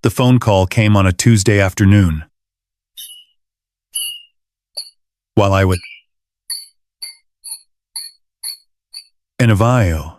The phone call came on a Tuesday afternoon. While I was in Avio,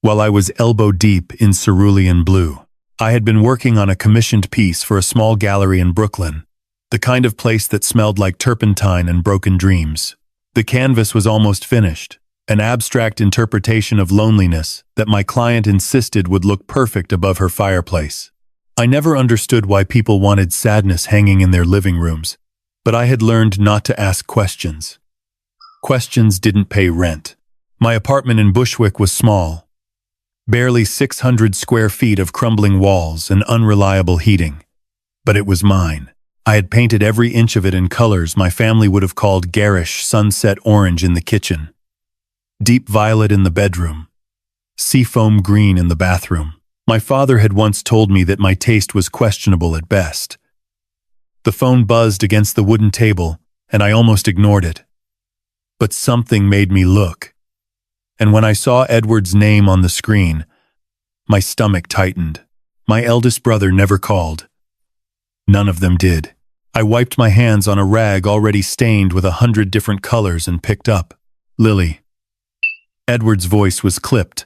while I was elbow deep in cerulean blue. I had been working on a commissioned piece for a small gallery in Brooklyn, the kind of place that smelled like turpentine and broken dreams. The canvas was almost finished, an abstract interpretation of loneliness that my client insisted would look perfect above her fireplace. I never understood why people wanted sadness hanging in their living rooms, but I had learned not to ask questions. Questions didn't pay rent. My apartment in Bushwick was small, barely 600 square feet of crumbling walls and unreliable heating. But it was mine. I had painted every inch of it in colors my family would have called garish sunset orange in the kitchen, deep violet in the bedroom, seafoam green in the bathroom. My father had once told me that my taste was questionable at best. The phone buzzed against the wooden table, and I almost ignored it. But something made me look. And when I saw Edward's name on the screen, my stomach tightened. My eldest brother never called. None of them did. I wiped my hands on a rag already stained with 100 different colors and picked up Lily. Edward's voice was clipped,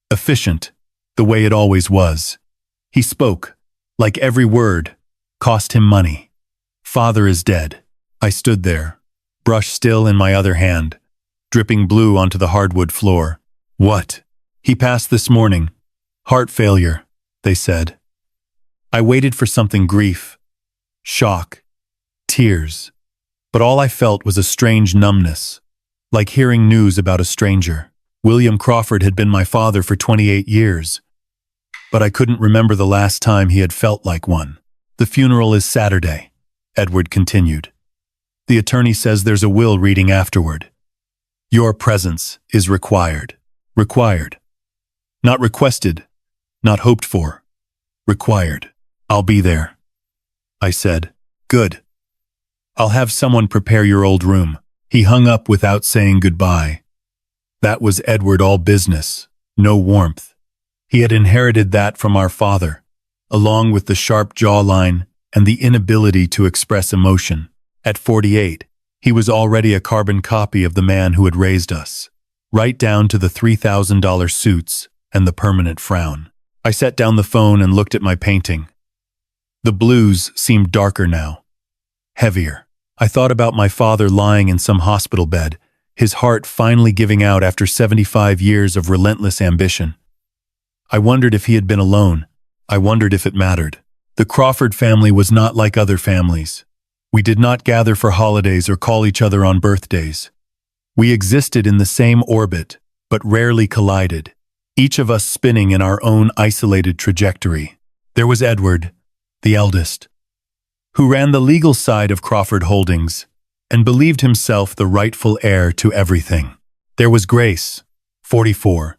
efficient, the way it always was. He spoke, like every word, cost him money. Father is dead. I stood there, brush still in my other hand, dripping blue onto the hardwood floor. What? He passed this morning. Heart failure, they said. I waited for something: grief, shock, tears. But all I felt was a strange numbness, like hearing news about a stranger. William Crawford had been my father for 28 years, but I couldn't remember the last time he had felt like one. The funeral is Saturday, Edward continued. The attorney says there's a will reading afterward. Your presence is required. Required. Not requested, not hoped for. Required. I'll be there. I said, good. I'll have someone prepare your old room. He hung up without saying goodbye. That was Edward all business, no warmth. He had inherited that from our father, along with the sharp jawline and the inability to express emotion. At 48, he was already a carbon copy of the man who had raised us, right down to the $3,000 suits and the permanent frown. I set down the phone and looked at my painting. The blues seemed darker now, heavier. I thought about my father lying in some hospital bed, his heart finally giving out after 75 years of relentless ambition. I wondered if he had been alone. I wondered if it mattered. The Crawford family was not like other families. We did not gather for holidays or call each other on birthdays. We existed in the same orbit, but rarely collided, each of us spinning in our own isolated trajectory. There was Edward, the eldest, who ran the legal side of Crawford Holdings and believed himself the rightful heir to everything. There was Grace, 44,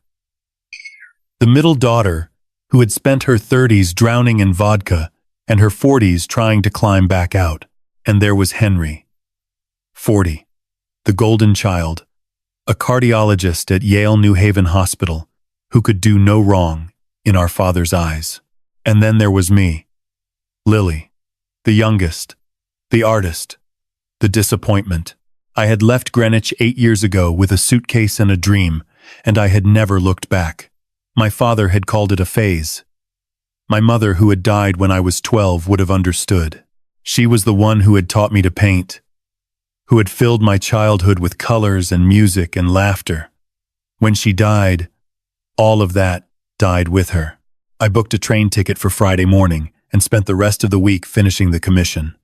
the middle daughter who had spent her 30s drowning in vodka and her 40s trying to climb back out. And there was Henry, 40, the golden child, a cardiologist at Yale New Haven Hospital who could do no wrong in our father's eyes. And then there was me, Lily, the youngest, the artist, the disappointment. I had left Greenwich 8 years ago with a suitcase and a dream, and I had never looked back. My father had called it a phase. My mother, who had died when I was 12, would have understood. She was the one who had taught me to paint, who had filled my childhood with colors and music and laughter. When she died, all of that died with her. I booked a train ticket for Friday morning and spent the rest of the week finishing the commission.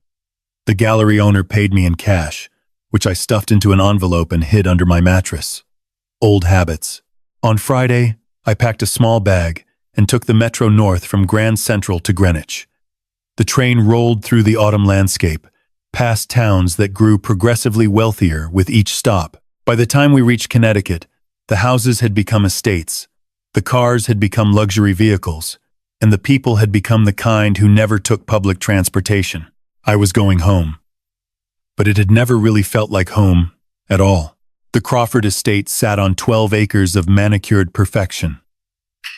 The gallery owner paid me in cash, which I stuffed into an envelope and hid under my mattress. Old habits. On Friday, I packed a small bag and took the Metro North from Grand Central to Greenwich. The train rolled through the autumn landscape, past towns that grew progressively wealthier with each stop. By the time we reached Connecticut, the houses had become estates, the cars had become luxury vehicles, and the people had become the kind who never took public transportation. I was going home. But it had never really felt like home at all. The Crawford estate sat on 12 acres of manicured perfection.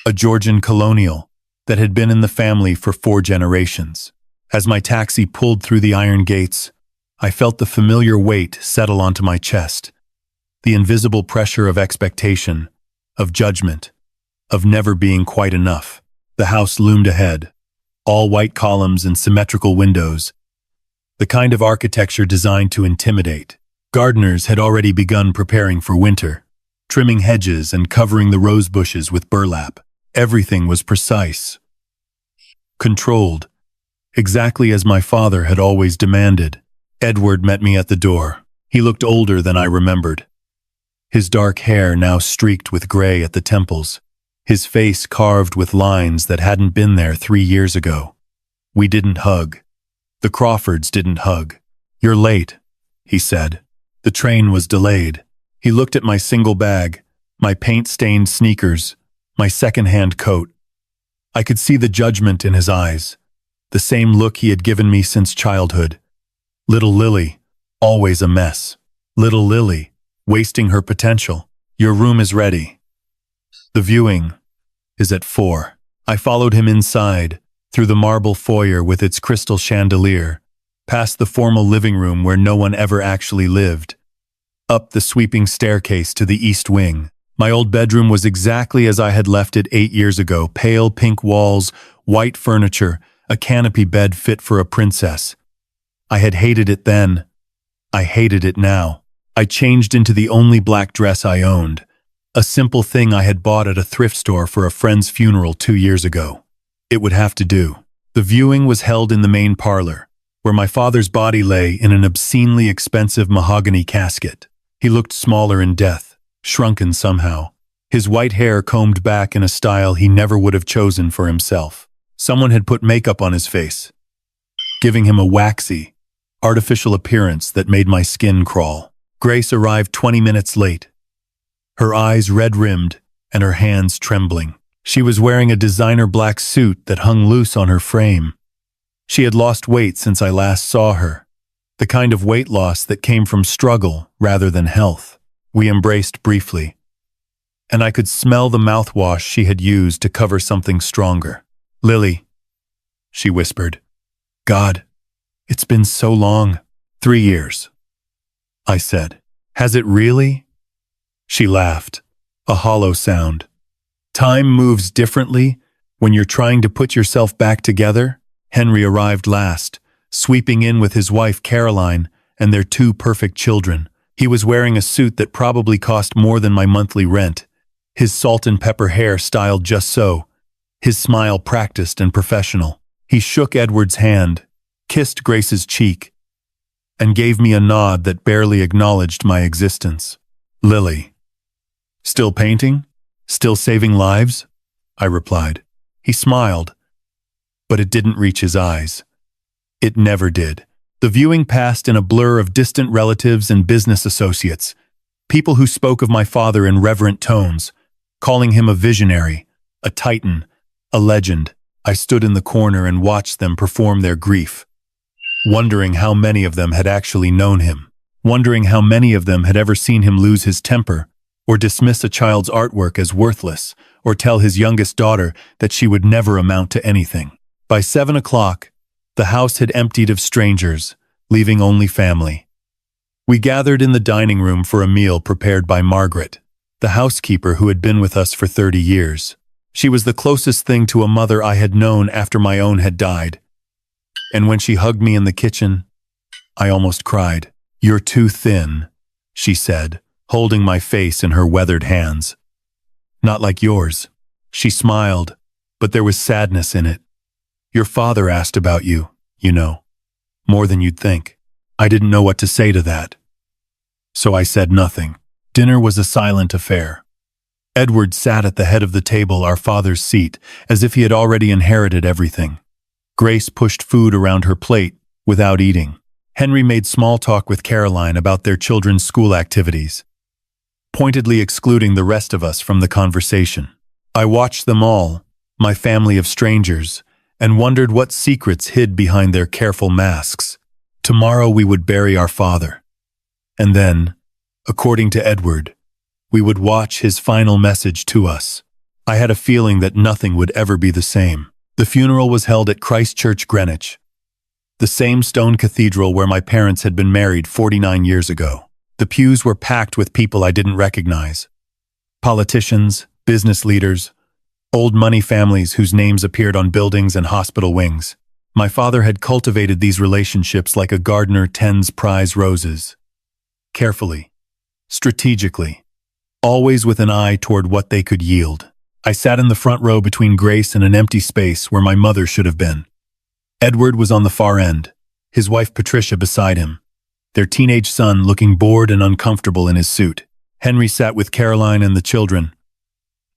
A Georgian colonial, that had been in the family for 4 generations. As my taxi pulled through the iron gates, I felt the familiar weight settle onto my chest, the invisible pressure of expectation, of judgment, of never being quite enough. The house loomed ahead, all white columns and symmetrical windows, the kind of architecture designed to intimidate. Gardeners had already begun preparing for winter, trimming hedges and covering the rose bushes with burlap. Everything was precise, controlled, exactly as my father had always demanded. Edward met me at the door. He looked older than I remembered. His dark hair now streaked with gray at the temples, his face carved with lines that hadn't been there 3 years ago. We didn't hug. The Crawfords didn't hug. "You're late," he said. The train was delayed. He looked at my single bag, my paint-stained sneakers, my second-hand coat. I could see the judgment in his eyes, the same look he had given me since childhood. Little Lily, always a mess. Little Lily, wasting her potential. "Your room is ready. The viewing is at 4. I followed him inside, through the marble foyer with its crystal chandelier, past the formal living room where no one ever actually lived, up the sweeping staircase to the east wing. My old bedroom was exactly as I had left it 8 years ago: pale pink walls, white furniture, a canopy bed fit for a princess. I had hated it then. I hated it now. I changed into the only black dress I owned, a simple thing I had bought at a thrift store for a friend's funeral 2 years ago. It would have to do. The viewing was held in the main parlor, where my father's body lay in an obscenely expensive mahogany casket. He looked smaller in death, shrunken somehow, his white hair combed back in a style he never would have chosen for himself. Someone had put makeup on his face, giving him a waxy, artificial appearance that made my skin crawl. Grace arrived 20 minutes late, her eyes red-rimmed and her hands trembling. She was wearing a designer black suit that hung loose on her frame. She had lost weight since I last saw her, the kind of weight loss that came from struggle rather than health. We embraced briefly, and I could smell the mouthwash she had used to cover something stronger. "Lily," she whispered. "God, it's been so long." 3 years, I said. "Has it really?" She laughed, a hollow sound. "Time moves differently when you're trying to put yourself back together." Henry arrived last, sweeping in with his wife Caroline and their 2 perfect children. He was wearing a suit that probably cost more than my monthly rent, his salt and pepper hair styled just so, his smile practiced and professional. He shook Edward's hand, kissed Grace's cheek, and gave me a nod that barely acknowledged my existence. "Lily, still painting? Still saving lives?" I replied. He smiled, but it didn't reach his eyes. It never did. The viewing passed in a blur of distant relatives and business associates, people who spoke of my father in reverent tones, calling him a visionary, a titan, a legend. I stood in the corner and watched them perform their grief, wondering how many of them had actually known him, wondering how many of them had ever seen him lose his temper, or dismiss a child's artwork as worthless, or tell his youngest daughter that she would never amount to anything. By 7 o'clock, the house had emptied of strangers, leaving only family. We gathered in the dining room for a meal prepared by Margaret, the housekeeper who had been with us for 30 years. She was the closest thing to a mother I had known after my own had died. And when she hugged me in the kitchen, I almost cried. "You're too thin," she said, holding my face in her weathered hands. "Not like yours." She smiled, but there was sadness in it. "Your father asked about you, you know, more than you'd think." I didn't know what to say to that, so I said nothing. Dinner was a silent affair. Edward sat at the head of the table, our father's seat, as if he had already inherited everything. Grace pushed food around her plate without eating. Henry made small talk with Caroline about their children's school activities, pointedly excluding the rest of us from the conversation. I watched them all, my family of strangers, and wondered what secrets hid behind their careful masks. Tomorrow we would bury our father. And then, according to Edward, we would watch his final message to us. I had a feeling that nothing would ever be the same. The funeral was held at Christ Church, Greenwich, the same stone cathedral where my parents had been married 49 years ago. The pews were packed with people I didn't recognize. Politicians, business leaders, old money families whose names appeared on buildings and hospital wings. My father had cultivated these relationships like a gardener tends prize roses. Carefully, strategically, always with an eye toward what they could yield. I sat in the front row between Grace and an empty space where my mother should have been. Edward was on the far end, his wife Patricia beside him, their teenage son looking bored and uncomfortable in his suit. Henry sat with Caroline and the children.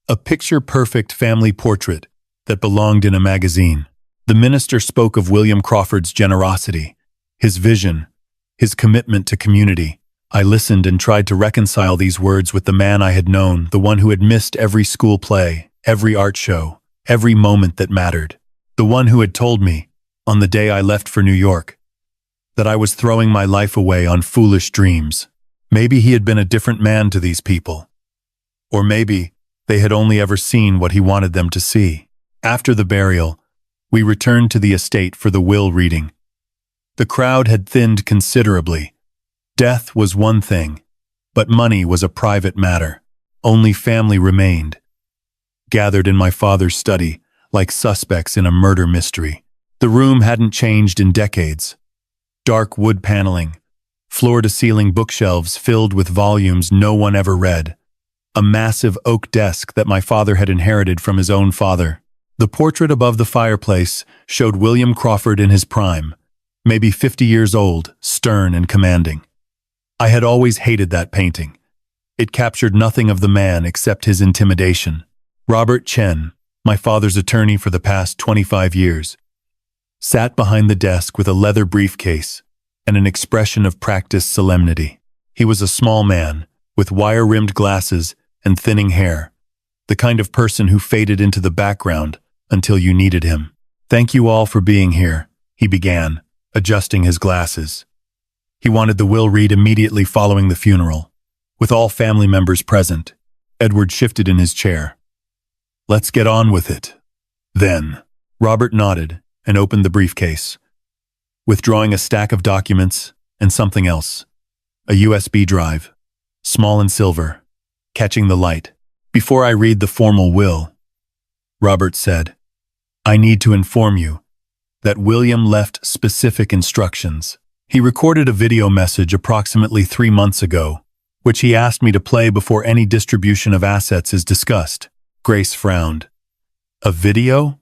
A picture-perfect family portrait that belonged in a magazine. The minister spoke of William Crawford's generosity, his vision, his commitment to community. I listened and tried to reconcile these words with the man I had known, the one who had missed every school play, every art show, every moment that mattered. The one who had told me, on the day I left for New York, that I was throwing my life away on foolish dreams. Maybe he had been a different man to these people. Or maybe they had only ever seen what he wanted them to see. After the burial, we returned to the estate for the will reading. The crowd had thinned considerably. Death was one thing, but money was a private matter. Only family remained, gathered in my father's study like suspects in a murder mystery. The room hadn't changed in decades. Dark wood paneling, floor-to-ceiling bookshelves filled with volumes no one ever read, a massive oak desk that my father had inherited from his own father. The portrait above the fireplace showed William Crawford in his prime, maybe 50 years old, stern and commanding. I had always hated that painting. It captured nothing of the man except his intimidation. Robert Chen, my father's attorney for the past 25 years, sat behind the desk with a leather briefcase and an expression of practiced solemnity. He was a small man, with wire-rimmed glasses and thinning hair, the kind of person who faded into the background until you needed him. "Thank you all for being here," he began, adjusting his glasses. He wanted the will read immediately following the funeral. With all family members present, Edward shifted in his chair. "Let's get on with it." Then, Robert nodded and opened the briefcase, withdrawing a stack of documents and something else, a USB drive, small and silver, catching the light. "Before I read the formal will," Robert said, "I need to inform you that William left specific instructions. He recorded a video message approximately 3 months ago, which he asked me to play before any distribution of assets is discussed." Grace frowned. "A video?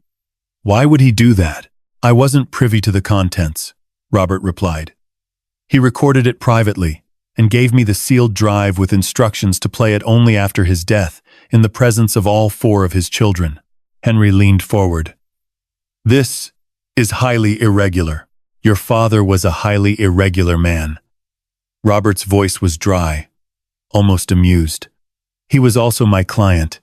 Why would he do that?" "I wasn't privy to the contents," Robert replied. "He recorded it privately and gave me the sealed drive with instructions to play it only after his death, in the presence of all 4 of his children." Henry leaned forward. "This is highly irregular. Your father was a highly irregular man." Robert's voice was dry, almost amused. "He was also my client,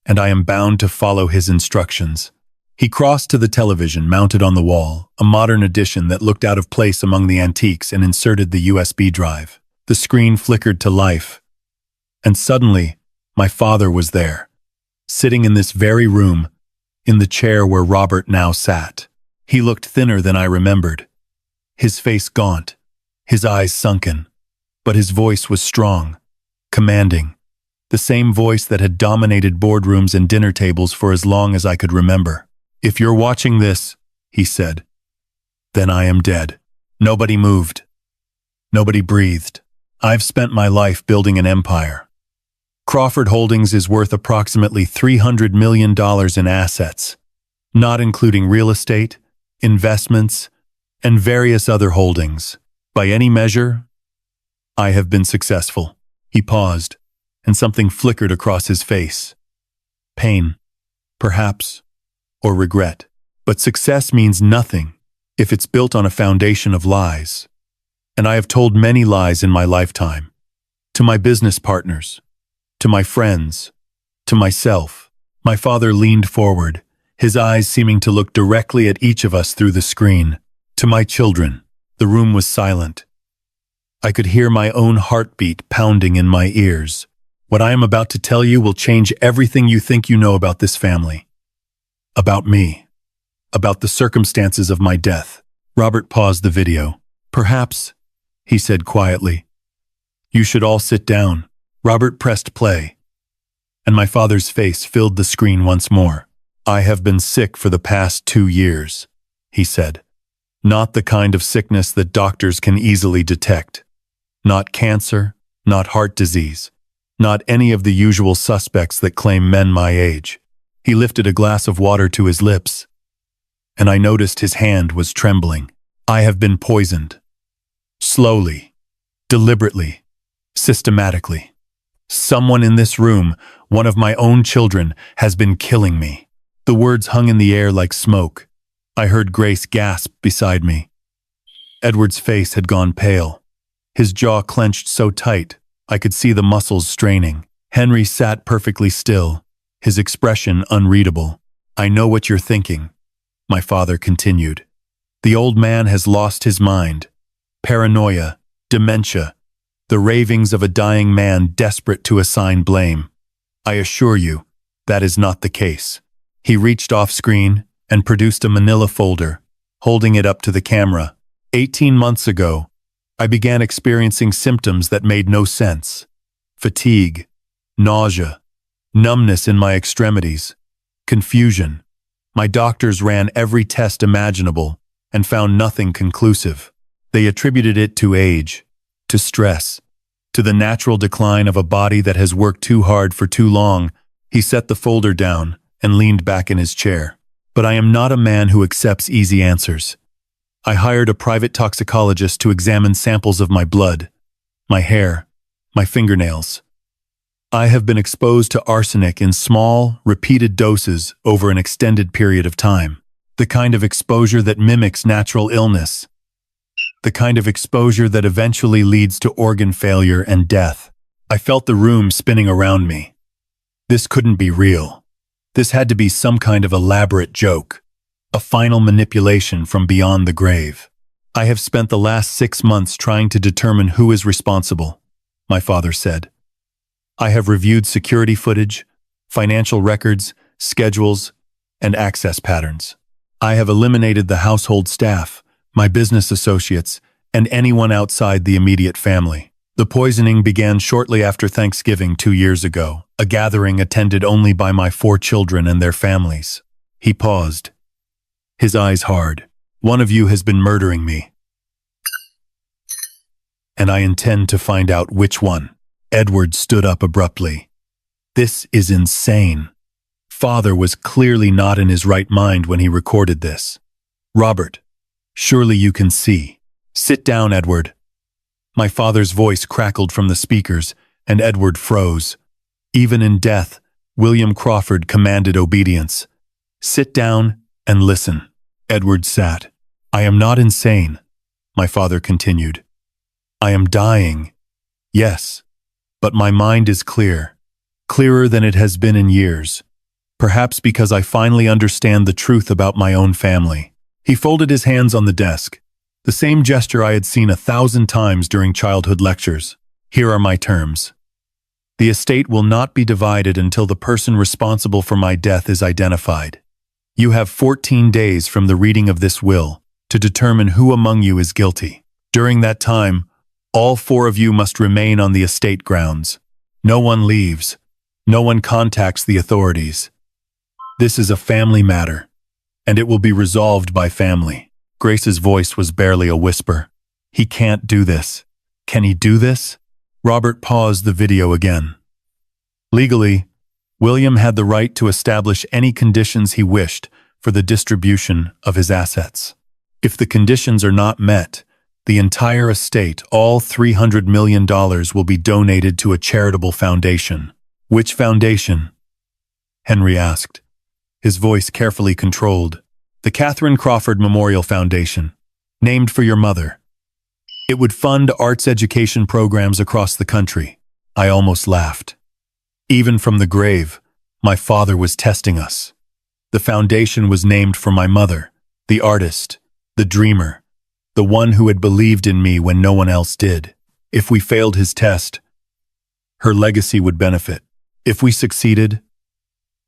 and I am bound to follow his instructions." He crossed to the television mounted on the wall, a modern edition that looked out of place among the antiques, and inserted the USB drive. The screen flickered to life, and suddenly, my father was there, sitting in this very room, in the chair where Robert now sat. He looked thinner than I remembered, his face gaunt, his eyes sunken, but his voice was strong, commanding, the same voice that had dominated boardrooms and dinner tables for as long as I could remember. "If you're watching this," he said, "then I am dead." Nobody moved. Nobody breathed. I've spent my life building an empire. Crawford Holdings is worth approximately $300 million in assets, not including real estate, investments, and various other holdings. By any measure, I have been successful. He paused, and something flickered across his face. Pain, perhaps, or regret. But success means nothing if it's built on a foundation of lies. And I have told many lies in my lifetime. To my business partners, to my friends, to myself. My father leaned forward, his eyes seeming to look directly at each of us through the screen. To my children. The room was silent. I could hear my own heartbeat pounding in my ears. What I am about to tell you will change everything you think you know about this family. About me. about the circumstances of my death. Robert paused the video. Perhaps, he said quietly, you should all sit down. Robert pressed play, and my father's face filled the screen once more. I have been sick for the past 2 years, he said. Not the kind of sickness that doctors can easily detect. Not cancer, not heart disease, not any of the usual suspects that claim men my age. He lifted a glass of water to his lips, and I noticed his hand was trembling. I have been poisoned. Slowly, deliberately, systematically. Someone in this room, one of my own children, has been killing me. The words hung in the air like smoke. I heard Grace gasp beside me. Edward's face had gone pale. His jaw clenched so tight, I could see the muscles straining. Henry sat perfectly still, his expression unreadable. I know what you're thinking, my father continued. The old man has lost his mind. Paranoia, dementia, the ravings of a dying man desperate to assign blame. I assure you, that is not the case. He reached off screen and produced a manila folder, holding it up to the camera. 18 months ago, I began experiencing symptoms that made no sense. Fatigue, nausea, numbness in my extremities, confusion. My doctors ran every test imaginable and found nothing conclusive. They attributed it to age, to stress, to the natural decline of a body that has worked too hard for too long. He set the folder down and leaned back in his chair. But I am not a man who accepts easy answers. I hired a private toxicologist to examine samples of my blood, my hair, my fingernails. I have been exposed to arsenic in small, repeated doses over an extended period of time. The kind of exposure that mimics natural illness. The kind of exposure that eventually leads to organ failure and death. I felt the room spinning around me. This couldn't be real. This had to be some kind of elaborate joke. A final manipulation from beyond the grave. I have spent the last 6 months trying to determine who is responsible, my father said. I have reviewed security footage, financial records, schedules, and access patterns. I have eliminated the household staff, my business associates, and anyone outside the immediate family. The poisoning began shortly after Thanksgiving 2 years ago, a gathering attended only by my 4 children and their families. He paused, his eyes hard. One of you has been murdering me, and I intend to find out which one. Edward stood up abruptly. This is insane. Father was clearly not in his right mind when he recorded this. Robert, surely you can see. Sit down, Edward. My father's voice crackled from the speakers, and Edward froze. Even in death, William Crawford commanded obedience. Sit down and listen. Edward sat. I am not insane, my father continued. I am dying. Yes, but my mind is clear. Clearer than it has been in years. Perhaps because I finally understand the truth about my own family. He folded his hands on the desk. The same gesture I had seen 1,000 times during childhood lectures. Here are my terms. The estate will not be divided until the person responsible for my death is identified. You have 14 days from the reading of this will to determine who among you is guilty. During that time, all 4 of you must remain on the estate grounds. No one leaves. No one contacts the authorities. This is a family matter, and it will be resolved by family. Grace's voice was barely a whisper. He can't do this. Can he do this? Robert paused the video again. Legally, William had the right to establish any conditions he wished for the distribution of his assets. If the conditions are not met, the entire estate, all $300 million, will be donated to a charitable foundation. Which foundation? Henry asked, his voice carefully controlled. The Catherine Crawford Memorial Foundation, named for your mother. It would fund arts education programs across the country. I almost laughed. Even from the grave, my father was testing us. The foundation was named for my mother, the artist, the dreamer, the one who had believed in me when no one else did. If we failed his test, her legacy would benefit. If we succeeded,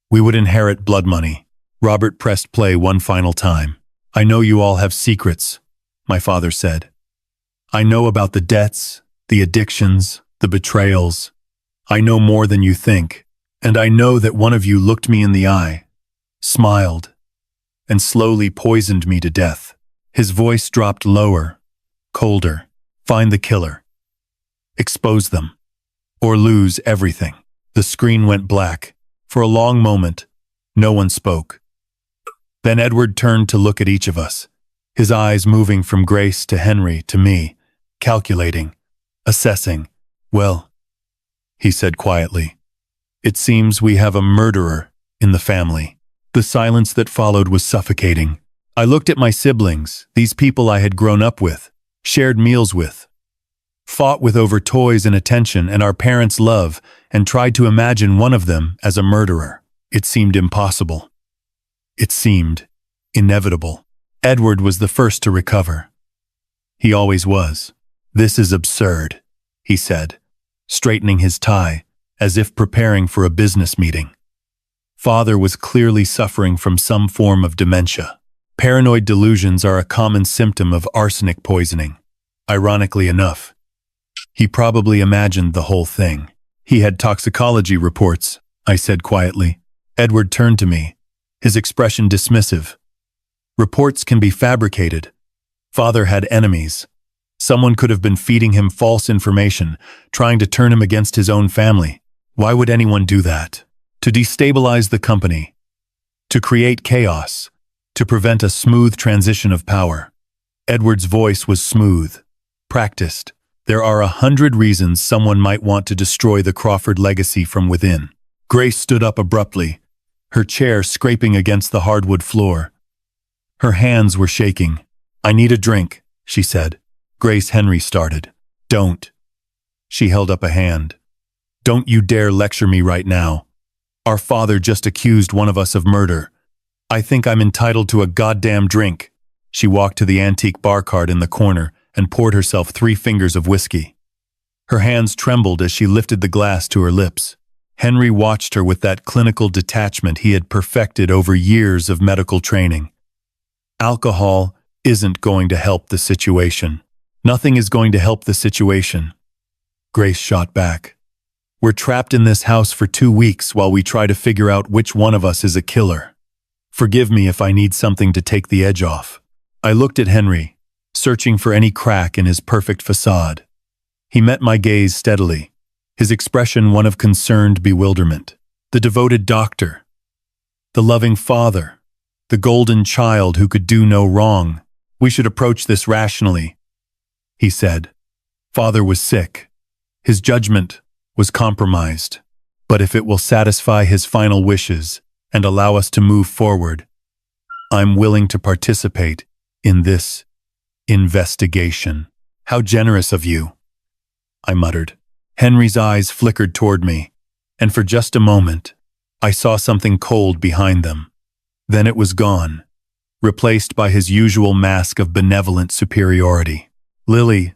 we would inherit blood money. Robert pressed play one final time. I know you all have secrets, my father said. I know about the debts, the addictions, the betrayals. I know more than you think, and I know that one of you looked me in the eye, smiled, and slowly poisoned me to death. His voice dropped lower, colder. Find the killer. Expose them. Or lose everything. The screen went black. For a long moment, no one spoke. Then Edward turned to look at each of us, his eyes moving from Grace to Henry to me, calculating, assessing. Well, he said quietly, it seems we have a murderer in the family. The silence that followed was suffocating. I looked at my siblings, these people I had grown up with, shared meals with, fought with over toys and attention and our parents' love, and tried to imagine one of them as a murderer. It seemed impossible. It seemed inevitable. Edward was the first to recover. He always was. This is absurd, he said, straightening his tie, as if preparing for a business meeting. Father was clearly suffering from some form of dementia. Paranoid delusions are a common symptom of arsenic poisoning. Ironically enough, he probably imagined the whole thing. He had toxicology reports, I said quietly. Edward turned to me, his expression dismissive. Reports can be fabricated. Father had enemies. Someone could have been feeding him false information, trying to turn him against his own family. Why would anyone do that? To destabilize the company, to create chaos, to prevent a smooth transition of power. Edward's voice was smooth, practiced. There are 100 reasons someone might want to destroy the Crawford legacy from within. Grace stood up abruptly, her chair scraping against the hardwood floor. Her hands were shaking. I need a drink, she said. Grace Henry started. Don't. She held up a hand. Don't you dare lecture me right now. Our father just accused one of us of murder. I think I'm entitled to a goddamn drink. She walked to the antique bar cart in the corner and poured herself 3 fingers of whiskey. Her hands trembled as she lifted the glass to her lips. Henry watched her with that clinical detachment he had perfected over years of medical training. Alcohol isn't going to help the situation. Nothing is going to help the situation. Grace shot back. We're trapped in this house for 2 weeks while we try to figure out which one of us is a killer. Forgive me if I need something to take the edge off. I looked at Henry, searching for any crack in his perfect facade. He met my gaze steadily, his expression one of concerned bewilderment. The devoted doctor, the loving father, the golden child who could do no wrong. We should approach this rationally, he said. Father was sick. His judgment was compromised. But if it will satisfy his final wishes and allow us to move forward, I'm willing to participate in this investigation. How generous of you, I muttered. Henry's eyes flickered toward me, and for just a moment, I saw something cold behind them. Then it was gone, replaced by his usual mask of benevolent superiority. Lily,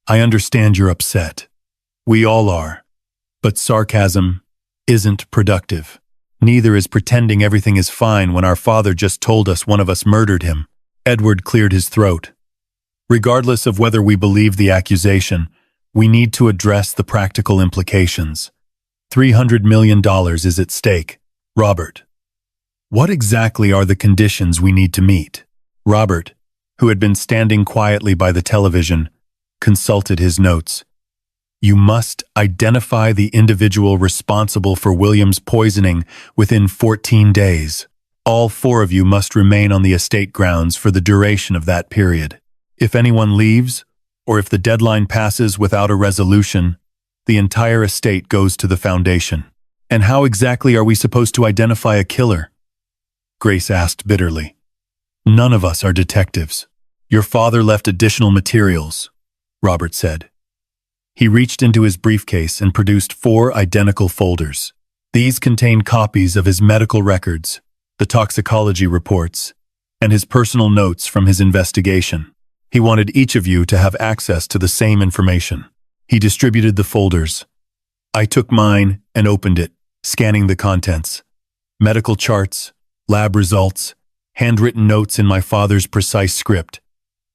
I understand you're upset. We all are. But sarcasm isn't productive. Neither is pretending everything is fine when our father just told us one of us murdered him. Edward cleared his throat. Regardless of whether we believe the accusation, we need to address the practical implications. $300 million is at stake. Robert, what exactly are the conditions we need to meet? Robert, who had been standing quietly by the television, consulted his notes. You must identify the individual responsible for William's poisoning within 14 days. All 4 of you must remain on the estate grounds for the duration of that period. If anyone leaves, or if the deadline passes without a resolution, the entire estate goes to the foundation. And how exactly are we supposed to identify a killer? Grace asked bitterly. None of us are detectives. Your father left additional materials, Robert said. He reached into his briefcase and produced 4 identical folders. These contained copies of his medical records, the toxicology reports, and his personal notes from his investigation. He wanted each of you to have access to the same information. He distributed the folders. I took mine and opened it, scanning the contents. Medical charts, lab results, handwritten notes in my father's precise script,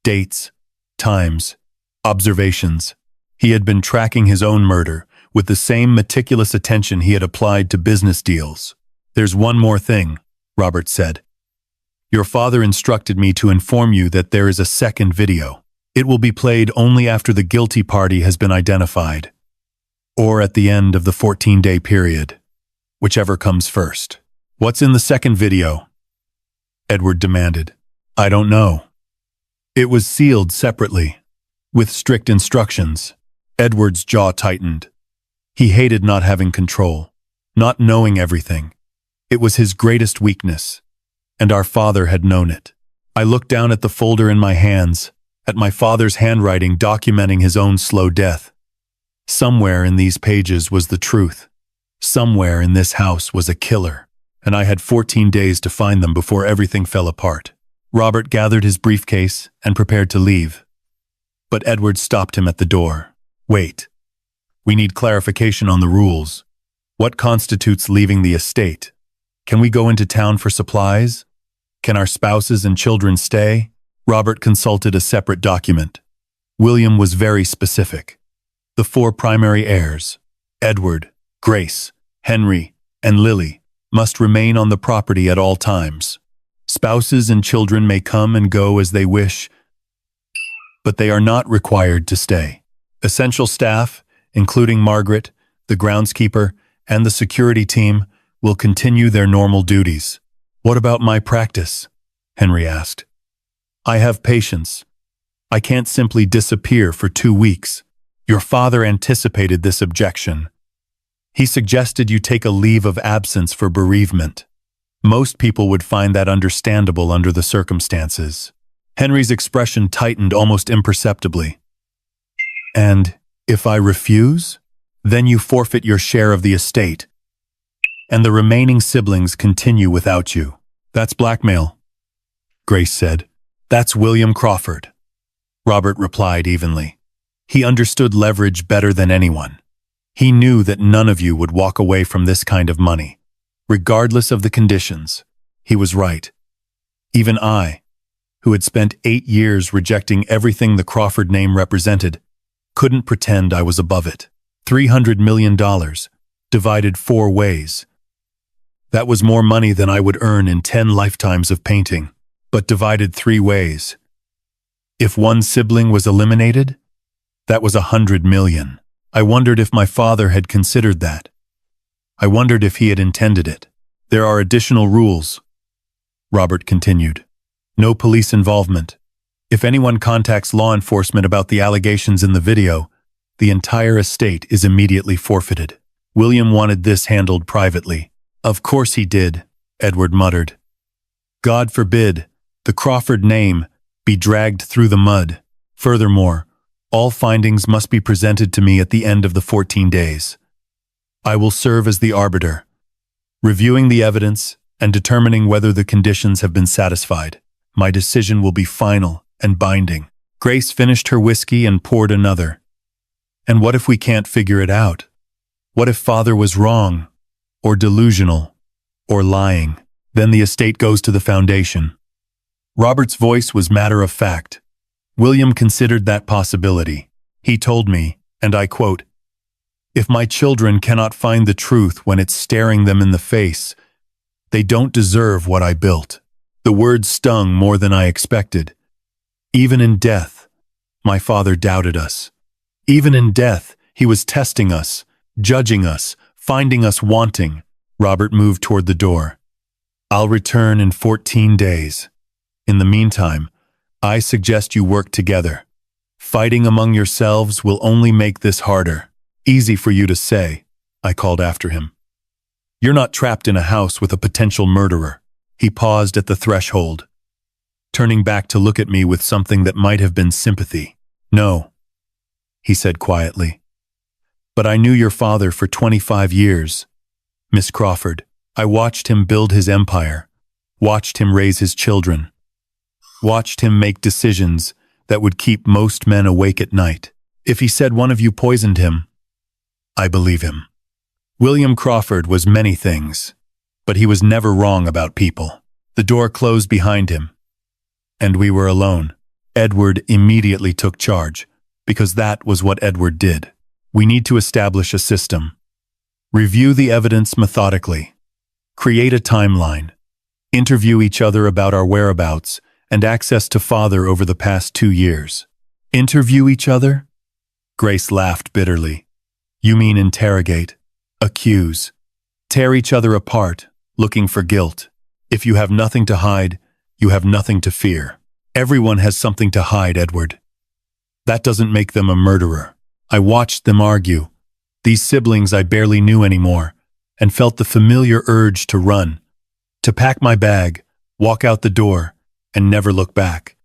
dates, times, observations. He had been tracking his own murder with the same meticulous attention he had applied to business deals. "There's one more thing," Robert said. "Your father instructed me to inform you that there is a second video. It will be played only after the guilty party has been identified, or at the end of the 14-day period, whichever comes first." "What's in the second video?" Edward demanded. "I don't know." "It was sealed separately, with strict instructions." Edward's jaw tightened. He hated not having control, not knowing everything. It was his greatest weakness, and our father had known it. I looked down at the folder in my hands, at my father's handwriting documenting his own slow death. Somewhere in these pages was the truth. Somewhere in this house was a killer, and I had 14 days to find them before everything fell apart. Robert gathered his briefcase and prepared to leave. But Edward stopped him at the door. "Wait. We need clarification on the rules. What constitutes leaving the estate? Can we go into town for supplies? Can our spouses and children stay?" Robert consulted a separate document. William was very specific. The 4 primary heirs, Edward, Grace, Henry, and Lily, must remain on the property at all times. Spouses and children may come and go as they wish, but they are not required to stay. Essential staff, including Margaret, the groundskeeper, and the security team, will continue their normal duties. "What about my practice?" Henry asked. "I have patience. I can't simply disappear for 2 weeks. Your father anticipated this objection. He suggested you take a leave of absence for bereavement. Most people would find that understandable under the circumstances." Henry's expression tightened almost imperceptibly. "And if I refuse, then you forfeit your share of the estate, and the remaining siblings continue without you." "That's blackmail," Grace said. "That's William Crawford," Robert replied evenly. He understood leverage better than anyone. He knew that none of you would walk away from this kind of money, regardless of the conditions. He was right. Even I, who had spent 8 years rejecting everything the Crawford name represented, couldn't pretend I was above it. $300 million, divided 4 ways. That was more money than I would earn in 10 lifetimes of painting, but divided 3 ways. If one sibling was eliminated, that was $100 million. I wondered if my father had considered that. I wondered if he had intended it. "There are additional rules," Robert continued. "No police involvement. If anyone contacts law enforcement about the allegations in the video, the entire estate is immediately forfeited." William wanted this handled privately. "Of course he did," Edward muttered. "God forbid the Crawford name be dragged through the mud. Furthermore, all findings must be presented to me at the end of the 14 days. I will serve as the arbiter, reviewing the evidence and determining whether the conditions have been satisfied. My decision will be final and binding." Grace finished her whiskey and poured another. "And what if we can't figure it out? What if father was wrong, or delusional, or lying? Then the estate goes to the foundation." Robert's voice was matter-of-fact. William considered that possibility. He told me, and I quote, "If my children cannot find the truth when it's staring them in the face, they don't deserve what I built." The words stung more than I expected. Even in death, my father doubted us. Even in death, he was testing us, judging us, finding us wanting. Robert moved toward the door. "I'll return in 14 days. In the meantime, I suggest you work together. Fighting among yourselves will only make this harder." "Easy for you to say," I called after him. "You're not trapped in a house with a potential murderer." He paused at the threshold, turning back to look at me with something that might have been sympathy. "No," he said quietly. "But I knew your father for 25 years, Miss Crawford. I watched him build his empire, watched him raise his children, watched him make decisions that would keep most men awake at night. If he said one of you poisoned him, I believe him. William Crawford was many things, but he was never wrong about people. The door closed behind him, and we were alone. Edward immediately took charge, because that was what Edward did. We need to establish a system. Review the evidence methodically. Create a timeline. Interview each other about our whereabouts and access to father over the past 2 years. Interview each other? Grace laughed bitterly. You mean interrogate, accuse, tear each other apart, looking for guilt. If you have nothing to hide, you have nothing to fear. Everyone has something to hide, Edward. That doesn't make them a murderer. I watched them argue. These siblings I barely knew anymore, and felt the familiar urge to run, to pack my bag, walk out the door, and never look back.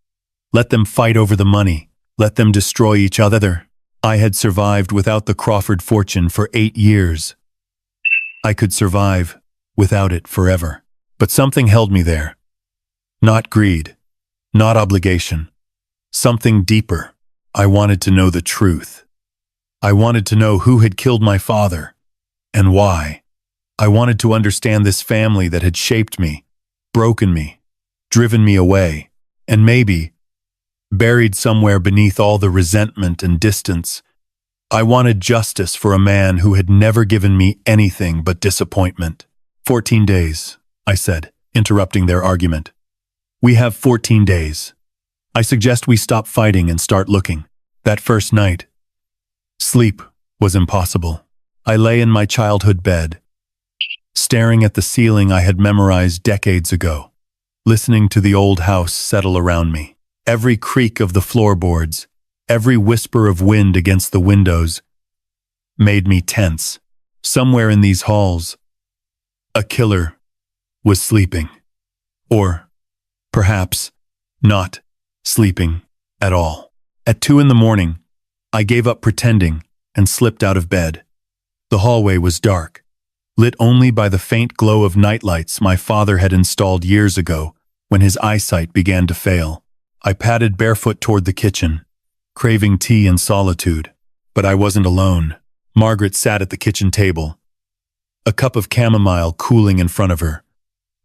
Let them fight over the money. Let them destroy each other. I had survived without the Crawford fortune for 8 years. I could survive without it forever. But something held me there. Not greed, not obligation. Something deeper. I wanted to know the truth. I wanted to know who had killed my father, and why. I wanted to understand this family that had shaped me, broken me, driven me away, and maybe, buried somewhere beneath all the resentment and distance, I wanted justice for a man who had never given me anything but disappointment. 14 days, I said, interrupting their argument. We have 14 days. I suggest we stop fighting and start looking. That first night, sleep was impossible. I lay in my childhood bed, staring at the ceiling I had memorized decades ago, listening to the old house settle around me. Every creak of the floorboards, every whisper of wind against the windows, made me tense. Somewhere in these halls, a killer was sleeping. Or, perhaps, not sleeping at all. At 2 a.m, I gave up pretending and slipped out of bed. The hallway was dark, lit only by the faint glow of nightlights my father had installed years ago when his eyesight began to fail. I padded barefoot toward the kitchen, craving tea and solitude. But I wasn't alone. Margaret sat at the kitchen table, a cup of chamomile cooling in front of her,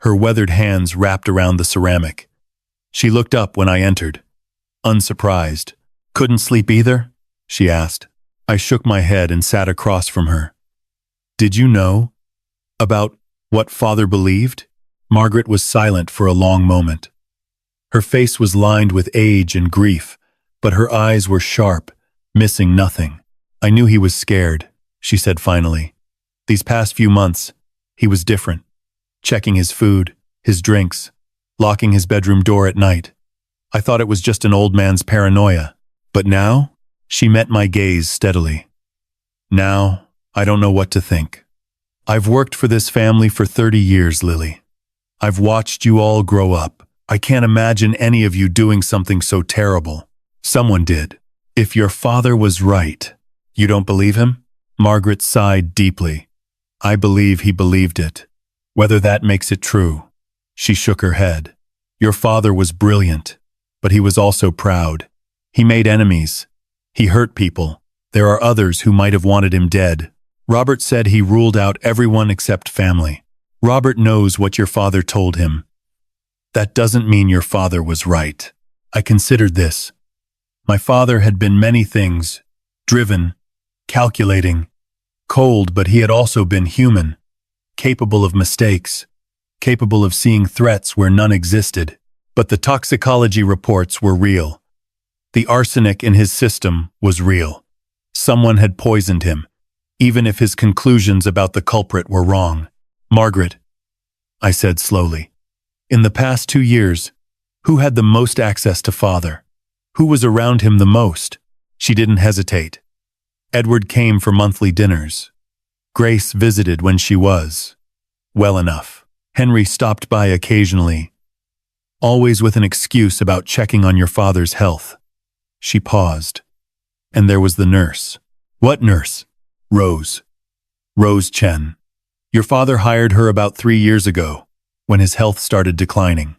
her weathered hands wrapped around the ceramic. She looked up when I entered, unsurprised. Couldn't sleep either? She asked. I shook my head and sat across from her. Did you know about what father believed? Margaret was silent for a long moment. Her face was lined with age and grief, but her eyes were sharp, missing nothing. I knew he was scared, she said finally. These past few months, he was different. Checking his food, his drinks, locking his bedroom door at night. I thought it was just an old man's paranoia. But now, she met my gaze steadily. Now, I don't know what to think. I've worked for this family for 30 years, Lily. I've watched you all grow up. I can't imagine any of you doing something so terrible. Someone did. If your father was right, you don't believe him? Margaret sighed deeply. I believe he believed it. Whether that makes it true. She shook her head. Your father was brilliant, but he was also proud. He made enemies. He hurt people. There are others who might have wanted him dead. Robert said he ruled out everyone except family. Robert knows what your father told him. That doesn't mean your father was right. I considered this. My father had been many things. Driven, calculating, cold, but he had also been human, capable of mistakes, capable of seeing threats where none existed. But the toxicology reports were real. The arsenic in his system was real. Someone had poisoned him, even if his conclusions about the culprit were wrong. Margaret, I said slowly, in the past 2 years, who had the most access to father? Who was around him the most? She didn't hesitate. Edward came for monthly dinners. Grace visited when she was well enough. Henry stopped by occasionally, always with an excuse about checking on your father's health. She paused. And there was the nurse. What nurse? Rose. Rose Chen. Your father hired her about 3 years ago, when his health started declining.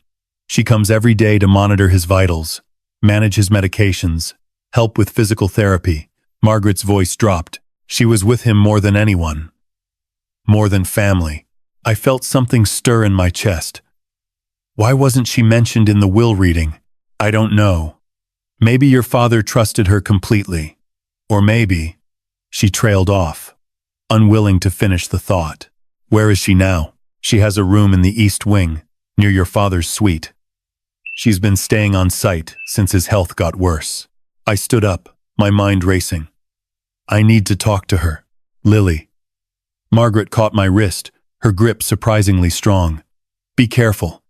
She comes every day to monitor his vitals, manage his medications, help with physical therapy. Margaret's voice dropped. She was with him more than anyone. More than family. I felt something stir in my chest. Why wasn't she mentioned in the will reading? I don't know. Maybe your father trusted her completely. Or maybe she trailed off, unwilling to finish the thought. Where is she now? She has a room in the East Wing, near your father's suite. She's been staying on site since his health got worse. I stood up, my mind racing. I need to talk to her. Lily. Margaret caught my wrist, her grip surprisingly strong. Be careful.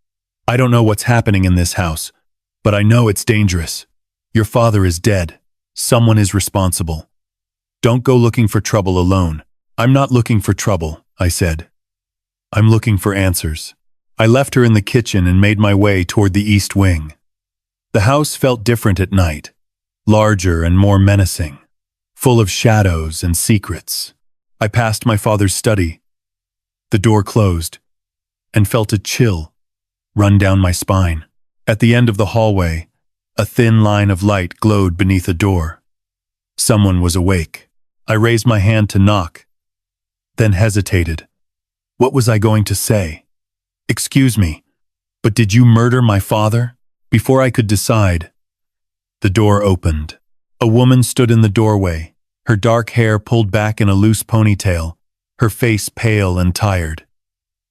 I don't know what's happening in this house, but I know it's dangerous. Your father is dead. Someone is responsible. Don't go looking for trouble alone. I'm not looking for trouble, I said. I'm looking for answers. I left her in the kitchen and made my way toward the East Wing. The house felt different at night, larger and more menacing, full of shadows and secrets. I passed my father's study. The door closed, and felt a chill run down my spine. At the end of the hallway, a thin line of light glowed beneath a door. Someone was awake. I raised my hand to knock, then hesitated. What was I going to say? Excuse me, but did you murder my father? Before I could decide, the door opened. A woman stood in the doorway, her dark hair pulled back in a loose ponytail, her face pale and tired.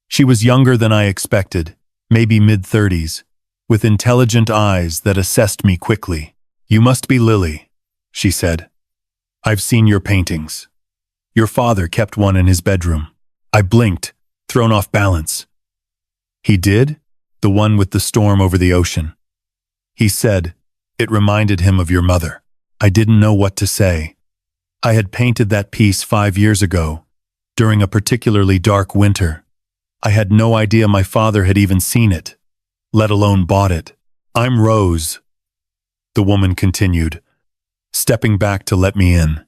She was younger than I expected, maybe mid-30s, with intelligent eyes that assessed me quickly. You must be Lily, she said. I've seen your paintings. Your father kept one in his bedroom. I blinked, thrown off balance. He did? The one with the storm over the ocean. He said, it reminded him of your mother. I didn't know what to say. I had painted that piece 5 years ago, during a particularly dark winter. I had no idea my father had even seen it, let alone bought it. I'm Rose, the woman continued, stepping back to let me in.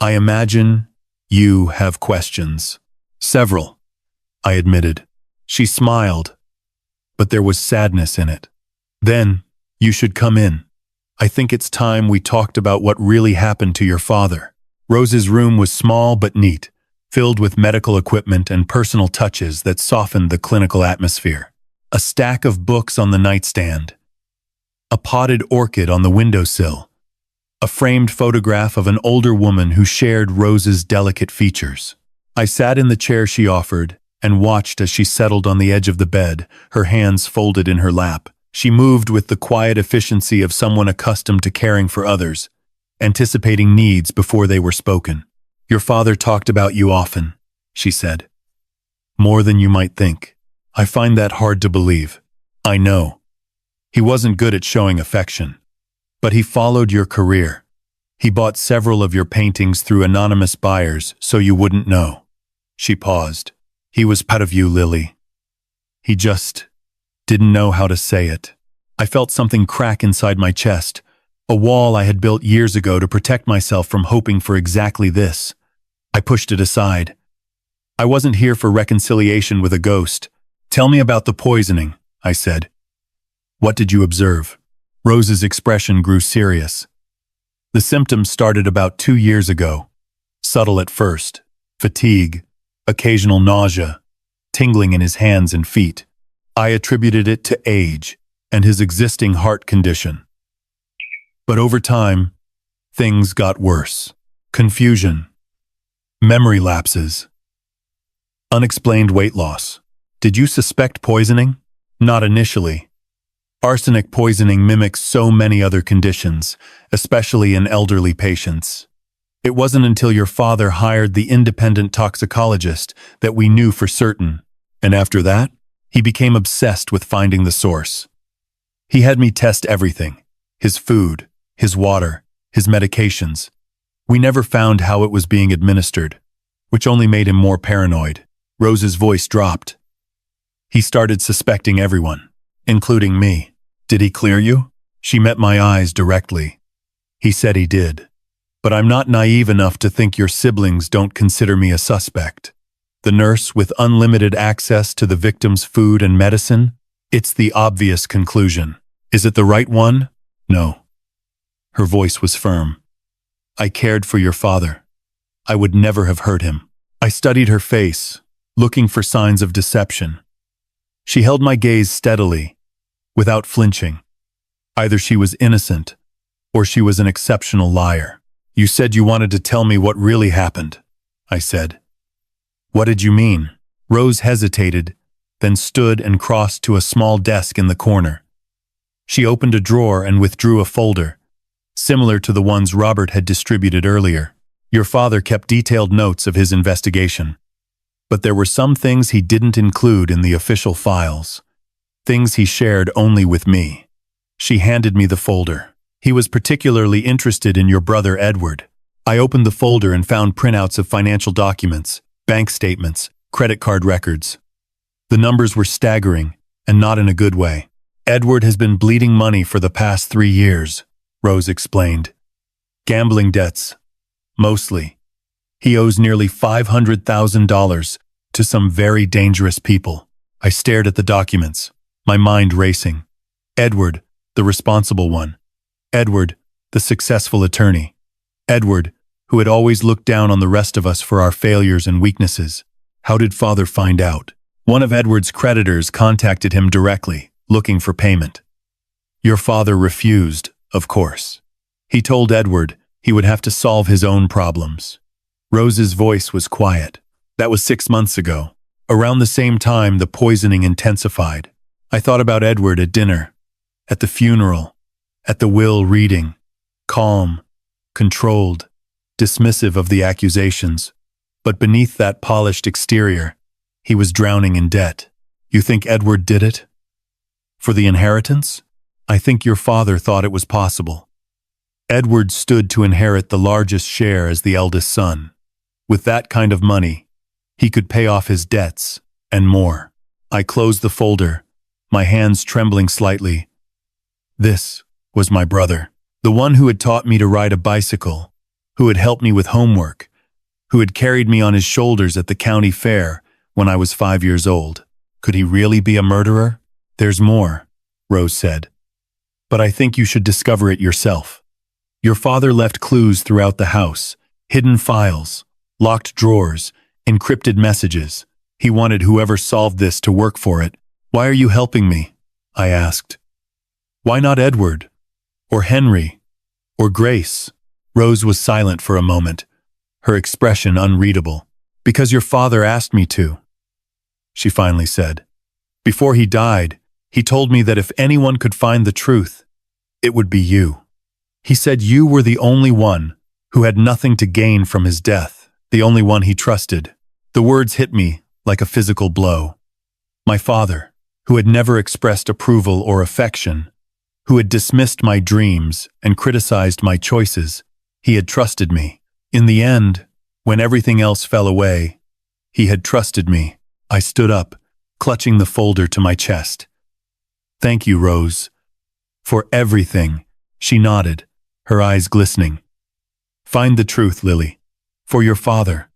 I imagine you have questions. Several, I admitted. She smiled, but there was sadness in it. Then, you should come in. I think it's time we talked about what really happened to your father. Rose's room was small but neat, filled with medical equipment and personal touches that softened the clinical atmosphere. A stack of books on the nightstand, a potted orchid on the windowsill, a framed photograph of an older woman who shared Rose's delicate features. I sat in the chair she offered and watched as she settled on the edge of the bed, her hands folded in her lap. She moved with the quiet efficiency of someone accustomed to caring for others, anticipating needs before they were spoken. Your father talked about you often, she said. More than you might think. I find that hard to believe. I know. He wasn't good at showing affection. But he followed your career. He bought several of your paintings through anonymous buyers so you wouldn't know. She paused. He was proud of you, Lily. He just didn't know how to say it. I felt something crack inside my chest, a wall I had built years ago to protect myself from hoping for exactly this. I pushed it aside. I wasn't here for reconciliation with a ghost. Tell me about the poisoning, I said. What did you observe? Rose's expression grew serious. The symptoms started about 2 years ago. Subtle at first. Fatigue, occasional nausea, tingling in his hands and feet. I attributed it to age and his existing heart condition. But over time, things got worse. Confusion, memory lapses, unexplained weight loss. Did you suspect poisoning? Not initially. Arsenic poisoning mimics so many other conditions, especially in elderly patients. It wasn't until your father hired the independent toxicologist that we knew for certain, and after that, he became obsessed with finding the source. He had me test everything, his food, his water, his medications. We never found how it was being administered, which only made him more paranoid. Rose's voice dropped. He started suspecting everyone, including me. Did he clear you? She met my eyes directly. He said he did. But I'm not naive enough to think your siblings don't consider me a suspect. The nurse with unlimited access to the victim's food and medicine? It's the obvious conclusion. Is it the right one? No. Her voice was firm. I cared for your father. I would never have hurt him. I studied her face, looking for signs of deception. She held my gaze steadily, without flinching. Either she was innocent, or she was an exceptional liar. You said you wanted to tell me what really happened, I said. What did you mean? Rose hesitated, then stood and crossed to a small desk in the corner. She opened a drawer and withdrew a folder, similar to the ones Robert had distributed earlier. Your father kept detailed notes of his investigation. But there were some things he didn't include in the official files. Things he shared only with me. She handed me the folder. He was particularly interested in your brother Edward. I opened the folder and found printouts of financial documents, bank statements, credit card records. The numbers were staggering, and not in a good way. Edward has been bleeding money for the past 3 years, Rose explained. Gambling debts, mostly. He owes nearly $500,000 to some very dangerous people. I stared at the documents, my mind racing. Edward, the responsible one. Edward, the successful attorney. Edward, who had always looked down on the rest of us for our failures and weaknesses. How did Father find out? One of Edward's creditors contacted him directly, looking for payment. Your father refused, of course. He told Edward he would have to solve his own problems. Rose's voice was quiet. That was 6 months ago. Around the same time, the poisoning intensified. I thought about Edward at dinner, at the funeral, at the will reading, calm, controlled, dismissive of the accusations. But beneath that polished exterior, he was drowning in debt. You think Edward did it? For the inheritance? I think your father thought it was possible. Edward stood to inherit the largest share as the eldest son. With that kind of money, he could pay off his debts, and more. I closed the folder, my hands trembling slightly. This was my brother, the one who had taught me to ride a bicycle, who had helped me with homework, who had carried me on his shoulders at the county fair when I was 5 years old. Could he really be a murderer? There's more, Rose said. But I think you should discover it yourself. Your father left clues throughout the house, hidden files, locked drawers, encrypted messages. He wanted whoever solved this to work for it. Why are you helping me? I asked. Why not Edward? Or Henry? Or Grace? Rose was silent for a moment, her expression unreadable. Because your father asked me to, she finally said. Before he died, he told me that if anyone could find the truth, it would be you. He said you were the only one who had nothing to gain from his death, the only one he trusted. The words hit me like a physical blow. My father, who had never expressed approval or affection, who had dismissed my dreams and criticized my choices, he had trusted me. In the end, when everything else fell away, he had trusted me. I stood up, clutching the folder to my chest. Thank you, Rose. For everything, she nodded, her eyes glistening. Find the truth, Lily. For your father.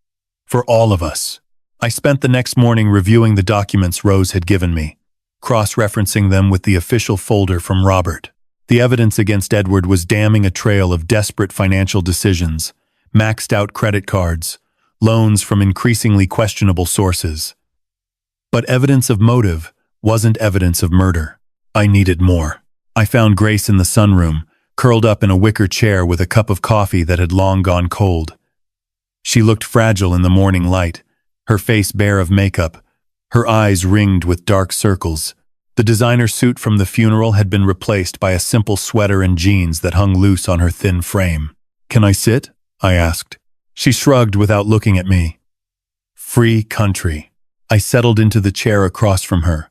For all of us. I spent the next morning reviewing the documents Rose had given me, cross-referencing them with the official folder from Robert. The evidence against Edward was damning, a trail of desperate financial decisions, maxed-out credit cards, loans from increasingly questionable sources. But evidence of motive wasn't evidence of murder. I needed more. I found Grace in the sunroom, curled up in a wicker chair with a cup of coffee that had long gone cold. She looked fragile in the morning light, her face bare of makeup, her eyes ringed with dark circles. The designer suit from the funeral had been replaced by a simple sweater and jeans that hung loose on her thin frame. Can I sit? I asked. She shrugged without looking at me. Free country. I settled into the chair across from her,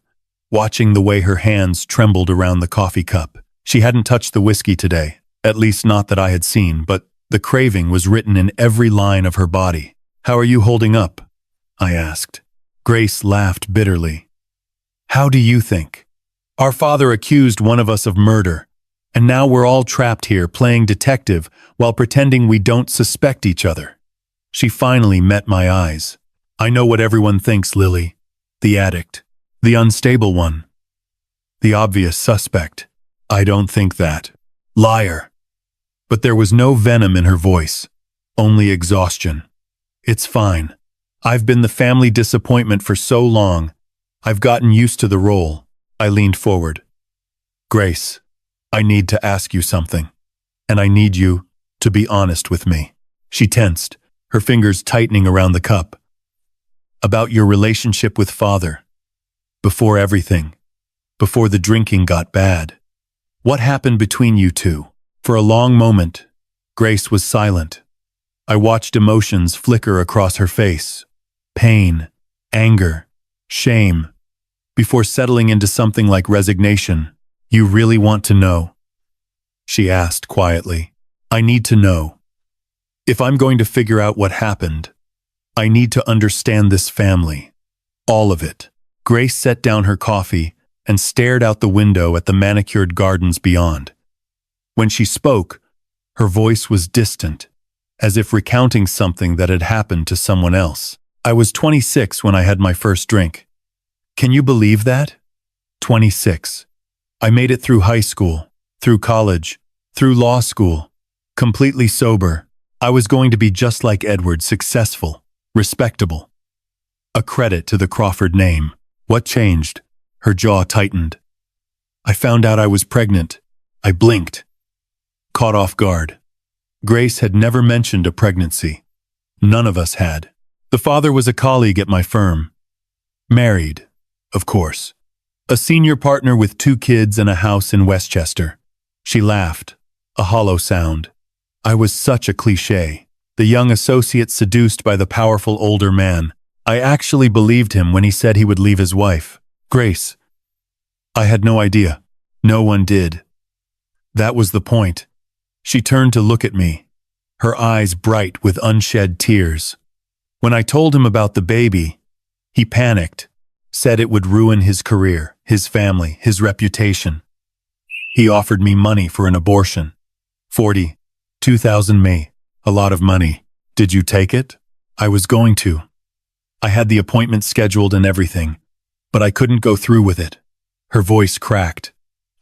watching the way her hands trembled around the coffee cup. She hadn't touched the whiskey today, at least not that I had seen, but the craving was written in every line of her body. How are you holding up? I asked. Grace laughed bitterly. How do you think? Our father accused one of us of murder, and now we're all trapped here playing detective while pretending we don't suspect each other. She finally met my eyes. I know what everyone thinks, Lily. The addict. The unstable one. The obvious suspect. I don't think that. Liar. But there was no venom in her voice, only exhaustion. It's fine. I've been the family disappointment for so long I've gotten used to the role. I leaned forward. Grace, I need to ask you something, and I need you to be honest with me. She tensed, her fingers tightening around the cup. About your relationship with Father. Before everything. Before the drinking got bad. What happened between you two? For a long moment, Grace was silent. I watched emotions flicker across her face. Pain, anger, shame. Before settling into something like resignation. You really want to know? She asked quietly. I need to know. If I'm going to figure out what happened, I need to understand this family. All of it. Grace set down her coffee and stared out the window at the manicured gardens beyond. When she spoke, her voice was distant, as if recounting something that had happened to someone else. I was 26 when I had my first drink. Can you believe that? 26. I made it through high school, through college, through law school, completely sober. I was going to be just like Edward, successful, respectable. A credit to the Crawford name. What changed? Her jaw tightened. I found out I was pregnant. I blinked. Caught off guard. Grace had never mentioned a pregnancy. None of us had. The father was a colleague at my firm. Married, of course. A senior partner with 2 kids and a house in Westchester. She laughed, a hollow sound. I was such a cliché. The young associate seduced by the powerful older man. I actually believed him when he said he would leave his wife. Grace. I had no idea. No one did. That was the point. She turned to look at me, her eyes bright with unshed tears. When I told him about the baby, he panicked, said it would ruin his career, his family, his reputation. He offered me money for an abortion. 42,000 me. A lot of money. Did you take it? I was going to. I had the appointment scheduled and everything, but I couldn't go through with it. Her voice cracked.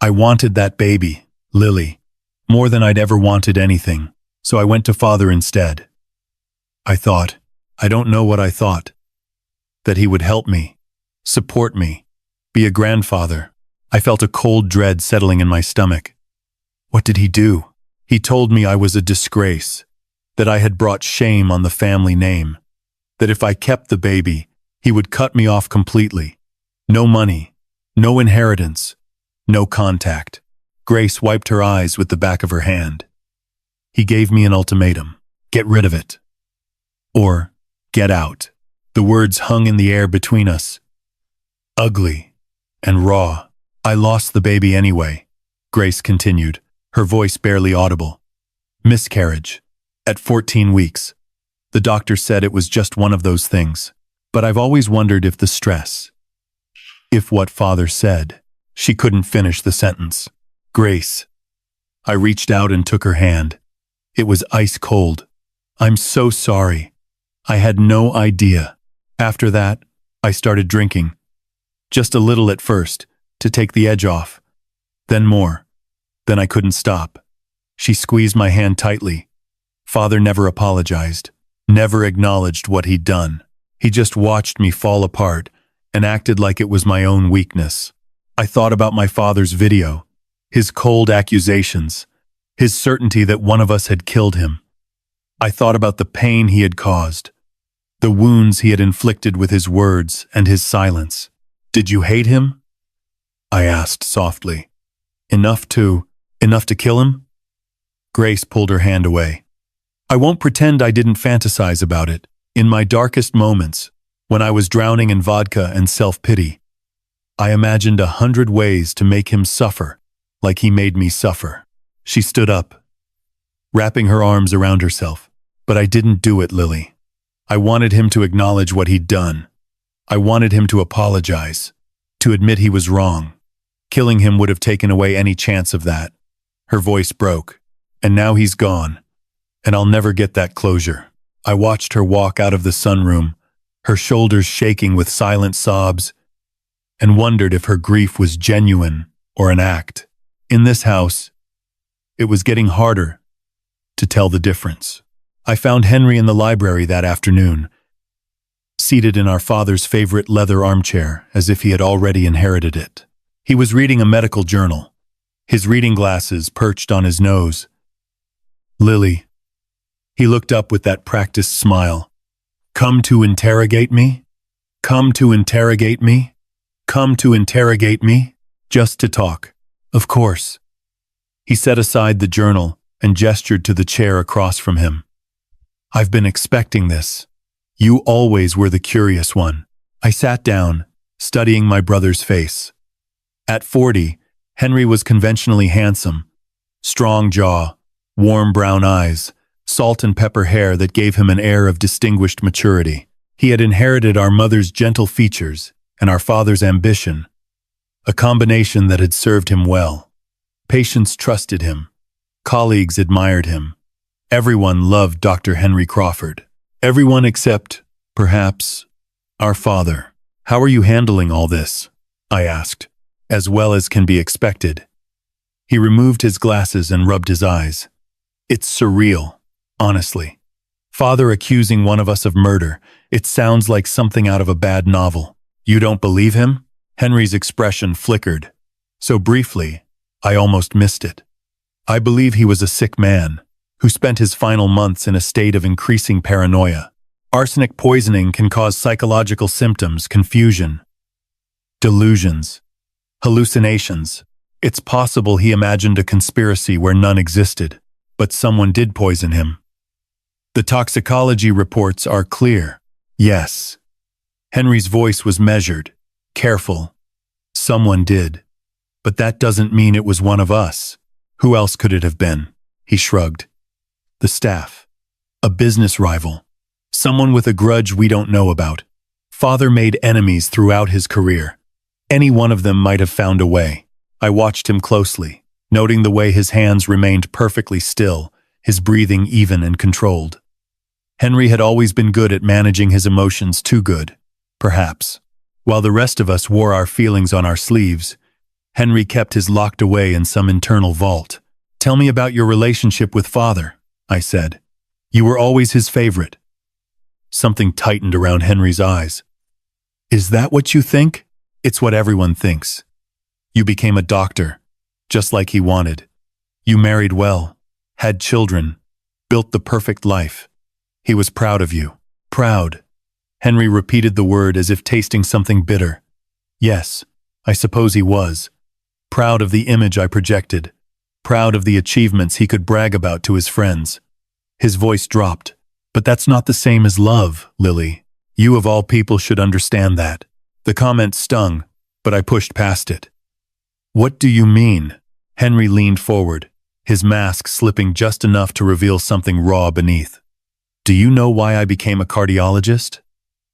I wanted that baby, Lily, more than I'd ever wanted anything, so I went to Father instead. I don't know what I thought. That he would help me, support me, be a grandfather. I felt a cold dread settling in my stomach. What did he do? He told me I was a disgrace, that I had brought shame on the family name, that if I kept the baby, he would cut me off completely. No money, no inheritance, no contact. Grace wiped her eyes with the back of her hand. He gave me an ultimatum. Get rid of it. Or, get out. The words hung in the air between us. Ugly and raw. I lost the baby anyway, Grace continued, her voice barely audible. Miscarriage. At 14 weeks. The doctor said it was just one of those things. But I've always wondered if the stress. If what Father said. She couldn't finish the sentence. Grace. I reached out and took her hand. It was ice cold. I'm so sorry. I had no idea. After that, I started drinking. Just a little at first, to take the edge off. Then more. Then I couldn't stop. She squeezed my hand tightly. Father never apologized, never acknowledged what he'd done. He just watched me fall apart and acted like it was my own weakness. I thought about my father's video, his cold accusations, his certainty that one of us had killed him. I thought about the pain he had caused, the wounds he had inflicted with his words and his silence. Did you hate him? I asked softly. Enough to kill him? Grace pulled her hand away. I won't pretend I didn't fantasize about it. In my darkest moments, when I was drowning in vodka and self-pity, I imagined 100 ways to make him suffer, like he made me suffer. She stood up, wrapping her arms around herself. But I didn't do it, Lily. I wanted him to acknowledge what he'd done. I wanted him to apologize, to admit he was wrong. Killing him would have taken away any chance of that. Her voice broke. And now he's gone. And I'll never get that closure. I watched her walk out of the sunroom, her shoulders shaking with silent sobs, and wondered if her grief was genuine or an act. In this house, it was getting harder to tell the difference. I found Henry in the library that afternoon. seated in our father's favorite leather armchair, as if he had already inherited it. He was reading a medical journal, his reading glasses perched on his nose. "Lily." He looked up with that practiced smile. "Come to interrogate me? Come to interrogate me? Come to interrogate me? Just to talk. Of course." He set aside the journal and gestured to the chair across from him. "I've been expecting this. You always were the curious one." I sat down, studying my brother's face. At 40, Henry was conventionally handsome. Strong jaw, warm brown eyes, salt and pepper hair that gave him an air of distinguished maturity. He had inherited our mother's gentle features and our father's ambition, a combination that had served him well. Patients trusted him. Colleagues admired him. Everyone loved Dr. Henry Crawford. Everyone except, perhaps, our father. "How are you handling all this?" I asked. "As well as can be expected." He removed his glasses and rubbed his eyes. "It's surreal, honestly. Father accusing one of us of murder. It sounds like something out of a bad novel." "You don't believe him?" Henry's expression flickered. So briefly, I almost missed it. "I believe he was a sick man who spent his final months in a state of increasing paranoia. Arsenic poisoning can cause psychological symptoms, confusion, delusions, hallucinations. It's possible he imagined a conspiracy where none existed, but someone did poison him. The toxicology reports are clear." "Yes." Henry's voice was measured, careful. "Someone did. But that doesn't mean it was one of us. Who else could it have been?" He shrugged. "The staff. A business rival. Someone with a grudge we don't know about. Father made enemies throughout his career. Any one of them might have found a way." I watched him closely, noting the way his hands remained perfectly still, his breathing even and controlled. Henry had always been good at managing his emotions, too good, perhaps. While the rest of us wore our feelings on our sleeves, Henry kept his locked away in some internal vault. "Tell me about your relationship with Father," I said. "You were always his favorite." Something tightened around Henry's eyes. "Is that what you think?" "It's what everyone thinks. You became a doctor, just like he wanted. You married well, had children, built the perfect life. He was proud of you." "Proud." Henry repeated the word as if tasting something bitter. "Yes, I suppose he was. Proud of the image I projected. Proud of the achievements he could brag about to his friends." His voice dropped. "But that's not the same as love, Lily. You of all people should understand that." The comment stung, but I pushed past it. "What do you mean?" Henry leaned forward, his mask slipping just enough to reveal something raw beneath. "Do you know why I became a cardiologist?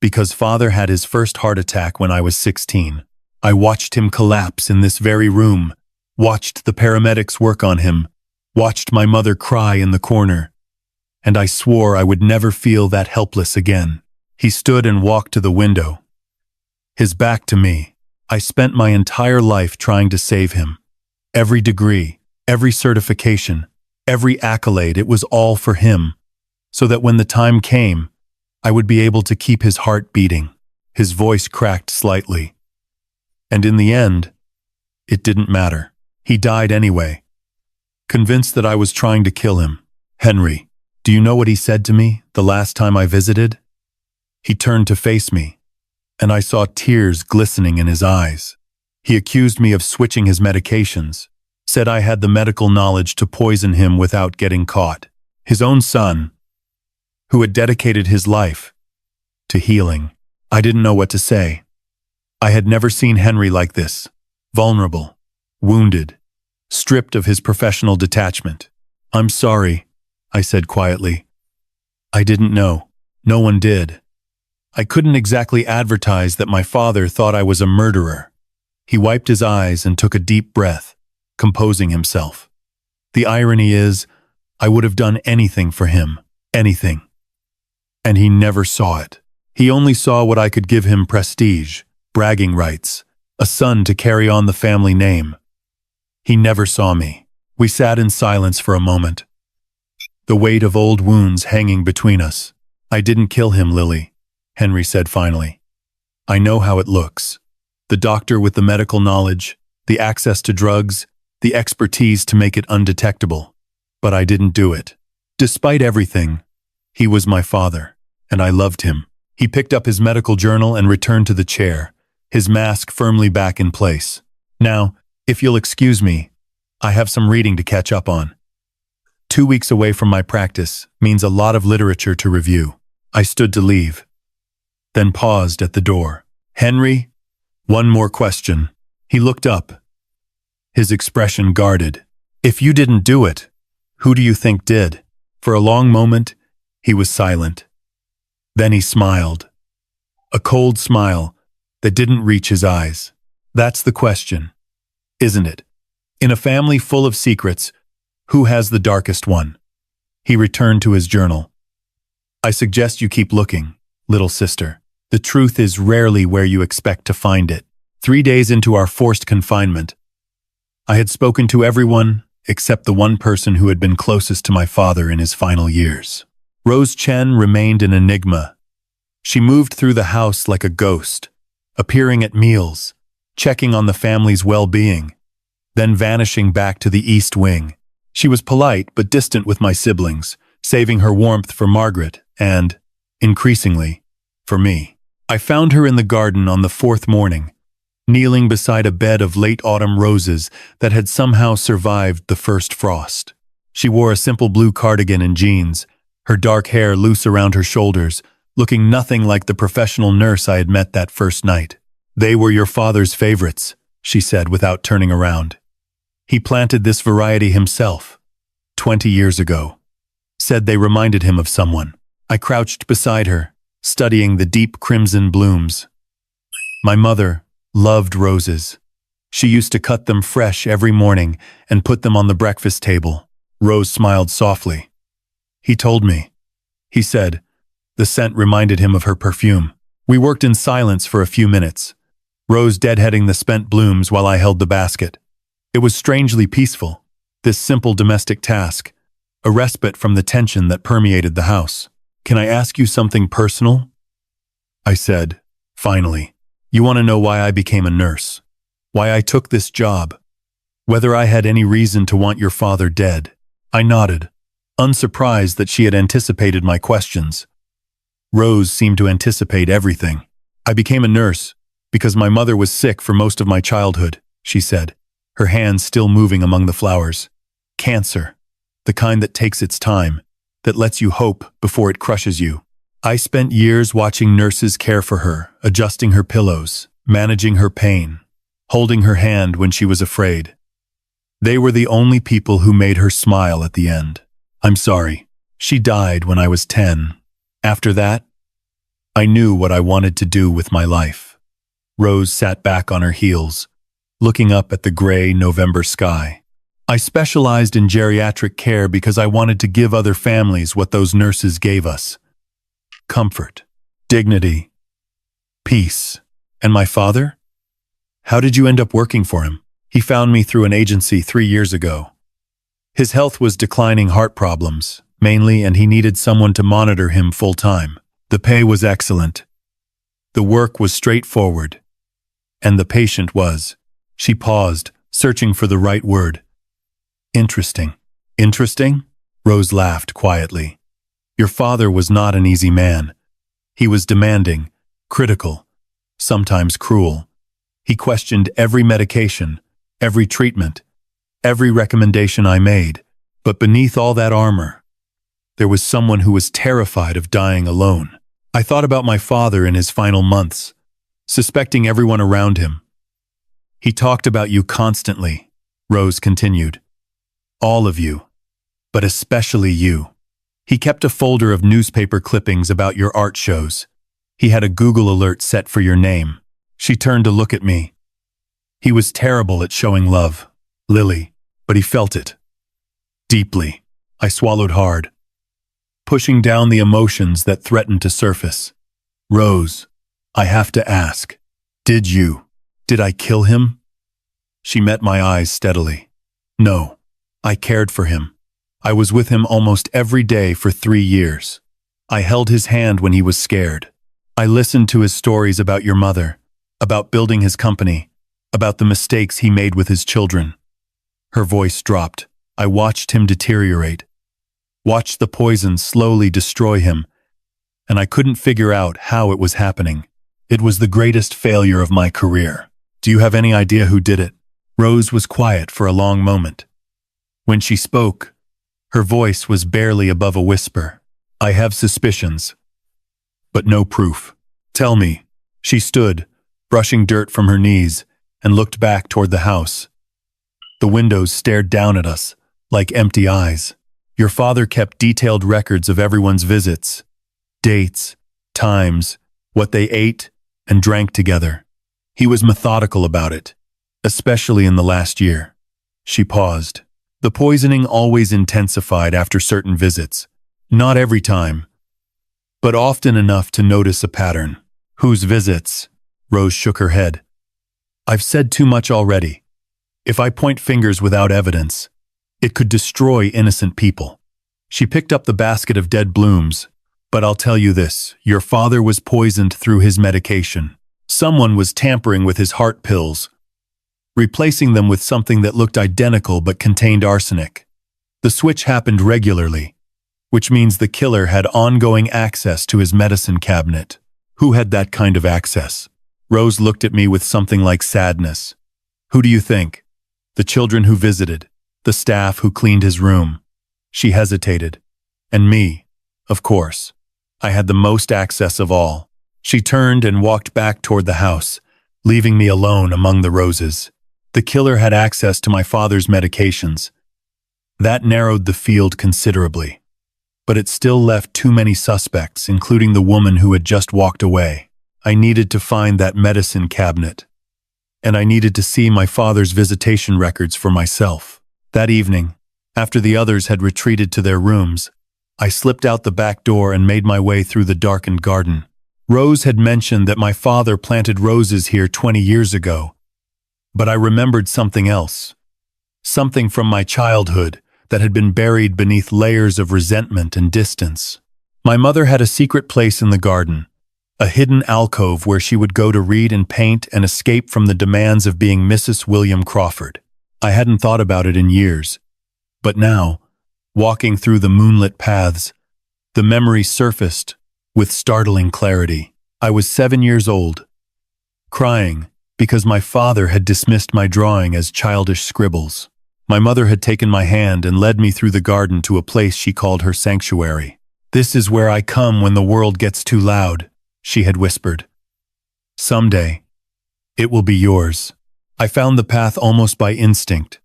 Because Father had his first heart attack when I was 16. I watched him collapse in this very room, watched the paramedics work on him, watched my mother cry in the corner, and I swore I would never feel that helpless again." He stood and walked to the window, his back to me. "I spent my entire life trying to save him. Every degree, every certification, every accolade, it was all for him, so that when the time came, I would be able to keep his heart beating." His voice cracked slightly. "And in the end, it didn't matter. He died anyway. Convinced that I was trying to kill him. Henry, do you know what he said to me the last time I visited?" He turned to face me, and I saw tears glistening in his eyes. He accused me of switching his medications, said I had the medical knowledge to poison him without getting caught. His own son, who had dedicated his life to healing. I didn't know what to say. I had never seen Henry like this, vulnerable, wounded, stripped of his professional detachment. "I'm sorry," I said quietly. "I didn't know. No one did. I couldn't exactly advertise that my father thought I was a murderer." He wiped his eyes and took a deep breath, composing himself. "The irony is, I would have done anything for him, anything. And he never saw it. He only saw what I could give him: prestige, bragging rights, a son to carry on the family name. He never saw me." We sat in silence for a moment, the weight of old wounds hanging between us. "I didn't kill him, Lily. Henry said finally. I know how it looks. The doctor with the medical knowledge, the access to drugs, the expertise to make it undetectable. But I didn't do it. Despite everything, he was my father, and I loved him. He picked up his medical journal and returned to the chair, his mask firmly back in place. Now, if you'll excuse me, I have some reading to catch up on. 2 weeks away from my practice means a lot of literature to review. I stood to leave, then paused at the door. Henry, one more question. He looked up, his expression guarded. If you didn't do it, who do you think did? For a long moment, he was silent. Then he smiled. A cold smile that didn't reach his eyes. That's the question, isn't it? In a family full of secrets, who has the darkest one? He returned to his journal. I suggest you keep looking, little sister. The truth is rarely where you expect to find it. 3 days into our forced confinement, I had spoken to everyone except the one person who had been closest to my father in his final years. Rose Chen remained an enigma. She moved through the house like a ghost, appearing at meals, checking on the family's well-being, then vanishing back to the East Wing. She was polite but distant with my siblings, saving her warmth for Margaret and, increasingly, for me. I found her in the garden on the 4th morning, kneeling beside a bed of late autumn roses that had somehow survived the first frost. She wore a simple blue cardigan and jeans, her dark hair loose around her shoulders, looking nothing like the professional nurse I had met that first night. They were your father's favorites, she said without turning around. He planted this variety himself, 20 years ago. Said they reminded him of someone. I crouched beside her, studying the deep crimson blooms. My mother loved roses. She used to cut them fresh every morning and put them on the breakfast table. Rose smiled softly. He told me. He said, the scent reminded him of her perfume. We worked in silence for a few minutes, Rose deadheading the spent blooms while I held the basket. It was strangely peaceful, this simple domestic task, a respite from the tension that permeated the house. Can I ask you something personal? I said, finally. You want to know why I became a nurse? Why I took this job? Whether I had any reason to want your father dead? I nodded, unsurprised that she had anticipated my questions. Rose seemed to anticipate everything. I became a nurse because my mother was sick for most of my childhood, she said, her hands still moving among the flowers. Cancer, the kind that takes its time, that lets you hope before it crushes you. I spent years watching nurses care for her, adjusting her pillows, managing her pain, holding her hand when she was afraid. They were the only people who made her smile at the end. I'm sorry. She died when I was 10. After that, I knew what I wanted to do with my life. Rose sat back on her heels, looking up at the gray November sky. I specialized in geriatric care because I wanted to give other families what those nurses gave us. Comfort, dignity, peace. And my father? How did you end up working for him? He found me through an agency 3 years ago. His health was declining, heart problems, mainly, and he needed someone to monitor him full-time. The pay was excellent. The work was straightforward. And the patient was. She paused, searching for the right word. Interesting. Interesting? Rose laughed quietly. Your father was not an easy man. He was demanding, critical, sometimes cruel. He questioned every medication, every treatment, every recommendation I made. But beneath all that armor, there was someone who was terrified of dying alone. I thought about my father in his final months, suspecting everyone around him. He talked about you constantly, Rose continued. All of you, but especially you. He kept a folder of newspaper clippings about your art shows. He had a Google alert set for your name. She turned to look at me. He was terrible at showing love, Lily, but he felt it. Deeply. I swallowed hard, pushing down the emotions that threatened to surface. Rose, I have to ask, did I kill him? She met my eyes steadily. No, I cared for him. I was with him almost every day for 3 years. I held his hand when he was scared, I listened to his stories about your mother, about building his company, about the mistakes he made with his children. Her voice dropped. I watched him deteriorate, watched the poison slowly destroy him, and I couldn't figure out how it was happening. It was the greatest failure of my career. Do you have any idea who did it? Rose was quiet for a long moment. When she spoke, her voice was barely above a whisper. I have suspicions, but no proof. Tell me. She stood, brushing dirt from her knees, and looked back toward the house. The windows stared down at us, like empty eyes. Your father kept detailed records of everyone's visits, dates, times, what they ate and drank together. He was methodical about it, especially in the last year. She paused. The poisoning always intensified after certain visits. Not every time, but often enough to notice a pattern. Whose visits? Rose shook her head. I've said too much already. If I point fingers without evidence, it could destroy innocent people. She picked up the basket of dead blooms. But I'll tell you this, your father was poisoned through his medication. Someone was tampering with his heart pills, replacing them with something that looked identical but contained arsenic. The switch happened regularly, which means the killer had ongoing access to his medicine cabinet. Who had that kind of access? Rose looked at me with something like sadness. Who do you think? The children who visited, the staff who cleaned his room. She hesitated. And me, of course. I had the most access of all. She turned and walked back toward the house, leaving me alone among the roses. The killer had access to my father's medications. That narrowed the field considerably. But it still left too many suspects, including the woman who had just walked away. I needed to find that medicine cabinet. And I needed to see my father's visitation records for myself. That evening, after the others had retreated to their rooms, I slipped out the back door and made my way through the darkened garden. Rose had mentioned that my father planted roses here 20 years ago, but I remembered something else. Something from my childhood that had been buried beneath layers of resentment and distance. My mother had a secret place in the garden, a hidden alcove where she would go to read and paint and escape from the demands of being Mrs. William Crawford. I hadn't thought about it in years, but now, walking through the moonlit paths, the memory surfaced with startling clarity. I was 7 years old, crying because my father had dismissed my drawing as childish scribbles. My mother had taken my hand and led me through the garden to a place she called her sanctuary. This is where I come when the world gets too loud, she had whispered. Someday, it will be yours. I found the path almost by instinct,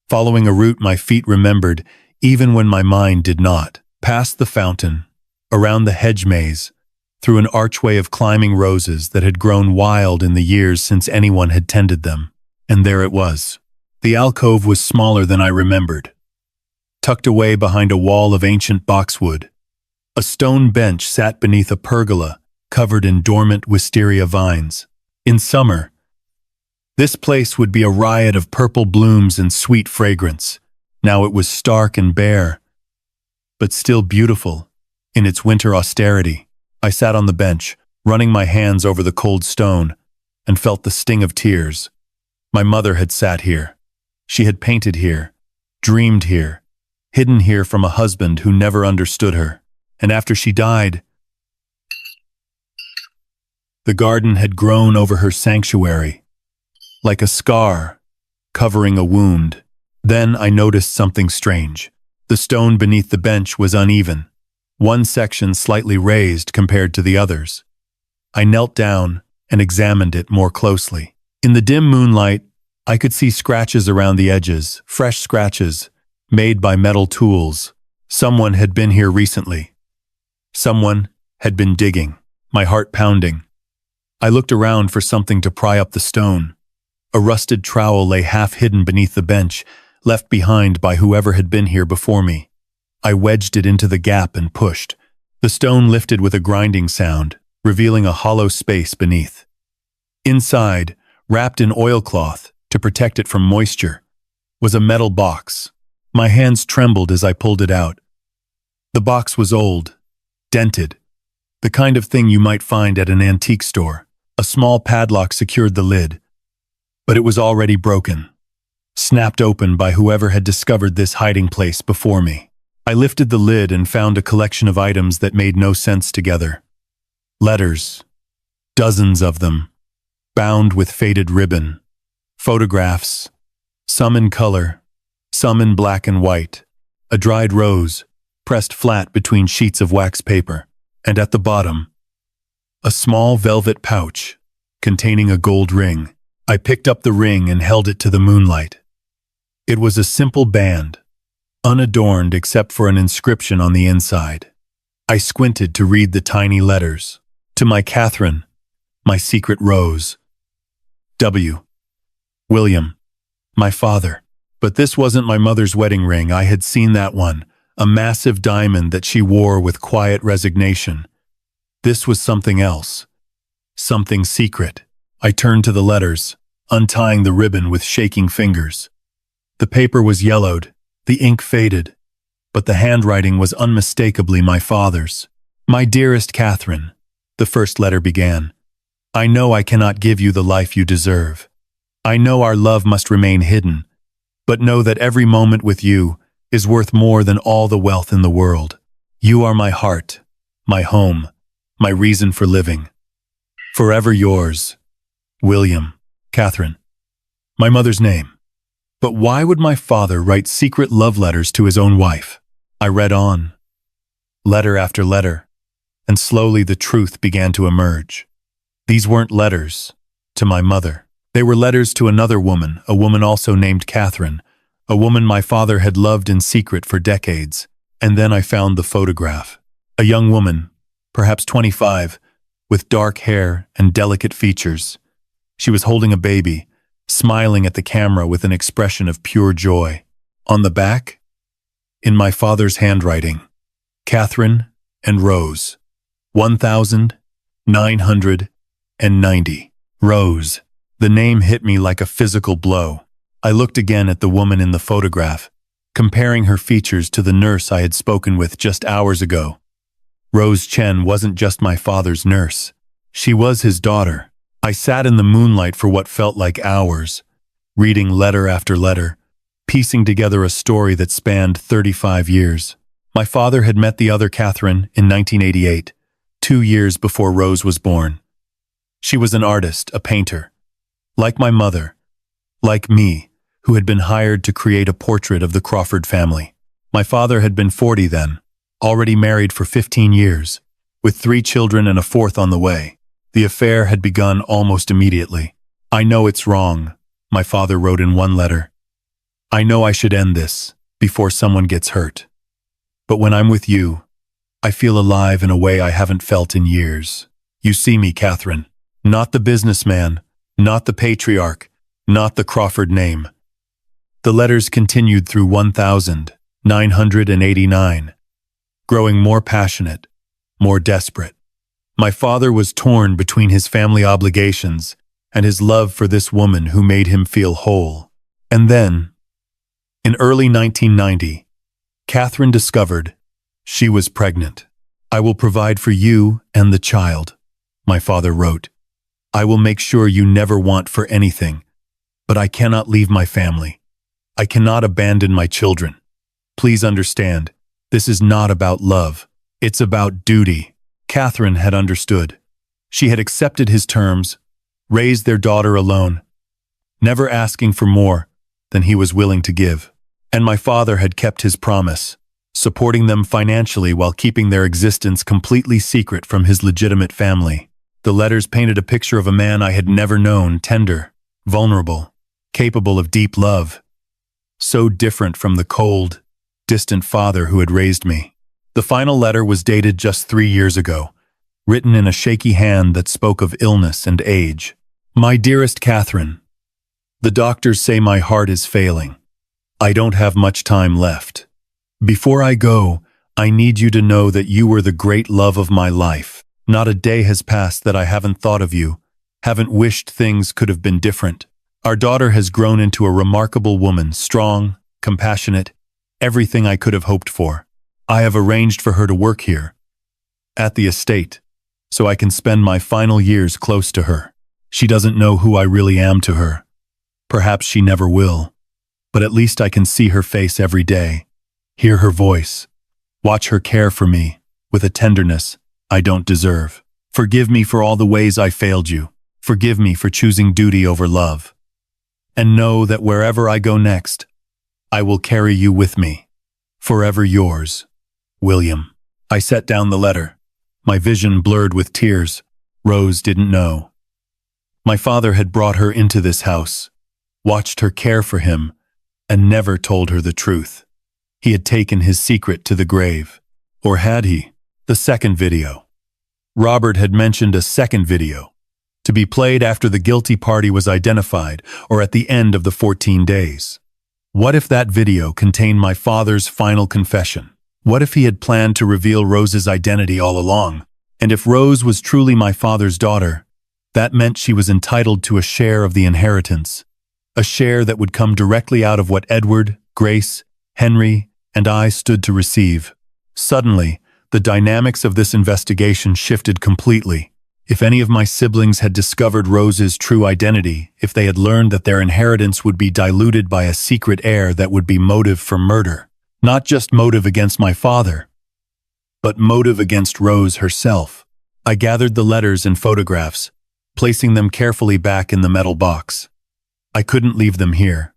following a route my feet remembered even when my mind did not. Past the fountain, around the hedge maze, through an archway of climbing roses that had grown wild in the years since anyone had tended them. And there it was. The alcove was smaller than I remembered, tucked away behind a wall of ancient boxwood. A stone bench sat beneath a pergola covered in dormant wisteria vines. In summer, this place would be a riot of purple blooms and sweet fragrance. Now it was stark and bare, but still beautiful in its winter austerity. I sat on the bench, running my hands over the cold stone, and felt the sting of tears. My mother had sat here. She had painted here, dreamed here, hidden here from a husband who never understood her. And after she died, the garden had grown over her sanctuary, like a scar covering a wound. Then I noticed something strange. The stone beneath the bench was uneven, one section slightly raised compared to the others. I knelt down and examined it more closely. In the dim moonlight, I could see scratches around the edges, fresh scratches, made by metal tools. Someone had been here recently. Someone had been digging, my heart pounding. I looked around for something to pry up the stone. A rusted trowel lay half hidden beneath the bench, left behind by whoever had been here before me. I wedged it into the gap and pushed. The stone lifted with a grinding sound, revealing a hollow space beneath. Inside, wrapped in oilcloth to protect it from moisture, was a metal box. My hands trembled as I pulled it out. The box was old, dented, The kind of thing you might find at an antique store. A small padlock secured the lid, but it was already broken, snapped open by whoever had discovered this hiding place before me. I lifted the lid and found a collection of items that made no sense together. Letters, dozens of them, bound with faded ribbon. Photographs, some in color, some in black and white. A dried rose, pressed flat between sheets of wax paper. And at the bottom, a small velvet pouch containing a gold ring. I picked up the ring and held it to the moonlight. It was a simple band, unadorned except for an inscription on the inside. I squinted to read the tiny letters. To my Catherine, my secret rose. W. William, my father. But this wasn't my mother's wedding ring. I had seen that one, a massive diamond that she wore with quiet resignation. This was something else, something secret. I turned to the letters, untying the ribbon with shaking fingers. The paper was yellowed, the ink faded, but the handwriting was unmistakably my father's. My dearest Catherine, the first letter began. I know I cannot give you the life you deserve. I know our love must remain hidden, but know that every moment with you is worth more than all the wealth in the world. You are my heart, my home, my reason for living. Forever yours, William. Catherine. My mother's name. But why would my father write secret love letters to his own wife? I read on, letter after letter, and slowly the truth began to emerge. These weren't letters to my mother. They were letters to another woman, a woman also named Catherine, a woman my father had loved in secret for decades. And then I found the photograph. A young woman, perhaps 25, with dark hair and delicate features. She was holding a baby, smiling at the camera with an expression of pure joy. On the back, in my father's handwriting, Catherine and Rose, 1990. Rose. The name hit me like a physical blow. I looked again at the woman in the photograph, comparing her features to the nurse I had spoken with just hours ago. Rose Chen wasn't just my father's nurse. She was his daughter. I sat in the moonlight for what felt like hours, reading letter after letter, piecing together a story that spanned 35 years. My father had met the other Catherine in 1988, 2 years before Rose was born. She was an artist, a painter. Like my mother, like me, who had been hired to create a portrait of the Crawford family. My father had been 40 then, already married for 15 years, with 3 children and a 4th on the way. The affair had begun almost immediately. I know it's wrong, my father wrote in one letter. I know I should end this before someone gets hurt. But when I'm with you, I feel alive in a way I haven't felt in years. You see me, Catherine, not the businessman, not the patriarch, not the Crawford name. The letters continued through 1989, growing more passionate, more desperate. My father was torn between his family obligations and his love for this woman who made him feel whole. And then, in early 1990, Catherine discovered she was pregnant. I will provide for you and the child, my father wrote. I will make sure you never want for anything, but I cannot leave my family. I cannot abandon my children. Please understand, this is not about love. It's about duty. Catherine had understood. She had accepted his terms, raised their daughter alone, never asking for more than he was willing to give. And my father had kept his promise, supporting them financially while keeping their existence completely secret from his legitimate family. The letters painted a picture of a man I had never known, tender, vulnerable, capable of deep love, so different from the cold, distant father who had raised me. The final letter was dated just 3 years ago, written in a shaky hand that spoke of illness and age. My dearest Catherine, the doctors say my heart is failing. I don't have much time left. Before I go, I need you to know that you were the great love of my life. Not a day has passed that I haven't thought of you, haven't wished things could have been different. Our daughter has grown into a remarkable woman, strong, compassionate, everything I could have hoped for. I have arranged for her to work here, at the estate. so I can spend my final years close to her. She doesn't know who I really am to her. Perhaps she never will, but at least I can see her face every day, hear her voice, watch her care for me with a tenderness I don't deserve. Forgive me for all the ways I failed you. Forgive me for choosing duty over love. And know that wherever I go next, I will carry you with me. Forever yours, William. I set down the letter, my vision blurred with tears. Rose didn't know. My father had brought her into this house, watched her care for him, and never told her the truth. He had taken his secret to the grave. Or had he? The second video. Robert had mentioned a second video, to be played after the guilty party was identified or at the end of the 14 days. What if that video contained my father's final confession? What if he had planned to reveal Rose's identity all along? And if Rose was truly my father's daughter, that meant she was entitled to a share of the inheritance, a share that would come directly out of what Edward, Grace, Henry, and I stood to receive. Suddenly, the dynamics of this investigation shifted completely. If any of my siblings had discovered Rose's true identity, if they had learned that their inheritance would be diluted by a secret heir that would be motive for murder, not just motive against my father, but motive against Rose herself. I gathered the letters and photographs, placing them carefully back in the metal box. I couldn't leave them here,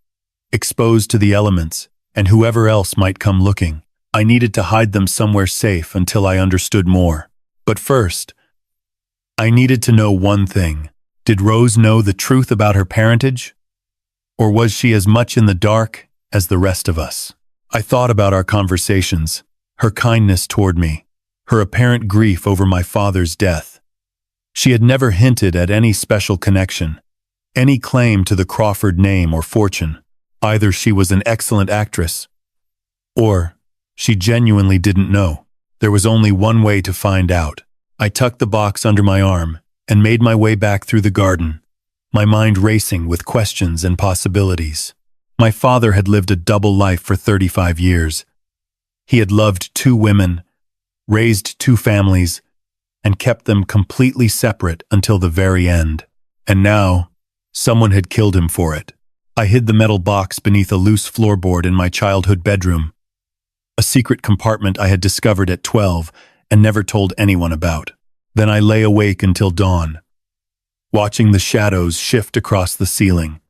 exposed to the elements and whoever else might come looking. I needed to hide them somewhere safe until I understood more. But first, I needed to know one thing. Did Rose know the truth about her parentage? Or was she as much in the dark as the rest of us? I thought about our conversations, her kindness toward me, her apparent grief over my father's death. She had never hinted at any special connection, any claim to the Crawford name or fortune. Either she was an excellent actress, or she genuinely didn't know. There was only one way to find out. I tucked the box under my arm and made my way back through the garden, my mind racing with questions and possibilities. My father had lived a double life for 35 years. He had loved 2 women, raised 2 families, and kept them completely separate until the very end. And now, someone had killed him for it. I hid the metal box beneath a loose floorboard in my childhood bedroom, a secret compartment I had discovered at 12 and never told anyone about. Then I lay awake until dawn, watching the shadows shift across the ceiling,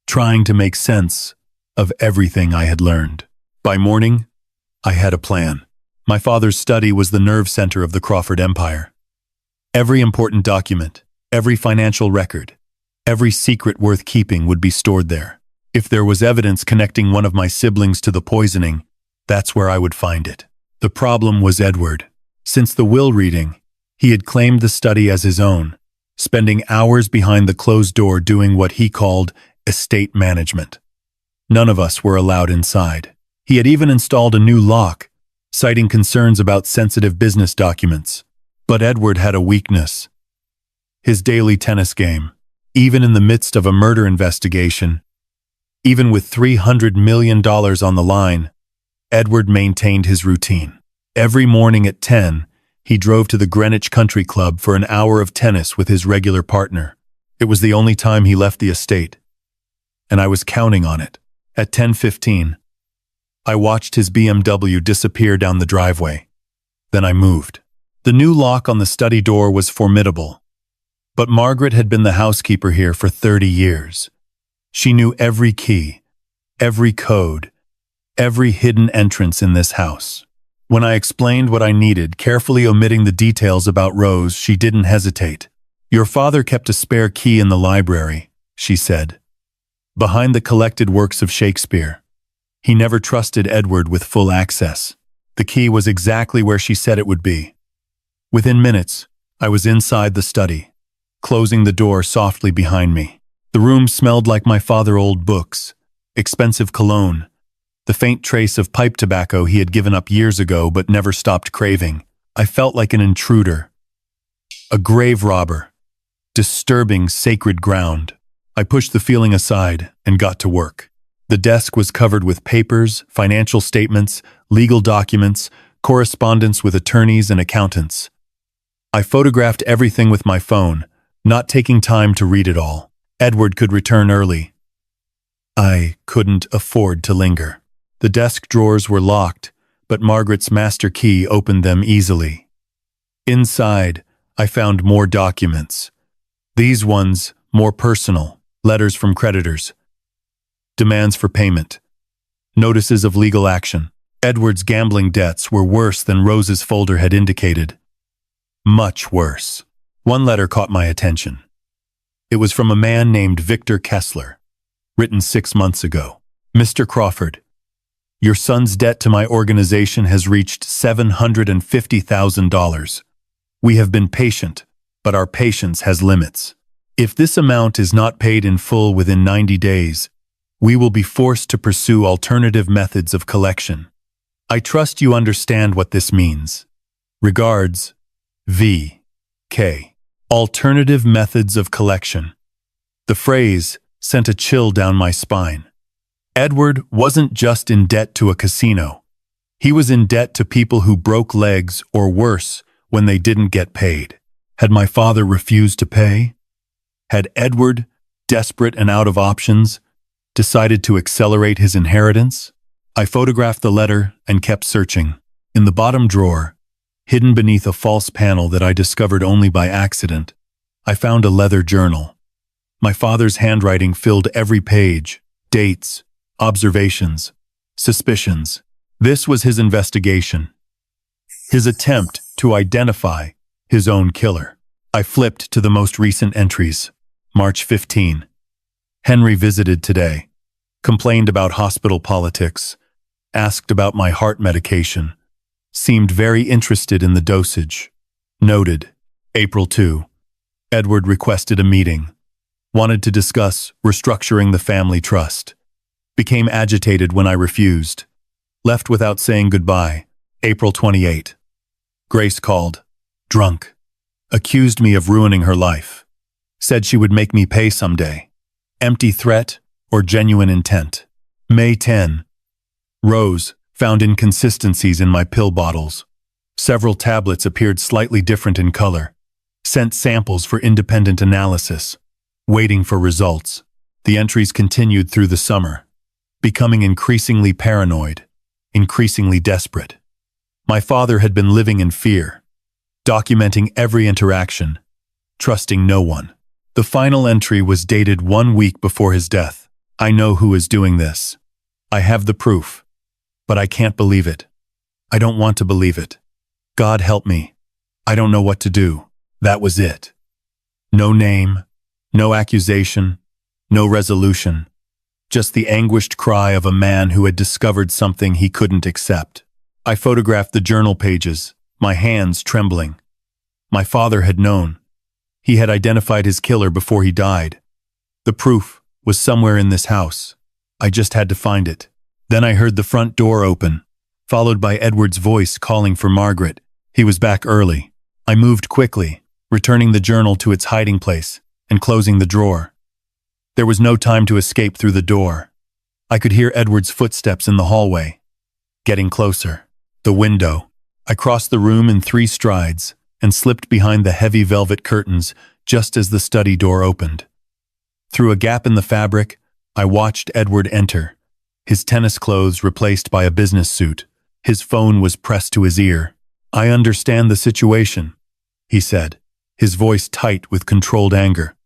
trying to make sense of everything I had learned. By morning, I had a plan. My father's study was the nerve center of the Crawford empire. Every important document, every financial record, every secret worth keeping would be stored there. If there was evidence connecting one of my siblings to the poisoning, that's where I would find it. The problem was Edward. Since the will reading, he had claimed the study as his own, spending hours behind the closed door doing what he called estate management. None of us were allowed inside. He had even installed a new lock, citing concerns about sensitive business documents. But Edward had a weakness: his daily tennis game. Even in the midst of a murder investigation, even with $300 million on the line, Edward maintained his routine. Every morning at 10, he drove to the Greenwich Country Club for an hour of tennis with his regular partner. It was the only time he left the estate, and I was counting on it. At 10:15, I watched his BMW disappear down the driveway. Then I moved. The new lock on the study door was formidable, but Margaret had been the housekeeper here for 30 years. She knew every key, every code, every hidden entrance in this house. When I explained what I needed, carefully omitting the details about Rose, she didn't hesitate. "Your father kept a spare key in the library," she said, "behind the collected works of Shakespeare. He never trusted Edward with full access. The key was exactly where she said it would be." Within minutes, I was inside the study, closing the door softly behind me. The room smelled like my father's old books, expensive cologne, the faint trace of pipe tobacco he had given up years ago but never stopped craving. I felt like an intruder, a grave robber, disturbing sacred ground. I pushed the feeling aside and got to work. The desk was covered with papers, financial statements, legal documents, correspondence with attorneys and accountants. I photographed everything with my phone, not taking time to read it all. Edward could return early. I couldn't afford to linger. The desk drawers were locked, but Margaret's master key opened them easily. Inside, I found more documents. These ones, more personal, letters from creditors, demands for payment, notices of legal action. Edward's gambling debts were worse than Rose's folder had indicated. Much worse. One letter caught my attention. It was from a man named Victor Kessler, written 6 months ago. Mr. Crawford, your son's debt to my organization has reached $750,000. We have been patient, but our patience has limits. If this amount is not paid in full within 90 days, we will be forced to pursue alternative methods of collection. I trust you understand what this means. Regards, V. K. Alternative methods of collection. The phrase sent a chill down my spine. Edward wasn't just in debt to a casino. He was in debt to people who broke legs or worse when they didn't get paid. Had my father refused to pay? Had Edward, desperate and out of options, decided to accelerate his inheritance? I photographed the letter and kept searching. In the bottom drawer, hidden beneath a false panel that I discovered only by accident, I found a leather journal. My father's handwriting filled every page, dates, observations, suspicions. This was his investigation, his attempt to identify his own killer. I flipped to the most recent entries. March 15. Henry visited today, complained about hospital politics, asked about my heart medication, seemed very interested in the dosage. Noted. April 2. Edward requested a meeting, wanted to discuss restructuring the family trust, became agitated when I refused, left without saying goodbye. April 28. Grace called, drunk, accused me of ruining her life, said she would make me pay someday. Empty threat or genuine intent. May 10. Rose found inconsistencies in my pill bottles. Several tablets appeared slightly different in color. Sent samples for independent analysis. Waiting for results. The entries continued through the summer, becoming increasingly paranoid, increasingly desperate. My father had been living in fear, documenting every interaction, trusting no one. The final entry was dated 1 week before his death. I know who is doing this. I have the proof, but I can't believe it. I don't want to believe it. God help me. I don't know what to do. That was it. No name, no accusation, no resolution. Just the anguished cry of a man who had discovered something he couldn't accept. I photographed the journal pages, my hands trembling. My father had known. He had identified his killer before he died. The proof was somewhere in this house. I just had to find it. Then I heard the front door open, followed by Edward's voice calling for Margaret. He was back early. I moved quickly, returning the journal to its hiding place and closing the drawer. There was no time to escape through the door. I could hear Edward's footsteps in the hallway. Getting closer. The window. I crossed the room in 3 strides and slipped behind the heavy velvet curtains just as the study door opened. Through a gap in the fabric, I watched Edward enter, his tennis clothes replaced by a business suit. His phone was pressed to his ear. I understand the situation, he said, his voice tight with controlled anger.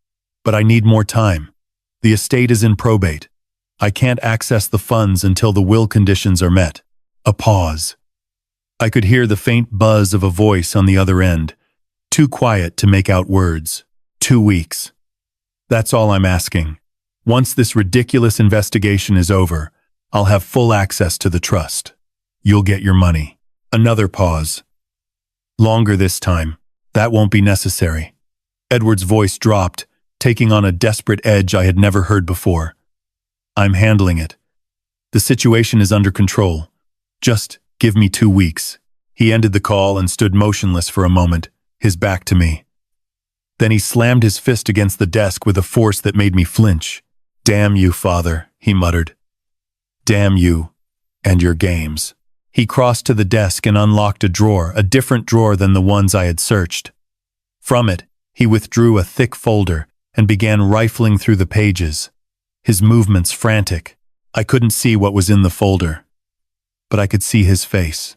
But I need more time. The estate is in probate. I can't access the funds until the will conditions are met. A pause. I could hear the faint buzz of a voice on the other end, too quiet to make out words. 2 weeks. That's all I'm asking. Once this ridiculous investigation is over, I'll have full access to the trust. You'll get your money. Another pause. Longer this time. That won't be necessary. Edward's voice dropped, taking on a desperate edge I had never heard before. I'm handling it. The situation is under control. Just give me 2 weeks. He ended the call and stood motionless for a moment, his back to me. Then he slammed his fist against the desk with a force that made me flinch. Damn you, father, he muttered. Damn you and your games. He crossed to the desk and unlocked a drawer, a different drawer than the ones I had searched. From it, he withdrew a thick folder and began rifling through the pages, his movements frantic. I couldn't see what was in the folder, but I could see his face.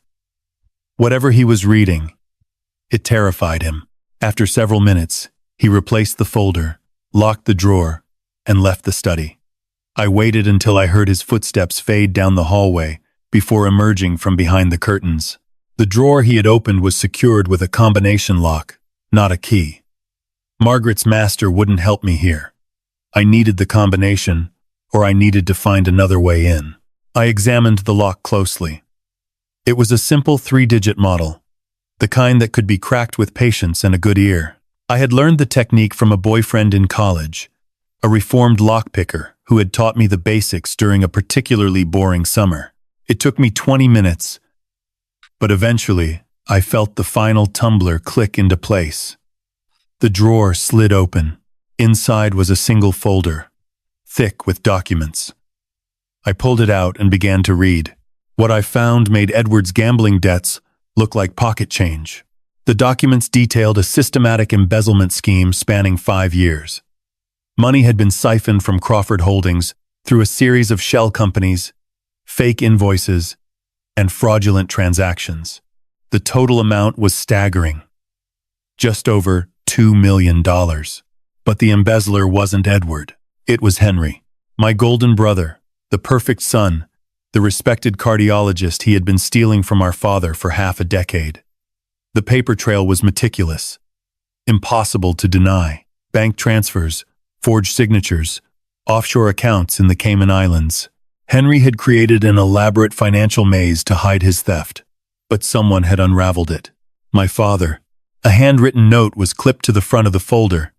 Whatever he was reading, it terrified him. After several minutes, he replaced the folder, locked the drawer, and left the study. I waited until I heard his footsteps fade down the hallway before emerging from behind the curtains. The drawer he had opened was secured with a combination lock, not a key. Margaret's master wouldn't help me here. I needed the combination, or I needed to find another way in. I examined the lock closely. It was a simple 3-digit model, the kind that could be cracked with patience and a good ear. I had learned the technique from a boyfriend in college, a reformed lockpicker who had taught me the basics during a particularly boring summer. It took me 20 minutes, but eventually I felt the final tumbler click into place. The drawer slid open. Inside was a single folder, thick with documents. I pulled it out and began to read. What I found made Edward's gambling debts look like pocket change. The documents detailed a systematic embezzlement scheme spanning 5 years. Money had been siphoned from Crawford Holdings through a series of shell companies, fake invoices, and fraudulent transactions. The total amount was staggering, just over $2 million. But the embezzler wasn't Edward. It was Henry, my golden brother, the perfect son, the respected cardiologist he had been stealing from our father for half a decade. The paper trail was meticulous, impossible to deny. Bank transfers, forged signatures, offshore accounts in the Cayman Islands. Henry had created an elaborate financial maze to hide his theft, but someone had unraveled it. My father. A handwritten note was clipped to the front of the folder,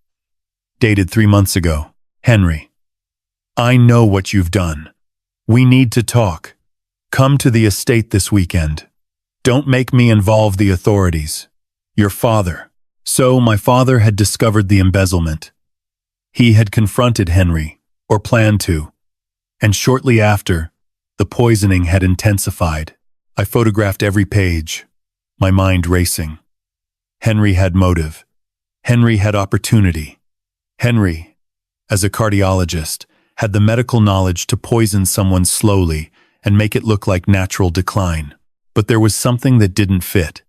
dated 3 months ago. Henry, I know what you've done. We need to talk. Come to the estate this weekend. Don't make me involve the authorities. Your father. So my father had discovered the embezzlement. He had confronted Henry, or planned to, and shortly after, the poisoning had intensified. I photographed every page, my mind racing. Henry had motive. Henry had opportunity. Henry, as a cardiologist, had the medical knowledge to poison someone slowly and make it look like natural decline. But there was something that didn't fit.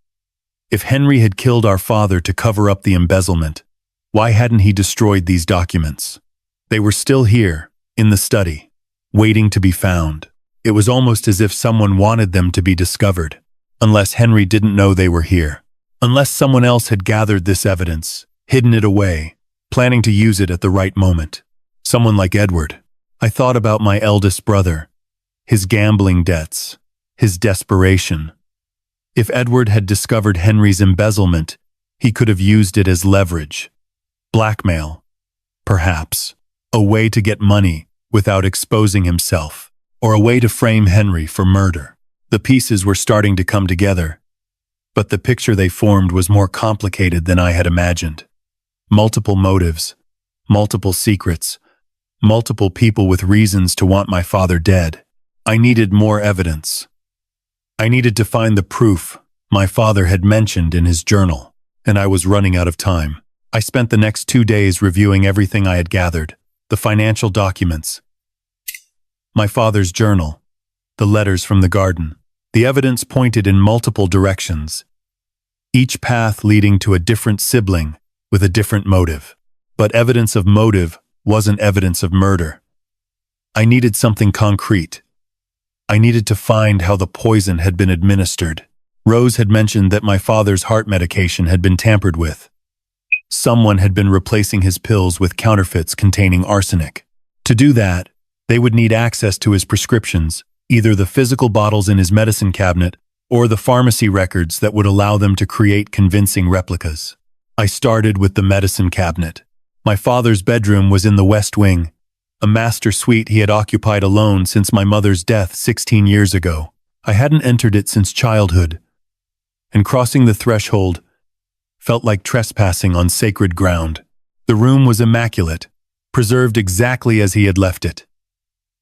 If Henry had killed our father to cover up the embezzlement, why hadn't he destroyed these documents? They were still here, in the study, waiting to be found. It was almost as if someone wanted them to be discovered, unless Henry didn't know they were here. Unless someone else had gathered this evidence, hidden it away, planning to use it at the right moment. Someone like Edward. I thought about my eldest brother, his gambling debts, his desperation. If Edward had discovered Henry's embezzlement, he could have used it as leverage. Blackmail, perhaps. A way to get money without exposing himself, or a way to frame Henry for murder. The pieces were starting to come together, but the picture they formed was more complicated than I had imagined. Multiple motives, multiple secrets, multiple people with reasons to want my father dead. I needed more evidence. I needed to find the proof my father had mentioned in his journal, and I was running out of time. I spent the next 2 days reviewing everything I had gathered, the financial documents, my father's journal, the letters from the garden. The evidence pointed in multiple directions, each path leading to a different sibling with a different motive. But evidence of motive wasn't evidence of murder. I needed something concrete. I needed to find how the poison had been administered. Rose had mentioned that my father's heart medication had been tampered with. Someone had been replacing his pills with counterfeits containing arsenic. To do that, they would need access to his prescriptions, either the physical bottles in his medicine cabinet or the pharmacy records that would allow them to create convincing replicas. I started with the medicine cabinet. My father's bedroom was in the West Wing, a master suite he had occupied alone since my mother's death 16 years ago. I hadn't entered it since childhood, and crossing the threshold felt like trespassing on sacred ground. The room was immaculate, preserved exactly as he had left it.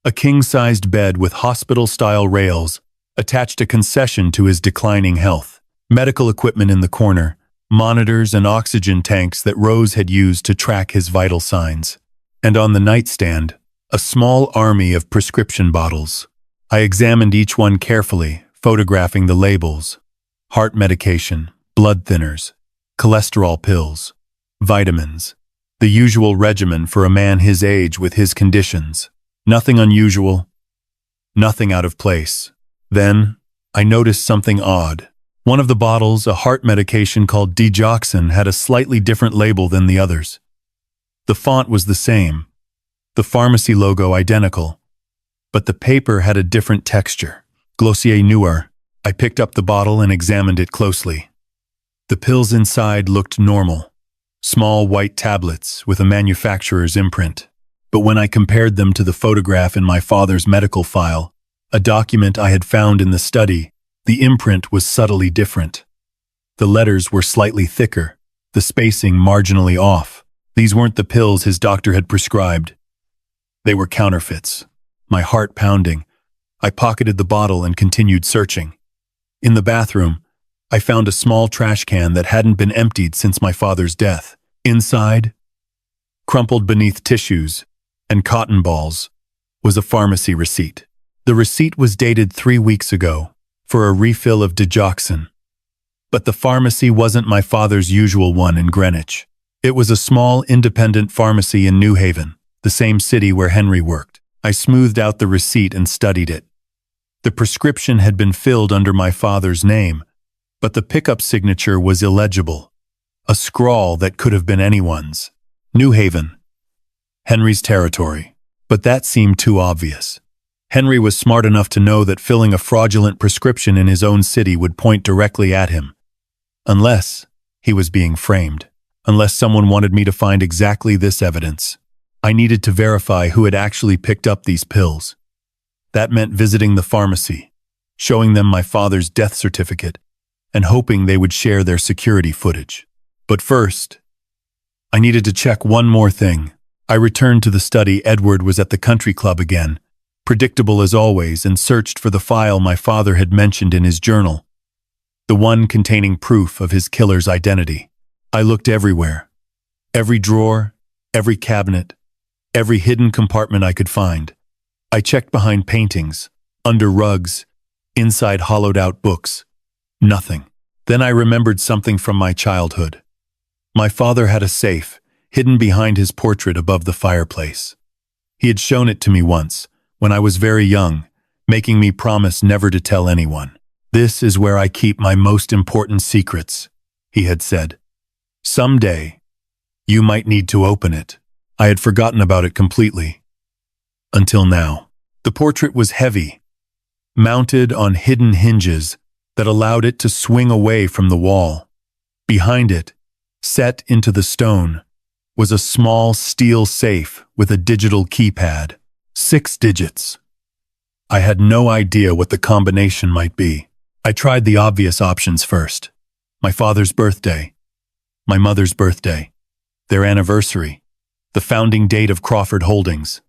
A king-sized bed with hospital-style rails attached a concession to his declining health. Medical equipment in the corner, monitors and oxygen tanks that Rose had used to track his vital signs. And on the nightstand, a small army of prescription bottles. I examined each one carefully, photographing the labels. Heart medication, blood thinners, cholesterol pills, vitamins. The usual regimen for a man his age with his conditions. Nothing unusual, nothing out of place. Then, I noticed something odd. One of the bottles, a heart medication called digoxin, had a slightly different label than the others. The font was the same, the pharmacy logo identical, but the paper had a different texture. Glossier noir. I picked up the bottle and examined it closely. The pills inside looked normal, small white tablets with a manufacturer's imprint. But when I compared them to the photograph in my father's medical file, a document I had found in the study, the imprint was subtly different. The letters were slightly thicker, the spacing marginally off. These weren't the pills his doctor had prescribed. They were counterfeits. My heart pounding, I pocketed the bottle and continued searching. In the bathroom, I found a small trash can that hadn't been emptied since my father's death. Inside, crumpled beneath tissues and cotton balls, was a pharmacy receipt. The receipt was dated 3 weeks ago for a refill of digoxin. But the pharmacy wasn't my father's usual one in Greenwich. It was a small independent pharmacy in New Haven, the same city where Henry worked. I smoothed out the receipt and studied it. The prescription had been filled under my father's name, but the pickup signature was illegible, a scrawl that could have been anyone's. New Haven, Henry's territory. But that seemed too obvious. Henry was smart enough to know that filling a fraudulent prescription in his own city would point directly at him. Unless he was being framed. Unless someone wanted me to find exactly this evidence. I needed to verify who had actually picked up these pills. That meant visiting the pharmacy, showing them my father's death certificate, and hoping they would share their security footage. But first, I needed to check one more thing. I returned to the study. Edward was at the country club again, predictable as always, and searched for the file my father had mentioned in his journal, the one containing proof of his killer's identity. I looked everywhere. Every drawer, every cabinet, every hidden compartment I could find. I checked behind paintings, under rugs, inside hollowed-out books. Nothing. Then I remembered something from my childhood. My father had a safe, hidden behind his portrait above the fireplace. He had shown it to me once, when I was very young, making me promise never to tell anyone. "This is where I keep my most important secrets," he had said. "Someday, you might need to open it." I had forgotten about it completely. Until now. The portrait was heavy, mounted on hidden hinges that allowed it to swing away from the wall. Behind it, set into the stone, was a small steel safe with a digital keypad. 6 digits. I had no idea what the combination might be. I tried the obvious options first. My father's birthday, my mother's birthday, their anniversary, the founding date of Crawford Holdings.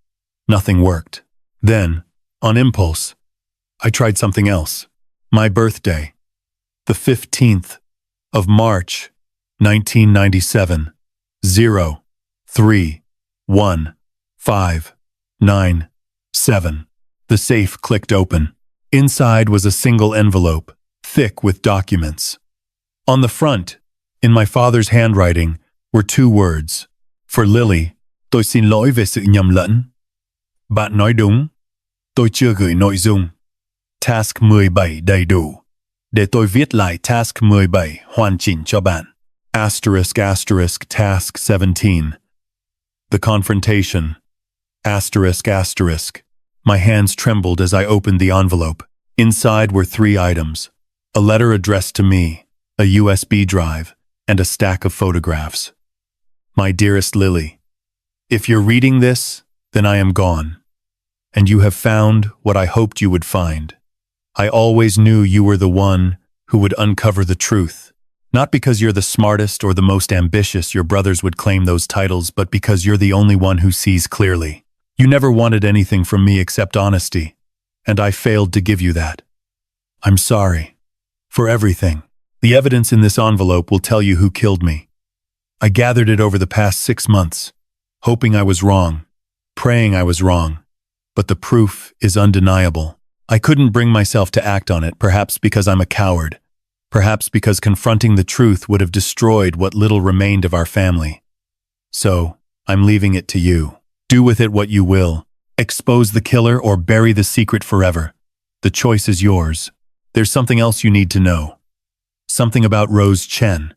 Nothing worked. Then, on impulse, I tried something else. My birthday, the 15th of March, 1997, 0315997. The safe clicked open. Inside was a single envelope, thick with documents. On the front, in my father's handwriting, were 2 words. For Lily, tôi xin lỗi về sự nhầm lẫn. Bạn nói đúng, tôi chưa gửi nội dung. Task 17 đầy đủ. Để tôi viết lại task 17 hoàn chỉnh cho bạn. Asterisk asterisk task 17. The confrontation. Asterisk asterisk. My hands trembled as I opened the envelope. Inside were 3 items. A letter addressed to me, a USB drive, and a stack of photographs. My dearest Lily, if you're reading this, then I am gone. And you have found what I hoped you would find. I always knew you were the one who would uncover the truth. Not because you're the smartest or the most ambitious, your brothers would claim those titles, but because you're the only one who sees clearly. You never wanted anything from me except honesty, and I failed to give you that. I'm sorry for everything. The evidence in this envelope will tell you who killed me. I gathered it over the past 6 months, hoping I was wrong, praying I was wrong. But the proof is undeniable. I couldn't bring myself to act on it, perhaps because I'm a coward. Perhaps because confronting the truth would have destroyed what little remained of our family. So, I'm leaving it to you. Do with it what you will. Expose the killer or bury the secret forever. The choice is yours. There's something else you need to know. Something about Rose Chen.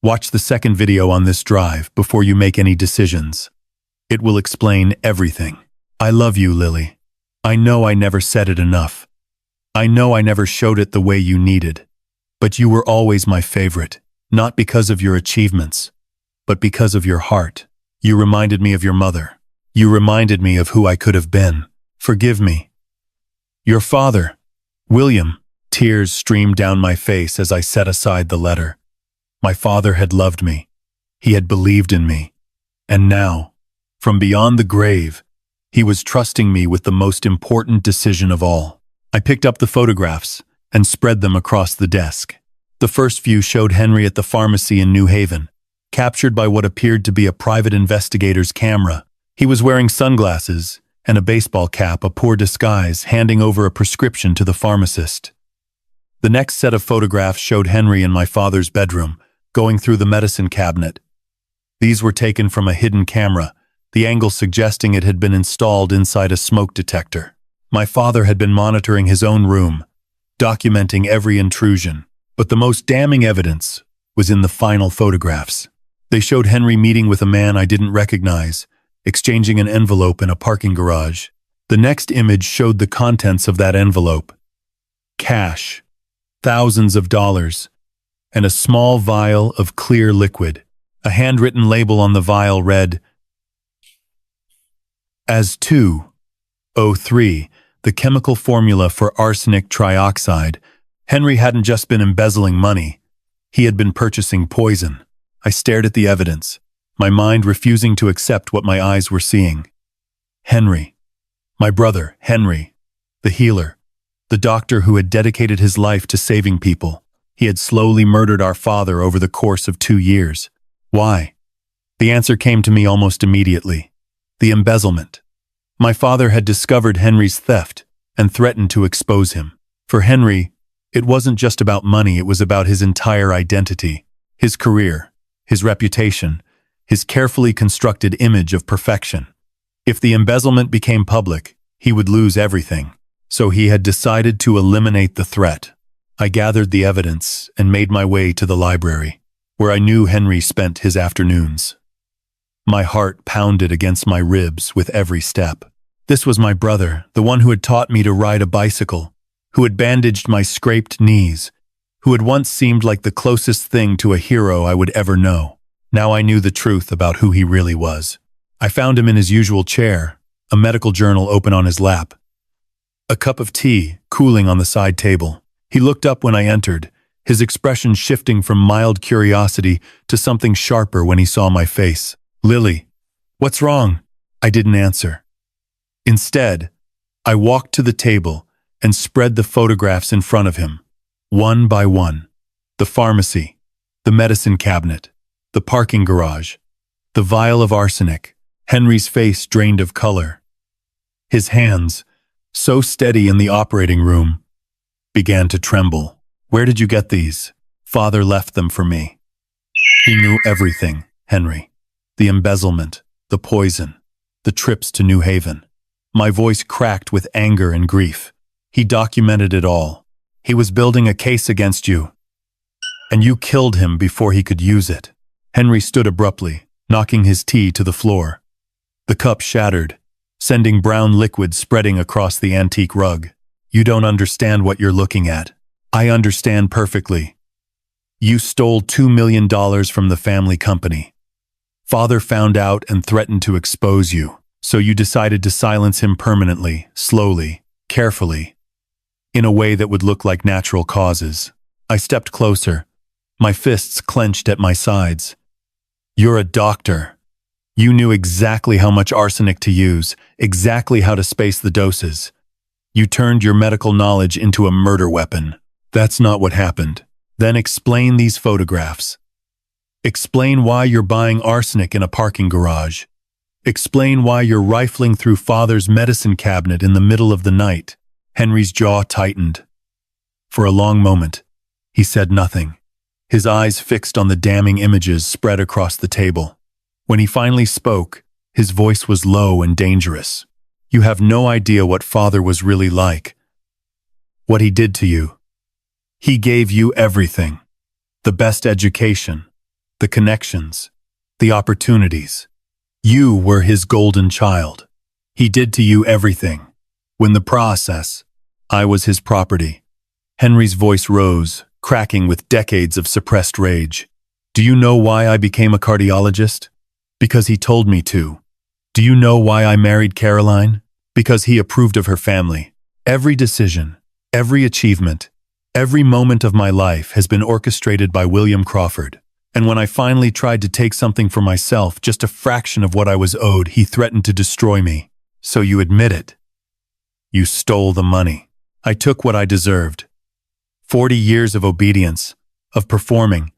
Watch the second video on this drive before you make any decisions. It will explain everything. I love you, Lily. I know I never said it enough. I know I never showed it the way you needed. But you were always my favorite, not because of your achievements, but because of your heart. You reminded me of your mother. You reminded me of who I could have been. Forgive me. Your father, William. Tears streamed down my face as I set aside the letter. My father had loved me. He had believed in me. And now, from beyond the grave, he was trusting me with the most important decision of all. I picked up the photographs and spread them across the desk. The first few showed Henry at the pharmacy in New Haven, captured by what appeared to be a private investigator's camera. He was wearing sunglasses and a baseball cap, a poor disguise, handing over a prescription to the pharmacist. The next set of photographs showed Henry in my father's bedroom, going through the medicine cabinet. These were taken from a hidden camera, the angle suggesting it had been installed inside a smoke detector. My father had been monitoring his own room, documenting every intrusion. But the most damning evidence was in the final photographs. They showed Henry meeting with a man I didn't recognize, exchanging an envelope in a parking garage. The next image showed the contents of that envelope. Cash, thousands of dollars, and a small vial of clear liquid. A handwritten label on the vial read, as 2O3, the chemical formula for arsenic trioxide. Henry hadn't just been embezzling money. He had been purchasing poison. I stared at the evidence, my mind refusing to accept what my eyes were seeing. Henry. My brother, Henry. The healer. The doctor who had dedicated his life to saving people. He had slowly murdered our father over the course of 2 years. Why? The answer came to me almost immediately. The embezzlement. My father had discovered Henry's theft and threatened to expose him. For Henry, it wasn't just about money, it was about his entire identity, his career, his reputation, his carefully constructed image of perfection. If the embezzlement became public, he would lose everything. So he had decided to eliminate the threat. I gathered the evidence and made my way to the library, where I knew Henry spent his afternoons. My heart pounded against my ribs with every step. This was my brother, the one who had taught me to ride a bicycle, who had bandaged my scraped knees, who had once seemed like the closest thing to a hero I would ever know. Now I knew the truth about who he really was. I found him in his usual chair, a medical journal open on his lap, a cup of tea cooling on the side table. He looked up when I entered, his expression shifting from mild curiosity to something sharper when he saw my face. Lily, what's wrong? I didn't answer. Instead, I walked to the table and spread the photographs in front of him, one by one. The pharmacy, the medicine cabinet, the parking garage, the vial of arsenic. Henry's face drained of color. His hands, so steady in the operating room, began to tremble. Where did you get these? Father left them for me. He knew everything, Henry. The embezzlement, the poison, the trips to New Haven. My voice cracked with anger and grief. He documented it all. He was building a case against you. And you killed him before he could use it. Henry stood abruptly, knocking his tea to the floor. The cup shattered, sending brown liquid spreading across the antique rug. You don't understand what you're looking at. I understand perfectly. You stole $2 million from the family company. Father found out and threatened to expose you, so you decided to silence him permanently, slowly, carefully, in a way that would look like natural causes. I stepped closer, my fists clenched at my sides. You're a doctor. You knew exactly how much arsenic to use, exactly how to space the doses. You turned your medical knowledge into a murder weapon. That's not what happened. Then explain these photographs. Explain why you're buying arsenic in a parking garage. Explain why you're rifling through father's medicine cabinet in the middle of the night. Henry's jaw tightened. For a long moment, he said nothing, his eyes fixed on the damning images spread across the table. When he finally spoke, his voice was low and dangerous. You have no idea what father was really like. What he did to you. He gave you everything. The best education, the connections, the opportunities. You were his golden child. He did to you everything. When the process, I was his property. Henry's voice rose, cracking with decades of suppressed rage. Do you know why I became a cardiologist? Because he told me to. Do you know why I married Caroline? Because he approved of her family. Every decision, every achievement, every moment of my life has been orchestrated by William Crawford. And when I finally tried to take something for myself, just a fraction of what I was owed, he threatened to destroy me. So you admit it. You stole the money. I took what I deserved. 40 years of obedience, of performing,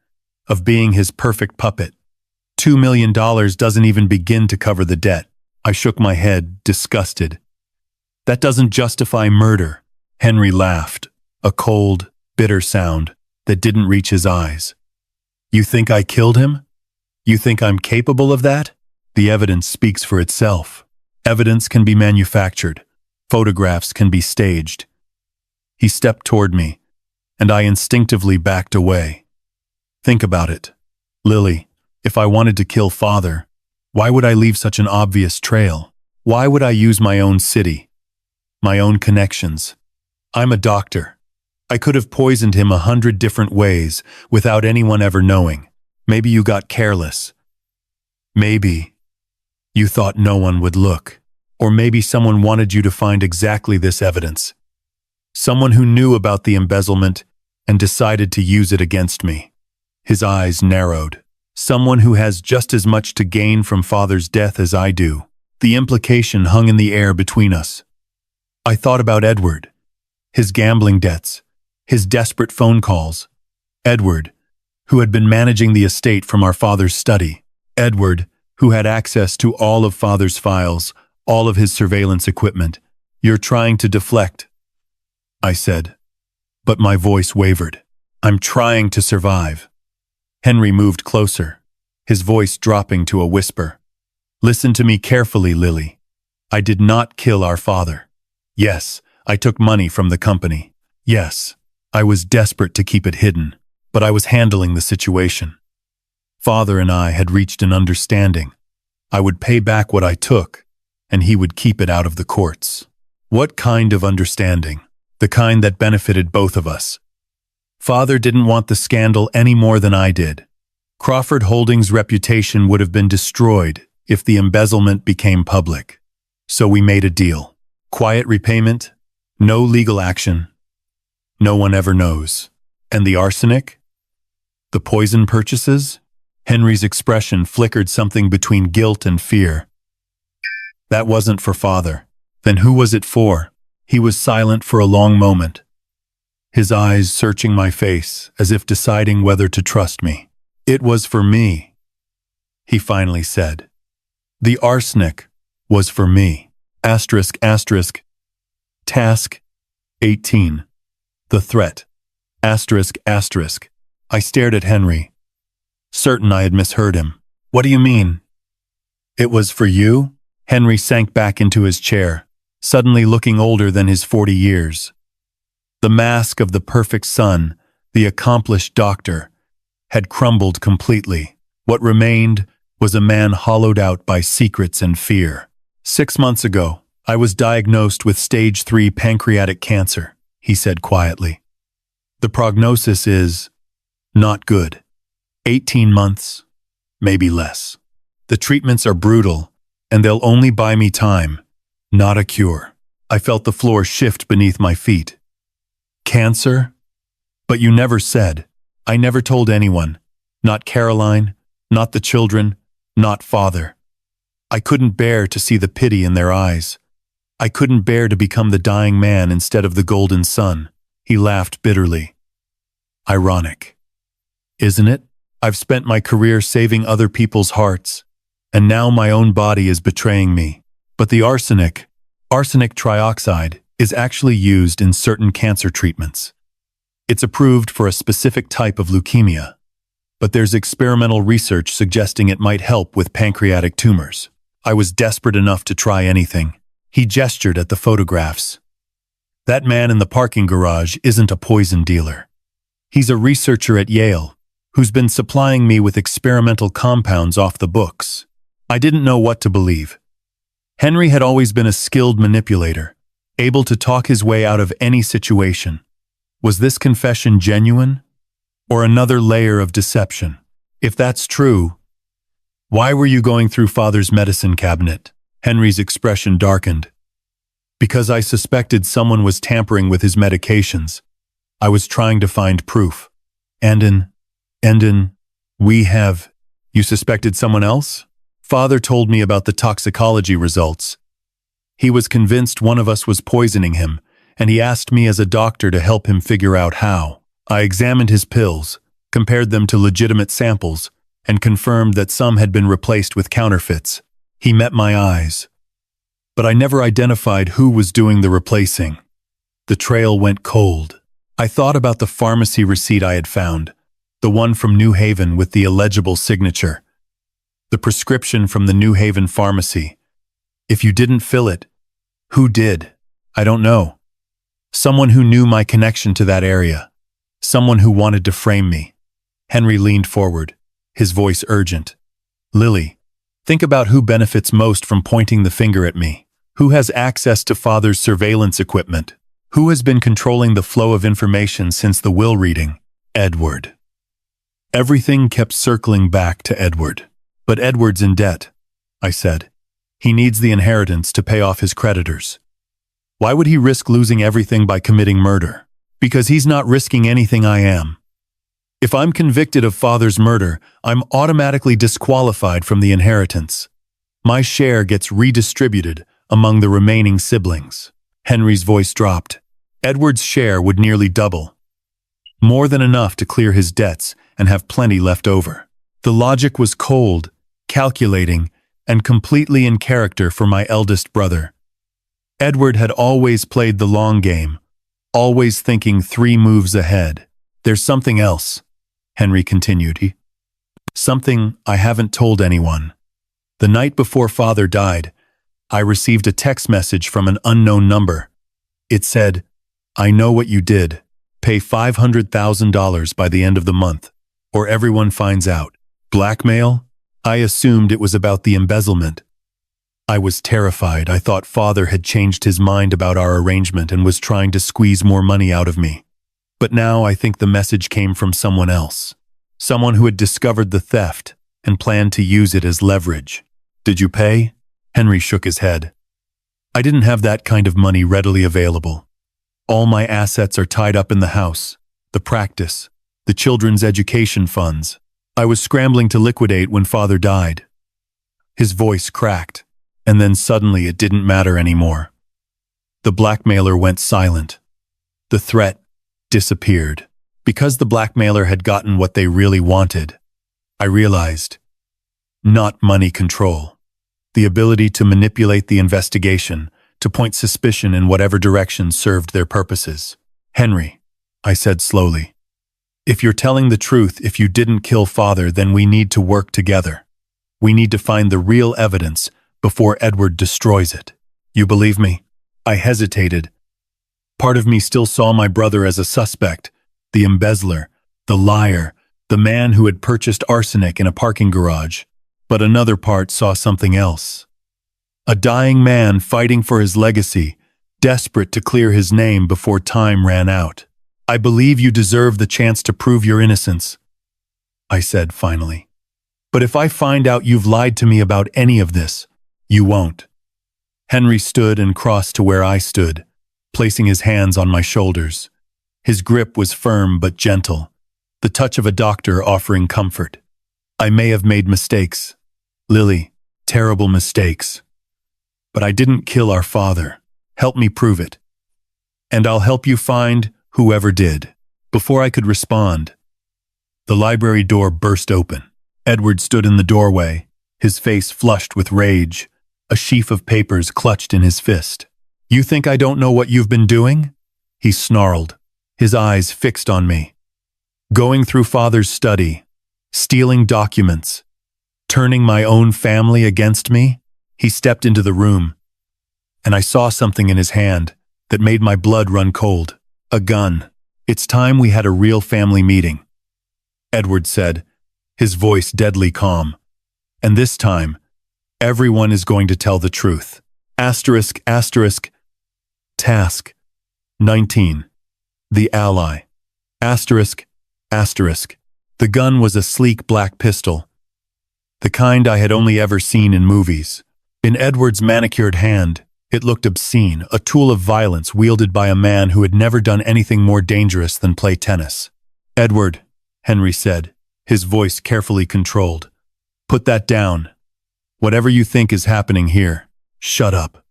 of being his perfect puppet. $2 million doesn't even begin to cover the debt. I shook my head, disgusted. That doesn't justify murder. Henry laughed, a cold, bitter sound that didn't reach his eyes. You think I killed him? You think I'm capable of that? The evidence speaks for itself. Evidence can be manufactured. Photographs can be staged. He stepped toward me, and I instinctively backed away. Think about it. Lily, if I wanted to kill father, why would I leave such an obvious trail? Why would I use my own city? My own connections? I'm a doctor. I could have poisoned him 100 different ways without anyone ever knowing. Maybe you got careless. Maybe you thought no one would look. Or maybe someone wanted you to find exactly this evidence. Someone who knew about the embezzlement and decided to use it against me. His eyes narrowed. Someone who has just as much to gain from father's death as I do. The implication hung in the air between us. I thought about Edward, his gambling debts, his desperate phone calls. Edward, who had been managing the estate from our father's study. Edward, who had access to all of father's files, all of his surveillance equipment. You're trying to deflect, I said, but my voice wavered. I'm trying to survive. Henry moved closer, his voice dropping to a whisper. Listen to me carefully, Lily. I did not kill our father. Yes, I took money from the company. Yes, I was desperate to keep it hidden, but I was handling the situation. Father and I had reached an understanding. I would pay back what I took, and he would keep it out of the courts. What kind of understanding? The kind that benefited both of us. Father didn't want the scandal any more than I did. Crawford Holdings' reputation would have been destroyed if the embezzlement became public. So we made a deal. Quiet repayment, no legal action. No one ever knows. And the arsenic? The poison purchases? Henry's expression flickered something between guilt and fear. That wasn't for father. Then who was it for? He was silent for a long moment, his eyes searching my face as if deciding whether to trust me. It was for me, he finally said. The arsenic was for me. Asterisk, asterisk. Task 18. The threat. Asterisk, asterisk. I stared at Henry, certain I had misheard him. What do you mean? It was for you? Henry sank back into his chair, suddenly looking older than his 40 years. The mask of the perfect son, the accomplished doctor, had crumbled completely. What remained was a man hollowed out by secrets and fear. 6 months ago, I was diagnosed with stage 3 pancreatic cancer, he said quietly. The prognosis is not good. 18 months, maybe less. The treatments are brutal, and they'll only buy me time, not a cure. I felt the floor shift beneath my feet. Cancer? But you never said. I never told anyone. Not Caroline, not the children, not father. I couldn't bear to see the pity in their eyes. I couldn't bear to become the dying man instead of the golden son. He laughed bitterly. Ironic, isn't it? I've spent my career saving other people's hearts, and now my own body is betraying me. But the arsenic trioxide, is actually used in certain cancer treatments. It's approved for a specific type of leukemia, but there's experimental research suggesting it might help with pancreatic tumors. I was desperate enough to try anything. He gestured at the photographs. That man in the parking garage isn't a poison dealer. He's a researcher at Yale, who's been supplying me with experimental compounds off the books. I didn't know what to believe. Henry had always been a skilled manipulator, able to talk his way out of any situation. Was this confession genuine? Or another layer of deception? If that's true, why were you going through Father's medicine cabinet? Henry's expression darkened. Because I suspected someone was tampering with his medications. I was trying to find proof. You suspected someone else? Father told me about the toxicology results. He was convinced one of us was poisoning him, and he asked me as a doctor to help him figure out how. I examined his pills, compared them to legitimate samples, and confirmed that some had been replaced with counterfeits. He met my eyes. But I never identified who was doing the replacing. The trail went cold. I thought about the pharmacy receipt I had found, the one from New Haven with the illegible signature. The prescription from the New Haven pharmacy. If you didn't fill it, who did? I don't know. Someone who knew my connection to that area. Someone who wanted to frame me. Henry leaned forward, his voice urgent. Lily, think about who benefits most from pointing the finger at me. Who has access to Father's surveillance equipment? Who has been controlling the flow of information since the will reading? Edward. Everything kept circling back to Edward. But Edward's in debt, I said. He needs the inheritance to pay off his creditors. Why would he risk losing everything by committing murder? Because he's not risking anything I am. If I'm convicted of Father's murder, I'm automatically disqualified from the inheritance. My share gets redistributed among the remaining siblings. Henry's voice dropped. Edward's share would nearly double. More than enough to clear his debts and have plenty left over. The logic was cold, calculating, and completely in character for my eldest brother. Edward had always played the long game, always thinking 3 moves ahead. There's something else, Henry continued. Something I haven't told anyone. The night before Father died, I received a text message from an unknown number. It said, I know what you did. Pay $500,000 by the end of the month, or everyone finds out. Blackmail? I assumed it was about the embezzlement. I was terrified. I thought Father had changed his mind about our arrangement and was trying to squeeze more money out of me. But now I think the message came from someone else. Someone who had discovered the theft and planned to use it as leverage. Did you pay? Henry shook his head. I didn't have that kind of money readily available. All my assets are tied up in the house, the practice, the children's education funds. I was scrambling to liquidate when Father died. His voice cracked, and then suddenly it didn't matter anymore. The blackmailer went silent. The threat disappeared. Because the blackmailer had gotten what they really wanted, I realized. Not money control. The ability to manipulate the investigation, to point suspicion in whatever direction served their purposes. Henry, I said slowly. If you're telling the truth, if you didn't kill Father, then we need to work together. We need to find the real evidence before Edward destroys it. You believe me? I hesitated. Part of me still saw my brother as a suspect, the embezzler, the liar, the man who had purchased arsenic in a parking garage. But another part saw something else. A dying man fighting for his legacy, desperate to clear his name before time ran out. I believe you deserve the chance to prove your innocence, I said finally. But if I find out you've lied to me about any of this, you won't. Henry stood and crossed to where I stood, placing his hands on my shoulders. His grip was firm but gentle, the touch of a doctor offering comfort. I may have made mistakes, Lily, terrible mistakes. But I didn't kill our father. Help me prove it. And I'll help you find whoever did. Before I could respond, the library door burst open. Edward stood in the doorway, his face flushed with rage, a sheaf of papers clutched in his fist. "You think I don't know what you've been doing?" he snarled, his eyes fixed on me. "Going through Father's study, stealing documents, turning my own family against me?" He stepped into the room, and I saw something in his hand that made my blood run cold. A gun. "It's time we had a real family meeting," Edward said, his voice deadly calm. "And this time, everyone is going to tell the truth." Asterisk, asterisk, task 19. The ally. Asterisk, asterisk. The gun was a sleek black pistol, the kind I had only ever seen in movies. In Edward's manicured hand, it looked obscene, a tool of violence wielded by a man who had never done anything more dangerous than play tennis. "Edward," Henry said, his voice carefully controlled, "put that down. Whatever you think is happening here, shut up."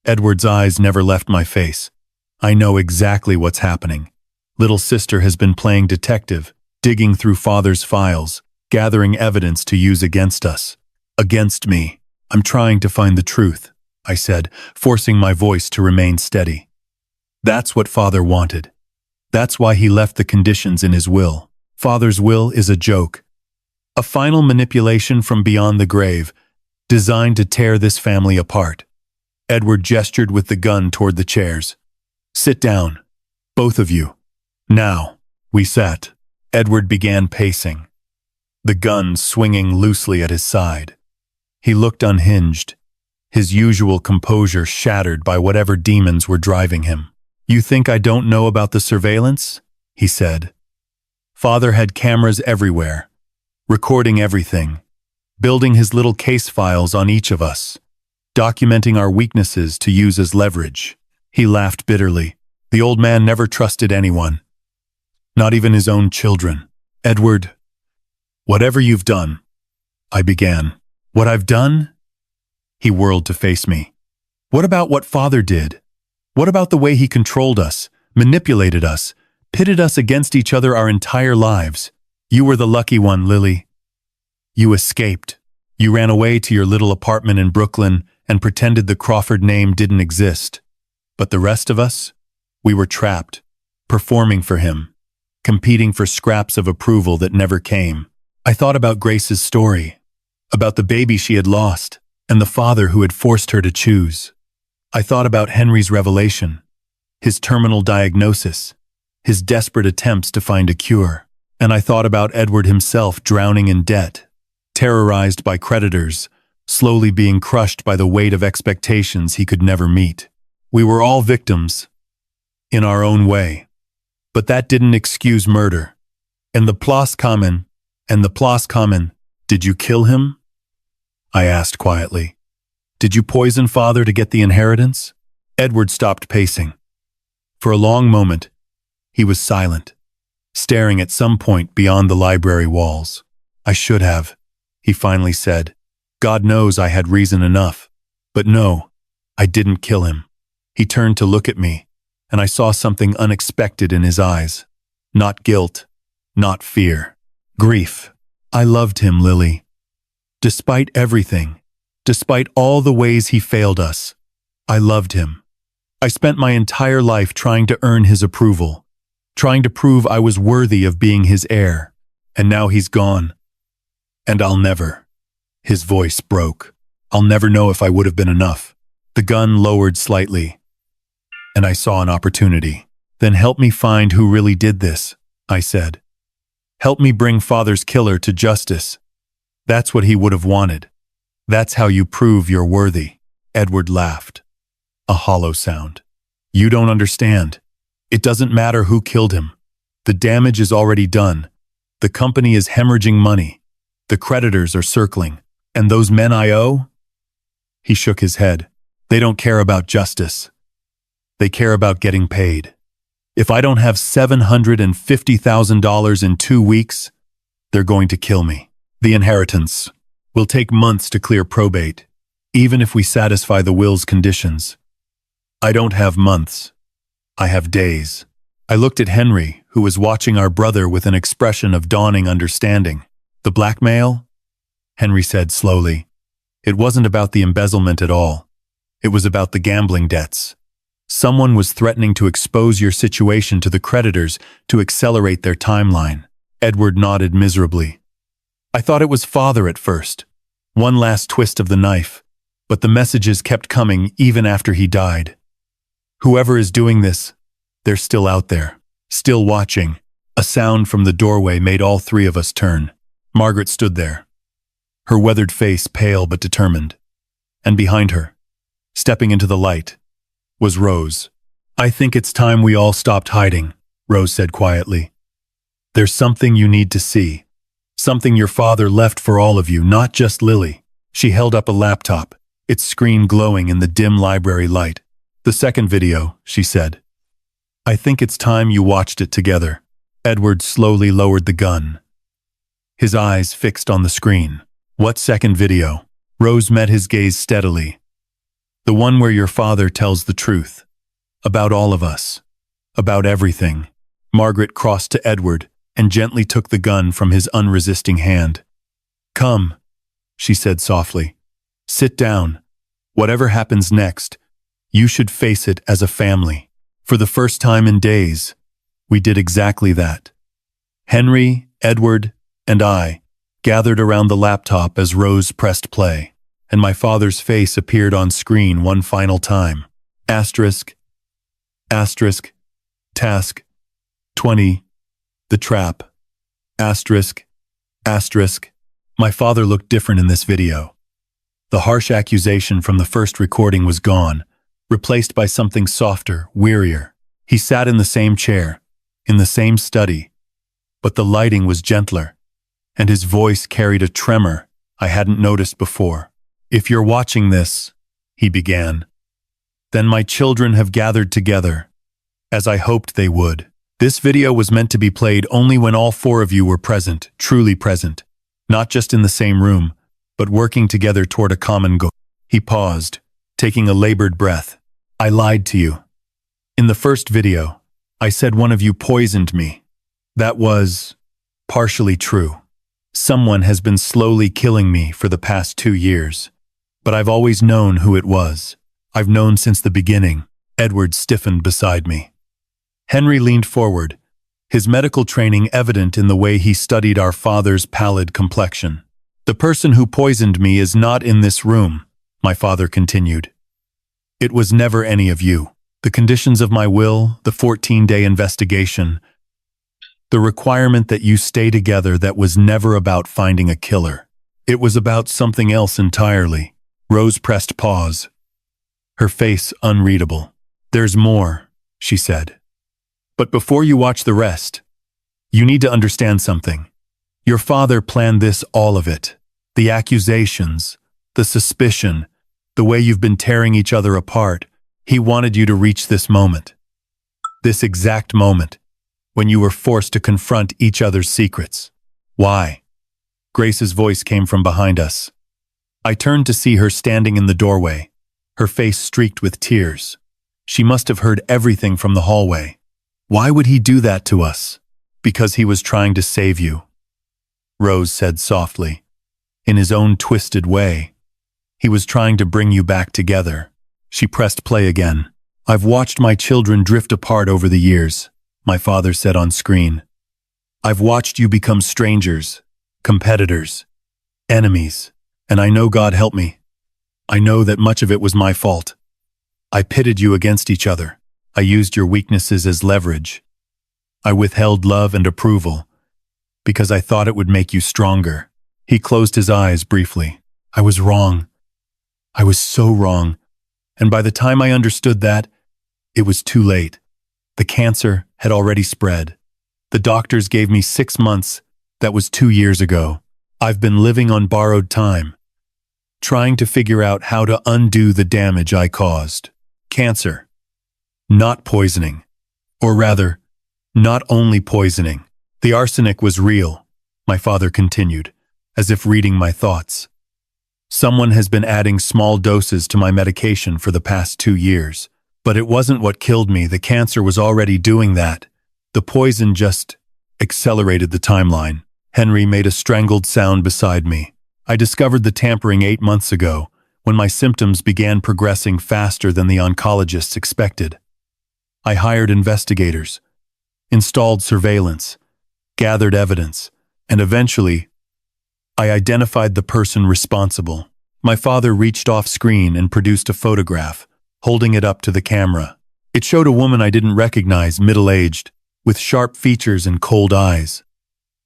Edward's eyes never left my face. "I know exactly what's happening. Little sister has been playing detective, digging through Father's files, gathering evidence to use against us. Against me. I'm trying to find the truth," I said, forcing my voice to remain steady. "That's what Father wanted. That's why he left the conditions in his will. Father's will is a joke, a final manipulation from beyond the grave, designed to tear this family apart." Edward gestured with the gun toward the chairs. "Sit down, both of you. Now." We sat. Edward began pacing, the gun swinging loosely at his side. He looked unhinged, his usual composure shattered by whatever demons were driving him. "You think I don't know about the surveillance?" he said. "Father had cameras everywhere, recording everything, building his little case files on each of us, documenting our weaknesses to use as leverage." He laughed bitterly. The old man never trusted anyone, not even his own children. "Edward, whatever you've done," I began. "What I've done?" He whirled to face me. "What about what Father did? What about the way he controlled us, manipulated us, pitted us against each other our entire lives? You were the lucky one, Lily. You escaped. You ran away to your little apartment in Brooklyn and pretended the Crawford name didn't exist. But the rest of us? We were trapped, performing for him, competing for scraps of approval that never came. I thought about Grace's story, about the baby she had lost, and the father who had forced her to choose. I thought about Henry's revelation, his terminal diagnosis, his desperate attempts to find a cure. And I thought about Edward himself drowning in debt, terrorized by creditors, slowly being crushed by the weight of expectations he could never meet. We were all victims, in our own way. But that didn't excuse murder. And the Place Commune, did you kill him? I asked quietly. Did you poison Father to get the inheritance? Edward stopped pacing. For a long moment, he was silent, staring at some point beyond the library walls. I should have, he finally said. God knows I had reason enough. But no, I didn't kill him. He turned to look at me, and I saw something unexpected in his eyes. Not guilt, not fear, grief. I loved him, Lily. Despite everything, despite all the ways he failed us, I loved him. I spent my entire life trying to earn his approval, trying to prove I was worthy of being his heir. And now he's gone. And I'll never. His voice broke. I'll never know if I would have been enough. The gun lowered slightly, and I saw an opportunity. Then help me find who really did this, I said. Help me bring Father's killer to justice. That's what he would have wanted. That's how you prove you're worthy. Edward laughed. A hollow sound. You don't understand. It doesn't matter who killed him. The damage is already done. The company is hemorrhaging money. The creditors are circling. And those men I owe? He shook his head. They don't care about justice. They care about getting paid. If I don't have $750,000 in 2 weeks, they're going to kill me. The inheritance will take months to clear probate, even if we satisfy the will's conditions. I don't have months. I have days. I looked at Henry, who was watching our brother with an expression of dawning understanding. The blackmail? Henry said slowly. It wasn't about the embezzlement at all. It was about the gambling debts. Someone was threatening to expose your situation to the creditors to accelerate their timeline. Edward nodded miserably. I thought it was father at first. One last twist of the knife. But the messages kept coming even after he died. Whoever is doing this, they're still out there, still watching. A sound from the doorway made all three of us turn. Margaret stood there, her weathered face pale but determined. And behind her, stepping into the light, was Rose. I think it's time we all stopped hiding, Rose said quietly. There's something you need to see. Something your father left for all of you, not just Lily. She held up a laptop, its screen glowing in the dim library light. The second video, she said. I think it's time you watched it together. Edward slowly lowered the gun, his eyes fixed on the screen. What second video? Rose met his gaze steadily. The one where your father tells the truth. About all of us. About everything. Margaret crossed to Edward and gently took the gun from his unresisting hand. Come, she said softly. Sit down. Whatever happens next, you should face it as a family. For the first time in days, we did exactly that. Henry, Edward, and I gathered around the laptop as Rose pressed play, and my father's face appeared on screen one final time. Asterisk, asterisk, task, 20, the trap, asterisk, asterisk. My father looked different in this video. The harsh accusation from the first recording was gone, replaced by something softer, wearier. He sat in the same chair, in the same study, but the lighting was gentler, and his voice carried a tremor I hadn't noticed before. If you're watching this, he began, then my children have gathered together, as I hoped they would. This video was meant to be played only when all four of you were present, truly present, not just in the same room, but working together toward a common goal. He paused, taking a labored breath. I lied to you. In the first video, I said one of you poisoned me. That was partially true. Someone has been slowly killing me for the past 2 years, but I've always known who it was. I've known since the beginning. Edward stiffened beside me. Henry leaned forward, his medical training evident in the way he studied our father's pallid complexion. The person who poisoned me is not in this room, my father continued. It was never any of you. The conditions of my will, the 14-day investigation, the requirement that you stay together, that was never about finding a killer. It was about something else entirely. Rose pressed pause, her face unreadable. There's more, she said. But before you watch the rest, you need to understand something. Your father planned this, all of it. The accusations, the suspicion, the way you've been tearing each other apart. He wanted you to reach this moment. This exact moment, when you were forced to confront each other's secrets. Why? Grace's voice came from behind us. I turned to see her standing in the doorway, her face streaked with tears. She must have heard everything from the hallway. Why would he do that to us? Because he was trying to save you, Rose said softly. In his own twisted way, he was trying to bring you back together. She pressed play again. I've watched my children drift apart over the years, my father said on screen. I've watched you become strangers, competitors, enemies, and I know, God help me, I know that much of it was my fault. I pitted you against each other. I used your weaknesses as leverage. I withheld love and approval because I thought it would make you stronger. He closed his eyes briefly. I was wrong. I was so wrong. And by the time I understood that, it was too late. The cancer had already spread. The doctors gave me 6 months. That was 2 years ago. I've been living on borrowed time, trying to figure out how to undo the damage I caused. Cancer. Not poisoning. Or rather, not only poisoning. The arsenic was real, my father continued, as if reading my thoughts. Someone has been adding small doses to my medication for the past 2 years. But it wasn't what killed me. The cancer was already doing that. The poison just accelerated the timeline. Henry made a strangled sound beside me. I discovered the tampering 8 months ago, when my symptoms began progressing faster than the oncologists expected. I hired investigators, installed surveillance, gathered evidence, and eventually, I identified the person responsible. My father reached off screen and produced a photograph, holding it up to the camera. It showed a woman I didn't recognize, middle-aged, with sharp features and cold eyes.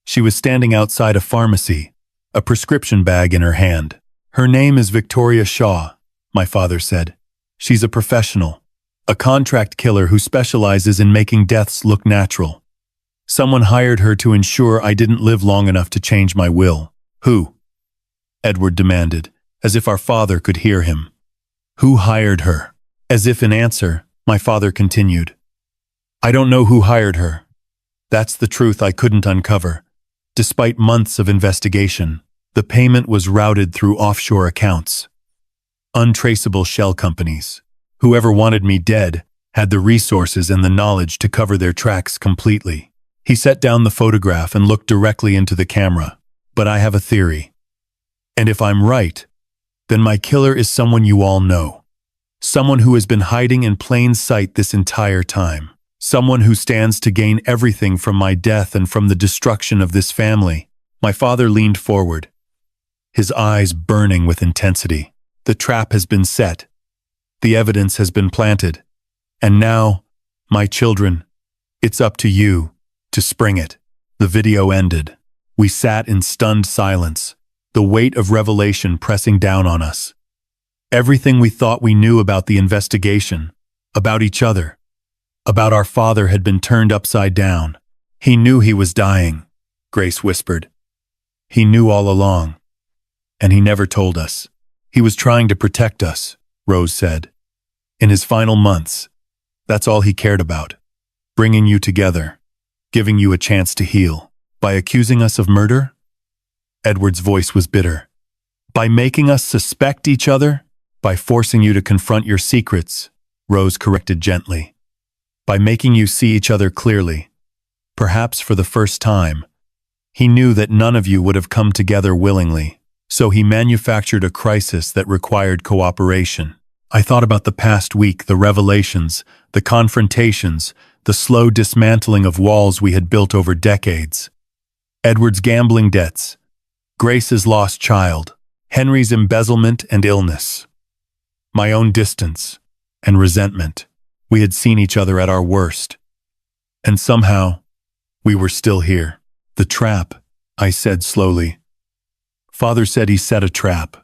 She was standing outside a pharmacy, a prescription bag in her hand. Her name is Victoria Shaw, my father said. She's a professional, a contract killer who specializes in making deaths look natural. Someone hired her to ensure I didn't live long enough to change my will. Who? Edward demanded, as if our father could hear him. Who hired her? As if in answer, my father continued. I don't know who hired her. That's the truth I couldn't uncover. Despite months of investigation, the payment was routed through offshore accounts. Untraceable shell companies. Whoever wanted me dead had the resources and the knowledge to cover their tracks completely. He set down the photograph and looked directly into the camera. But I have a theory. And if I'm right, then my killer is someone you all know. Someone who has been hiding in plain sight this entire time. Someone who stands to gain everything from my death and from the destruction of this family. My father leaned forward, his eyes burning with intensity. The trap has been set. The evidence has been planted. And now, my children, it's up to you to spring it. The video ended. We sat in stunned silence, the weight of revelation pressing down on us. Everything we thought we knew about the investigation, about each other, about our father had been turned upside down. He knew he was dying, Grace whispered. He knew all along, and he never told us. He was trying to protect us, Rose said. In his final months, that's all he cared about. Bringing you together, giving you a chance to heal. By accusing us of murder? Edward's voice was bitter. By making us suspect each other? By forcing you to confront your secrets, Rose corrected gently. By making you see each other clearly. Perhaps for the first time. He knew that none of you would have come together willingly, so he manufactured a crisis that required cooperation. I thought about the past week, the revelations, the confrontations, the slow dismantling of walls we had built over decades. Edward's gambling debts, Grace's lost child, Henry's embezzlement and illness, my own distance and resentment. We had seen each other at our worst. And somehow, we were still here. The trap, I said slowly. Father said he set a trap.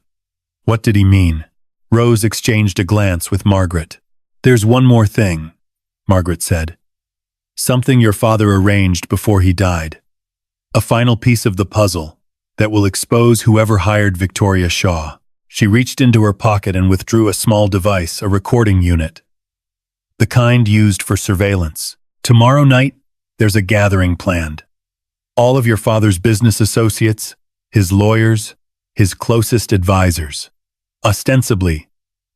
What did he mean? Rose exchanged a glance with Margaret. There's one more thing, Margaret said. Something your father arranged before he died. A final piece of the puzzle that will expose whoever hired Victoria Shaw. She reached into her pocket and withdrew a small device, a recording unit. The kind used for surveillance. Tomorrow night, there's a gathering planned. All of your father's business associates, his lawyers, his closest advisors. Ostensibly,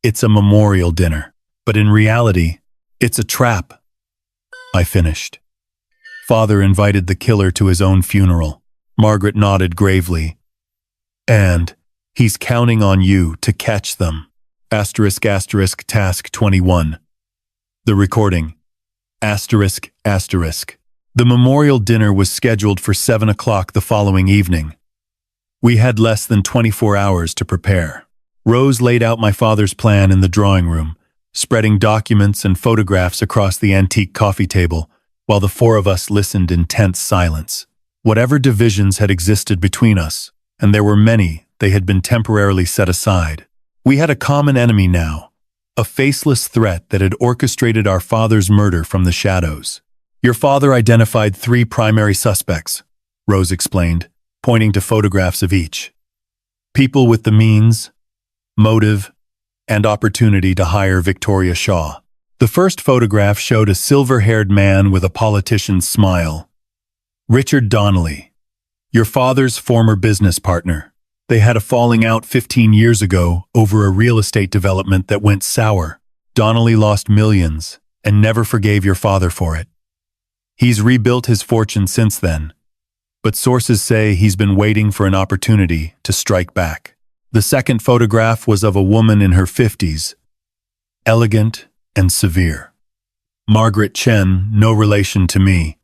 it's a memorial dinner, but in reality, it's a trap. I finished. Father invited the killer to his own funeral. Margaret nodded gravely. And he's counting on you to catch them. Asterisk asterisk task 21. The recording. Asterisk asterisk. The memorial dinner was scheduled for 7 o'clock the following evening. We had less than 24 hours to prepare. Rose laid out my father's plan in the drawing room, spreading documents and photographs across the antique coffee table, while the four of us listened in tense silence. Whatever divisions had existed between us, and there were many, they had been temporarily set aside. We had a common enemy now, a faceless threat that had orchestrated our father's murder from the shadows. Your father identified 3 primary suspects, Rose explained, pointing to photographs of each. People with the means, motive, and opportunity to hire Victoria Shaw. The first photograph showed a silver-haired man with a politician's smile. Richard Donnelly, your father's former business partner. They had a falling out 15 years ago over a real estate development that went sour. Donnelly lost millions and never forgave your father for it. He's rebuilt his fortune since then, but sources say he's been waiting for an opportunity to strike back. The second photograph was of a woman in her 50s, elegant and severe. Margaret Chen, no relation to me,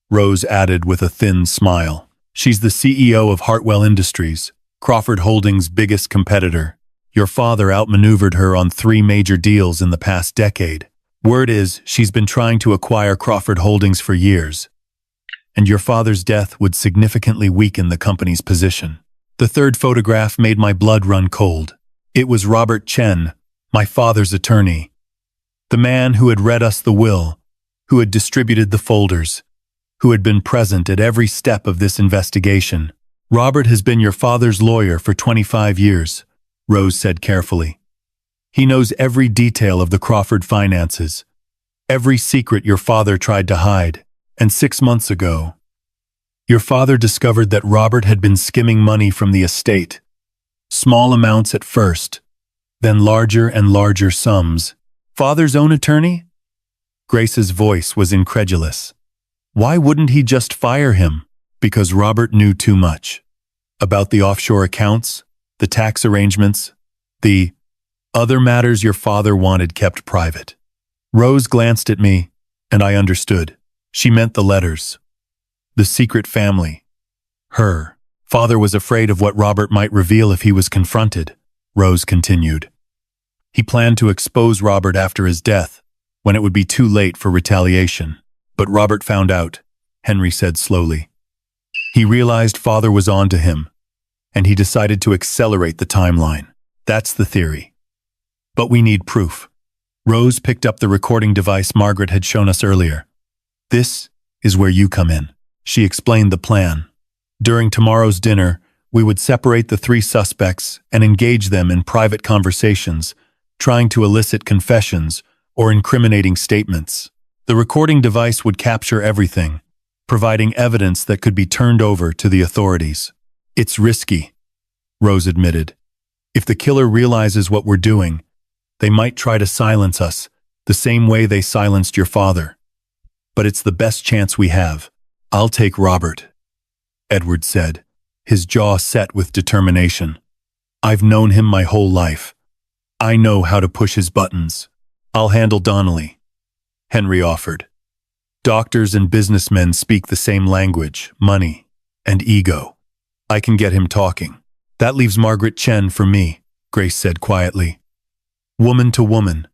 Rose added with a thin smile. She's the CEO of Hartwell Industries, Crawford Holdings' biggest competitor. Your father outmaneuvered her on 3 major deals in the past decade. Word is, she's been trying to acquire Crawford Holdings for years, and your father's death would significantly weaken the company's position. The third photograph made my blood run cold. It was Robert Chen, my father's attorney, the man who had read us the will, who had distributed the folders, who had been present at every step of this investigation. Robert has been your father's lawyer for 25 years, Rose said carefully. He knows every detail of the Crawford finances, every secret your father tried to hide. And 6 months ago, your father discovered that Robert had been skimming money from the estate. Small amounts at first, then larger and larger sums. Father's own attorney? Grace's voice was incredulous. Why wouldn't he just fire him? Because Robert knew too much. About the offshore accounts, the tax arrangements, the other matters your father wanted kept private. Rose glanced at me, and I understood. She meant the letters. The secret family. Her. Father was afraid of what Robert might reveal if he was confronted, Rose continued. He planned to expose Robert after his death, when it would be too late for retaliation. But Robert found out, Henry said slowly. He realized Father was on to him, and he decided to accelerate the timeline. That's the theory. But we need proof. Rose picked up the recording device Margaret had shown us earlier. This is where you come in. She explained the plan. During tomorrow's dinner, we would separate the 3 suspects and engage them in private conversations, trying to elicit confessions or incriminating statements. The recording device would capture everything, providing evidence that could be turned over to the authorities. It's risky, Rose admitted. If the killer realizes what we're doing, they might try to silence us, the same way they silenced your father. But it's the best chance we have. I'll take Robert, Edward said, his jaw set with determination. I've known him my whole life. I know how to push his buttons. I'll handle Donnelly, Henry offered. Doctors and businessmen speak the same language, money and ego. I can get him talking. That leaves Margaret Chen for me, Grace said quietly. Woman to woman.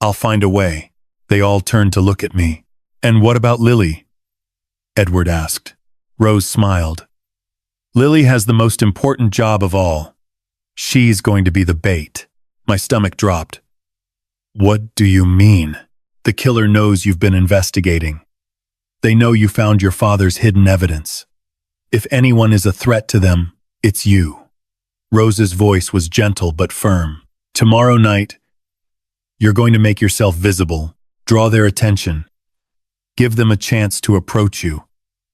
I'll find a way. They all turned to look at me. And what about Lily? Edward asked. Rose smiled. Lily has the most important job of all. She's going to be the bait. My stomach dropped. What do you mean? The killer knows you've been investigating. They know you found your father's hidden evidence. If anyone is a threat to them, it's you. Rose's voice was gentle but firm. Tomorrow night, you're going to make yourself visible, draw their attention. Give them a chance to approach you,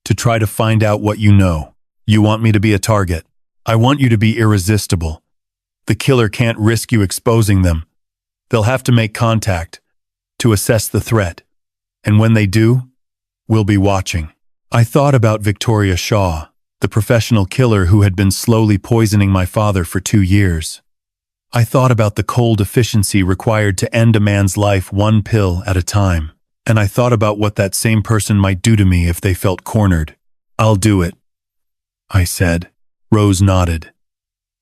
to try to find out what you know. You want me to be a target. I want you to be irresistible. The killer can't risk you exposing them. They'll have to make contact to assess the threat. And when they do, we'll be watching. I thought about Victoria Shaw, the professional killer who had been slowly poisoning my father for 2 years. I thought about the cold efficiency required to end a man's life 1 pill at a time. And I thought about what that same person might do to me if they felt cornered. I'll do it, I said. Rose nodded.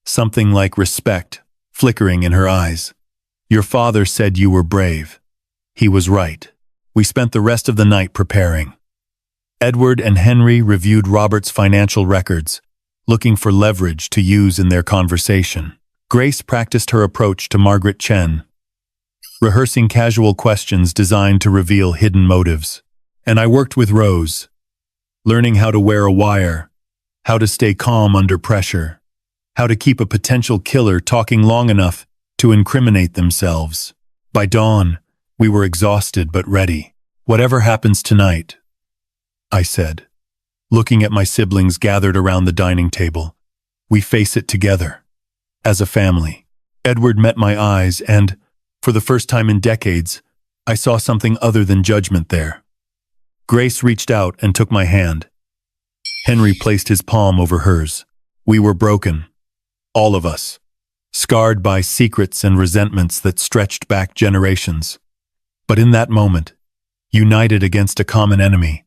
Something like respect flickering in her eyes. Your father said you were brave. He was right. We spent the rest of the night preparing. Edward and Henry reviewed Robert's financial records, looking for leverage to use in their conversation. Grace practiced her approach to Margaret Chen, rehearsing casual questions designed to reveal hidden motives. And I worked with Rose, learning how to wear a wire, how to stay calm under pressure, how to keep a potential killer talking long enough to incriminate themselves. By dawn, we were exhausted but ready. Whatever happens tonight, I said, looking at my siblings gathered around the dining table, we face it together, as a family. Edward met my eyes and, for the first time in decades, I saw something other than judgment there. Grace reached out and took my hand. Henry placed his palm over hers. We were broken. All of us. Scarred by secrets and resentments that stretched back generations. But in that moment, united against a common enemy,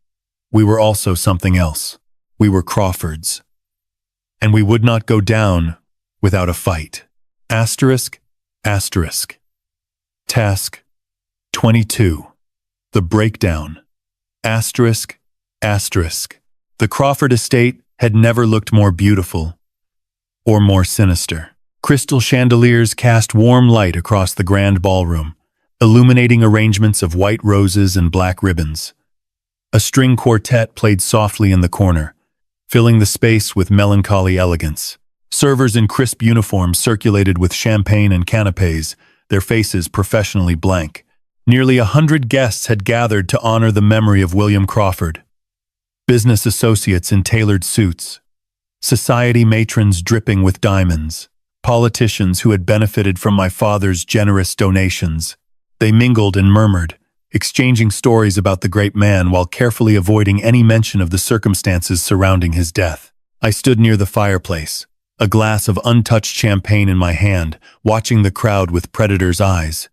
we were also something else. We were Crawfords. And we would not go down without a fight. Asterisk, asterisk. Task 22. The breakdown. Asterisk, asterisk. The Crawford estate had never looked more beautiful or more sinister. Crystal chandeliers cast warm light across the grand ballroom, illuminating arrangements of white roses and black ribbons. A string quartet played softly in the corner, filling the space with melancholy elegance. Servers in crisp uniforms circulated with champagne and canapes, their faces professionally blank. Nearly 100 guests had gathered to honor the memory of William Crawford. Business associates in tailored suits, society matrons dripping with diamonds, politicians who had benefited from my father's generous donations. They mingled and murmured, exchanging stories about the great man while carefully avoiding any mention of the circumstances surrounding his death. I stood near the fireplace, a glass of untouched champagne in my hand, watching the crowd with predator's eyes.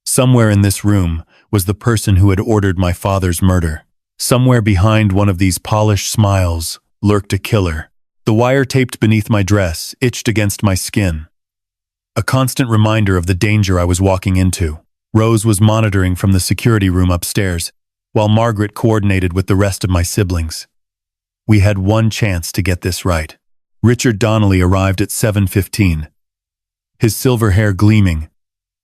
Somewhere in this room was the person who had ordered my father's murder. Somewhere behind one of these polished smiles lurked a killer. The wire taped beneath my dress itched against my skin, a constant reminder of the danger I was walking into. Rose was monitoring from the security room upstairs, while Margaret coordinated with the rest of my siblings. We had one chance to get this right. Richard Donnelly arrived at 7:15, his silver hair gleaming,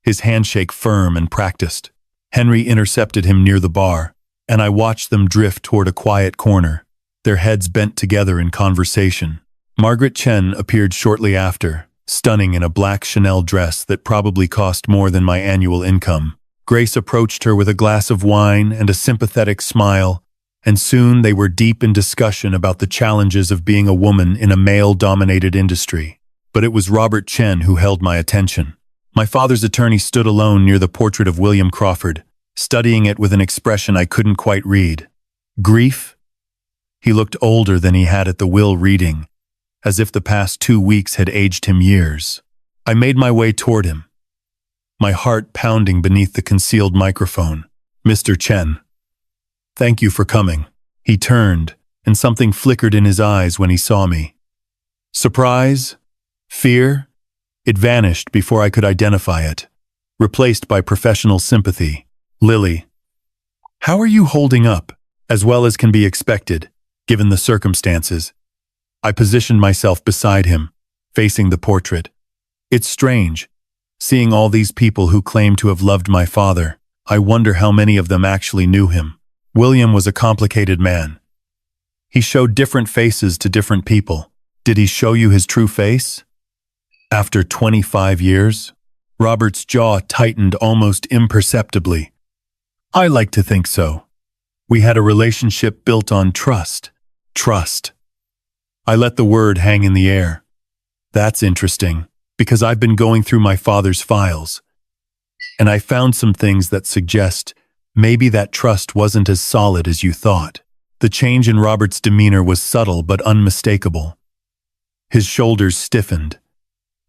his handshake firm and practiced. Henry intercepted him near the bar, and I watched them drift toward a quiet corner, their heads bent together in conversation. Margaret Chen appeared shortly after, stunning in a black Chanel dress that probably cost more than my annual income. Grace approached her with a glass of wine and a sympathetic smile, and soon they were deep in discussion about the challenges of being a woman in a male-dominated industry. But it was Robert Chen who held my attention. My father's attorney stood alone near the portrait of William Crawford, studying it with an expression I couldn't quite read. Grief? He looked older than he had at the will reading, as if the past 2 weeks had aged him years. I made my way toward him, my heart pounding beneath the concealed microphone. Mr. Chen, thank you for coming. He turned, and something flickered in his eyes when he saw me. Surprise? Fear? It vanished before I could identify it, replaced by professional sympathy. Lily, how are you holding up? As well as can be expected, given the circumstances. I positioned myself beside him, facing the portrait. It's strange, seeing all these people who claim to have loved my father. I wonder how many of them actually knew him. William was a complicated man. He showed different faces to different people. Did he show you his true face? After 25 years? Robert's jaw tightened almost imperceptibly. I like to think so. We had a relationship built on trust. Trust. I let the word hang in the air. That's interesting, because I've been going through my father's files, and I found some things that suggest maybe that trust wasn't as solid as you thought. The change in Robert's demeanor was subtle but unmistakable. His shoulders stiffened.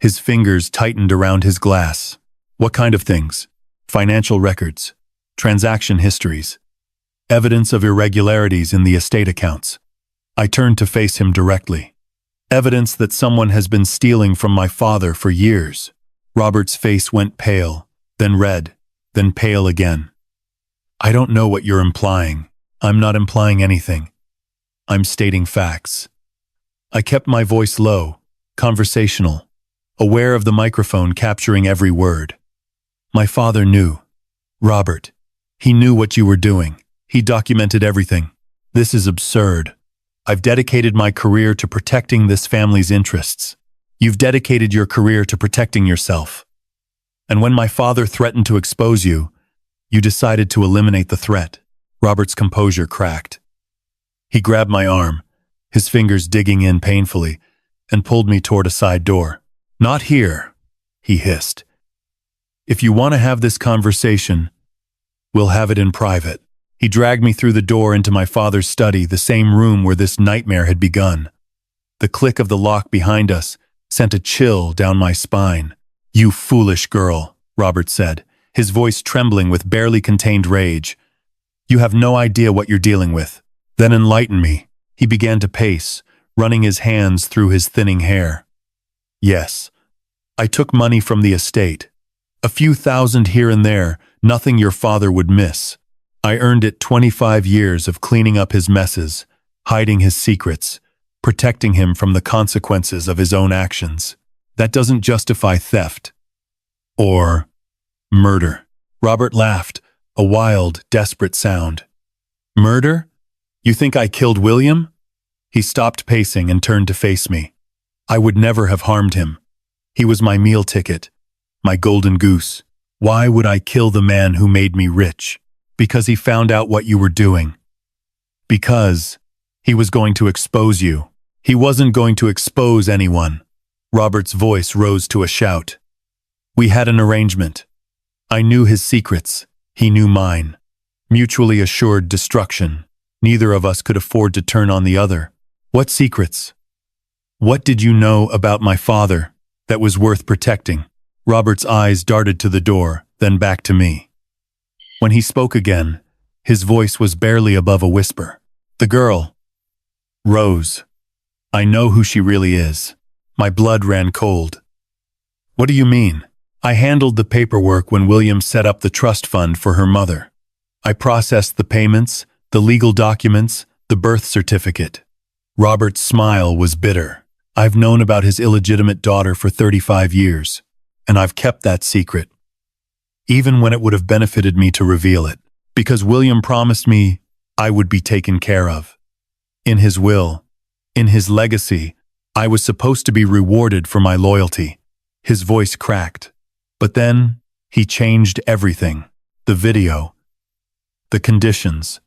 His fingers tightened around his glass. What kind of things? Financial records, transaction histories, evidence of irregularities in the estate accounts. I turned to face him directly. Evidence that someone has been stealing from my father for years. Robert's face went pale, then red, then pale again. I don't know what you're implying. I'm not implying anything. I'm stating facts. I kept my voice low, conversational, aware of the microphone capturing every word. My father knew. Robert, he knew what you were doing. He documented everything. This is absurd. I've dedicated my career to protecting this family's interests. You've dedicated your career to protecting yourself. And when my father threatened to expose you, you decided to eliminate the threat. Robert's composure cracked. He grabbed my arm, his fingers digging in painfully, and pulled me toward a side door. Not here, he hissed. If you want to have this conversation, we'll have it in private. He dragged me through the door into my father's study, the same room where this nightmare had begun. The click of the lock behind us sent a chill down my spine. "You foolish girl," Robert said, his voice trembling with barely contained rage. "You have no idea what you're dealing with." "Then enlighten me." He began to pace, running his hands through his thinning hair. "Yes, I took money from the estate. A few thousand here and there, nothing your father would miss. I earned it 25 years of cleaning up his messes, hiding his secrets, protecting him from the consequences of his own actions. That doesn't justify theft. Or murder." Robert laughed, a wild, desperate sound. "Murder? You think I killed William?" He stopped pacing and turned to face me. "I would never have harmed him. He was my meal ticket, my golden goose. Why would I kill the man who made me rich? Because he found out what you were doing. Because he was going to expose you. He wasn't going to expose anyone." Robert's voice rose to a shout. "We had an arrangement. I knew his secrets. He knew mine. Mutually assured destruction. Neither of us could afford to turn on the other." "What secrets? What did you know about my father that was worth protecting?" Robert's eyes darted to the door, then back to me. When he spoke again, his voice was barely above a whisper. "The girl, Rose. I know who she really is." My blood ran cold. "What do you mean?" "I handled the paperwork when William set up the trust fund for her mother. I processed the payments, the legal documents, the birth certificate." Robert's smile was bitter. "I've known about his illegitimate daughter for 35 years, and I've kept that secret, even when it would have benefited me to reveal it, because William promised me I would be taken care of. In his will, in his legacy, I was supposed to be rewarded for my loyalty." His voice cracked. "But then, he changed everything. The video, the conditions,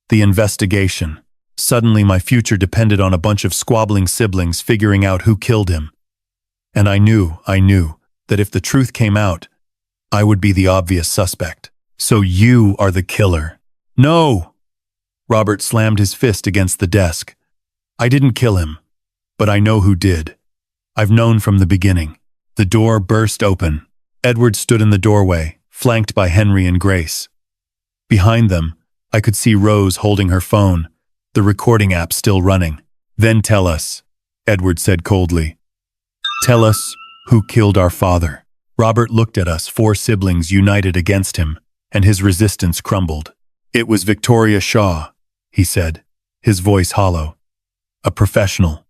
the investigation. Suddenly my future depended on a bunch of squabbling siblings figuring out who killed him. And I knew that if the truth came out, I would be the obvious suspect." "So you are the killer." "No!" Robert slammed his fist against the desk. "I didn't kill him, but I know who did. I've known from the beginning." The door burst open. Edward stood in the doorway, flanked by Henry and Grace. Behind them, I could see Rose holding her phone, the recording app still running. "Then tell us," Edward said coldly. "Tell us who killed our father." Robert looked at us, 4 siblings united against him, and his resistance crumbled. "It was Victoria Shaw," he said, his voice hollow. "A professional.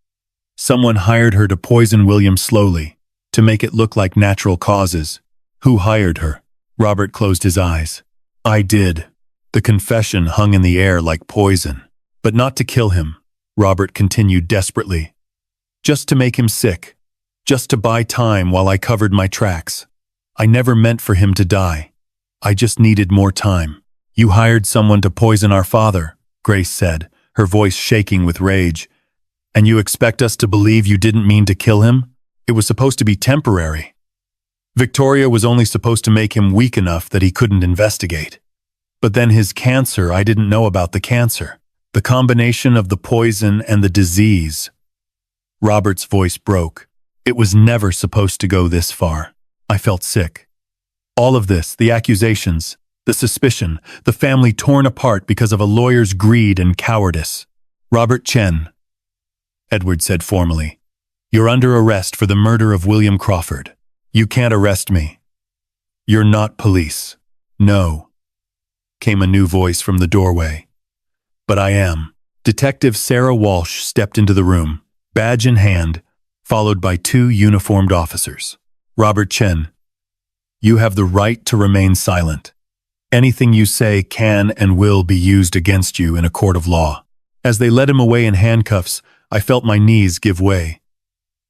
Someone hired her to poison William slowly, to make it look like natural causes." "Who hired her?" Robert closed his eyes. "I did." The confession hung in the air like poison. "But not to kill him," Robert continued desperately. "Just to make him sick. Just to buy time while I covered my tracks. I never meant for him to die. I just needed more time." "You hired someone to poison our father," Grace said, her voice shaking with rage. "And you expect us to believe you didn't mean to kill him? It was supposed to be temporary. Victoria was only supposed to make him weak enough that he couldn't investigate. But then his cancer, I didn't know about the cancer. The combination of the poison and the disease." Robert's voice broke. "It was never supposed to go this far." I felt sick. All of this, the accusations, the suspicion, the family torn apart because of a lawyer's greed and cowardice. "Robert Chen," Edward said formally, "you're under arrest for the murder of William Crawford. You can't arrest me. You're not police." "No," came a new voice from the doorway. "But I am." Detective Sarah Walsh stepped into the room, badge in hand, followed by 2 uniformed officers. "Robert Chen, you have the right to remain silent. Anything you say can and will be used against you in a court of law." As they led him away in handcuffs, I felt my knees give way.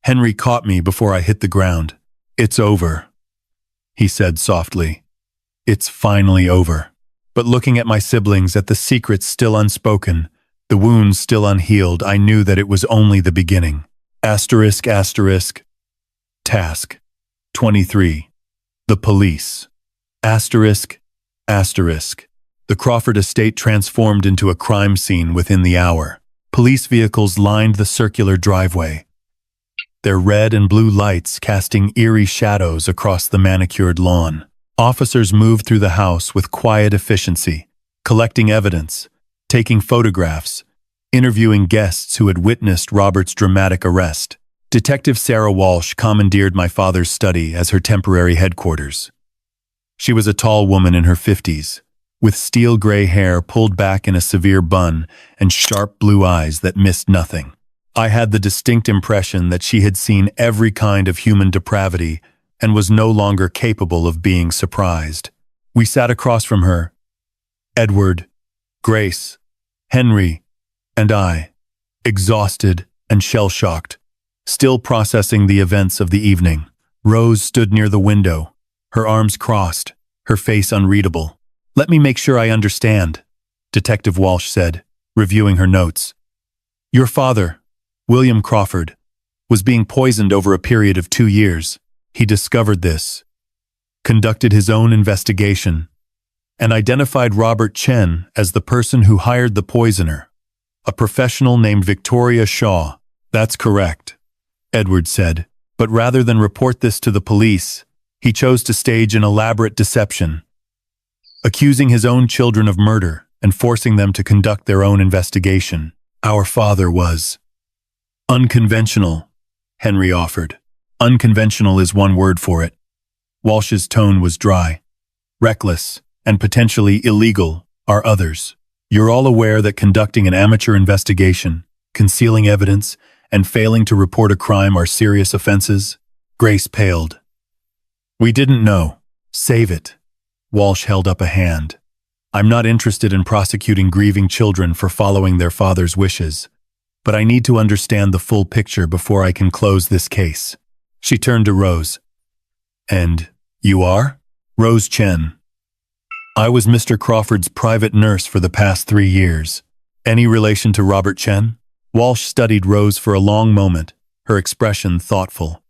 Henry caught me before I hit the ground. "It's over," he said softly. "It's finally over." But looking at my siblings, at the secrets still unspoken, the wounds still unhealed, I knew that it was only the beginning. Asterisk, asterisk. Task 23. The police. Asterisk, asterisk. The Crawford estate transformed into a crime scene within the hour. Police vehicles lined the circular driveway, their red and blue lights casting eerie shadows across the manicured lawn. Officers moved through the house with quiet efficiency, collecting evidence, taking photographs, interviewing guests who had witnessed Robert's dramatic arrest. Detective Sarah Walsh commandeered my father's study as her temporary headquarters. She was a tall woman in her 50s, with steel gray hair pulled back in a severe bun and sharp blue eyes that missed nothing. I had the distinct impression that she had seen every kind of human depravity and was no longer capable of being surprised. We sat across from her, Edward, Grace, Henry, and I, exhausted and shell-shocked, still processing the events of the evening. Rose stood near the window, her arms crossed, her face unreadable. "Let me make sure I understand," Detective Walsh said, reviewing her notes. "Your father, William Crawford, was being poisoned over a period of 2 years. He discovered this, conducted his own investigation, and identified Robert Chen as the person who hired the poisoner, a professional named Victoria Shaw." "That's correct," Edward said, "but rather than report this to the police, he chose to stage an elaborate deception, accusing his own children of murder and forcing them to conduct their own investigation. Our father was unconventional," Henry offered. "Unconventional is one word for it." Walsh's tone was dry. "Reckless and potentially illegal are others. You're all aware that conducting an amateur investigation, concealing evidence, and failing to report a crime are serious offenses?" Grace paled. "We didn't know. Save it." Walsh held up a hand. "I'm not interested in prosecuting grieving children for following their father's wishes, but I need to understand the full picture before I can close this case." She turned to Rose. "And you are?" "Rose Chen. I was Mr. Crawford's private nurse for the past 3 years. Any relation to Robert Chen?" Walsh studied Rose for a long moment, her expression thoughtful.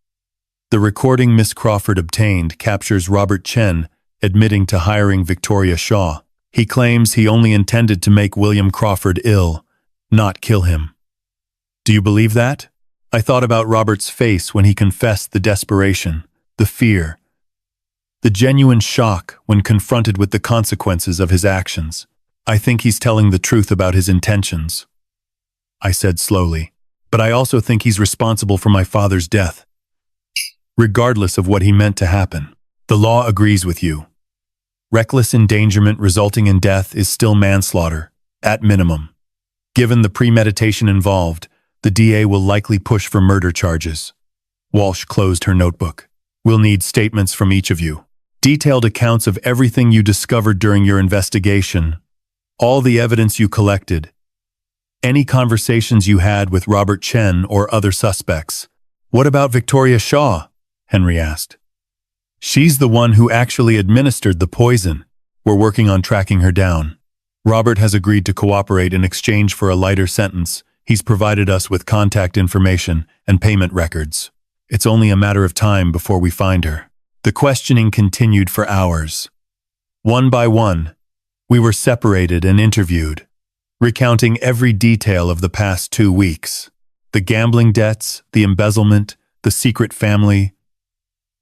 "The recording Miss Crawford obtained captures Robert Chen admitting to hiring Victoria Shaw. He claims he only intended to make William Crawford ill, not kill him. Do you believe that?" I thought about Robert's face when he confessed, the desperation, the fear, the genuine shock when confronted with the consequences of his actions. "I think he's telling the truth about his intentions," I said slowly. "But I also think he's responsible for my father's death, regardless of what he meant to happen. The law agrees with you. Reckless endangerment resulting in death is still manslaughter, at minimum. Given the premeditation involved, the DA will likely push for murder charges." Walsh closed her notebook. "We'll need statements from each of you. Detailed accounts of everything you discovered during your investigation, all the evidence you collected, any conversations you had with Robert Chen or other suspects." "What about Victoria Shaw?" Henry asked. "She's the one who actually administered the poison. We're working on tracking her down. Robert has agreed to cooperate in exchange for a lighter sentence. He's provided us with contact information and payment records. It's only a matter of time before we find her." The questioning continued for hours. One by one, we were separated and interviewed, recounting every detail of the past 2 weeks. The gambling debts, the embezzlement, the secret family.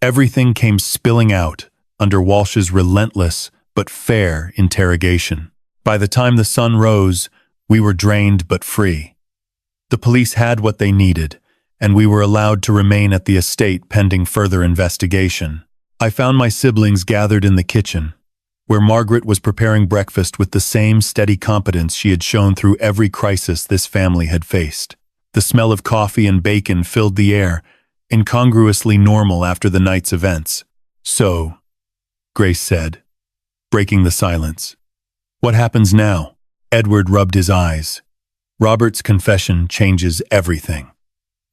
Everything came spilling out under Walsh's relentless but fair interrogation. By the time the sun rose, we were drained but free. The police had what they needed, and we were allowed to remain at the estate pending further investigation. I found my siblings gathered in the kitchen, where Margaret was preparing breakfast with the same steady competence she had shown through every crisis this family had faced. The smell of coffee and bacon filled the air, incongruously normal after the night's events. "So," Grace said, breaking the silence, "what happens now?" Edward rubbed his eyes. "Robert's confession changes everything.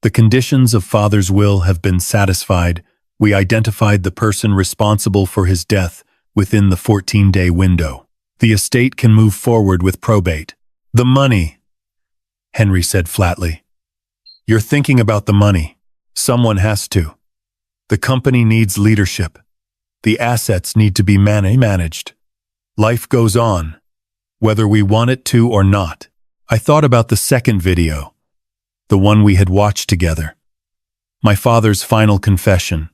The conditions of Father's will have been satisfied. We identified the person responsible for his death within the 14-day window. The estate can move forward with probate." "The money," Henry said flatly. "You're thinking about the money. Someone has to. The company needs leadership. The assets need to be managed. Life goes on, whether we want it to or not. I thought about the second video, the one we had watched together. My father's final confession,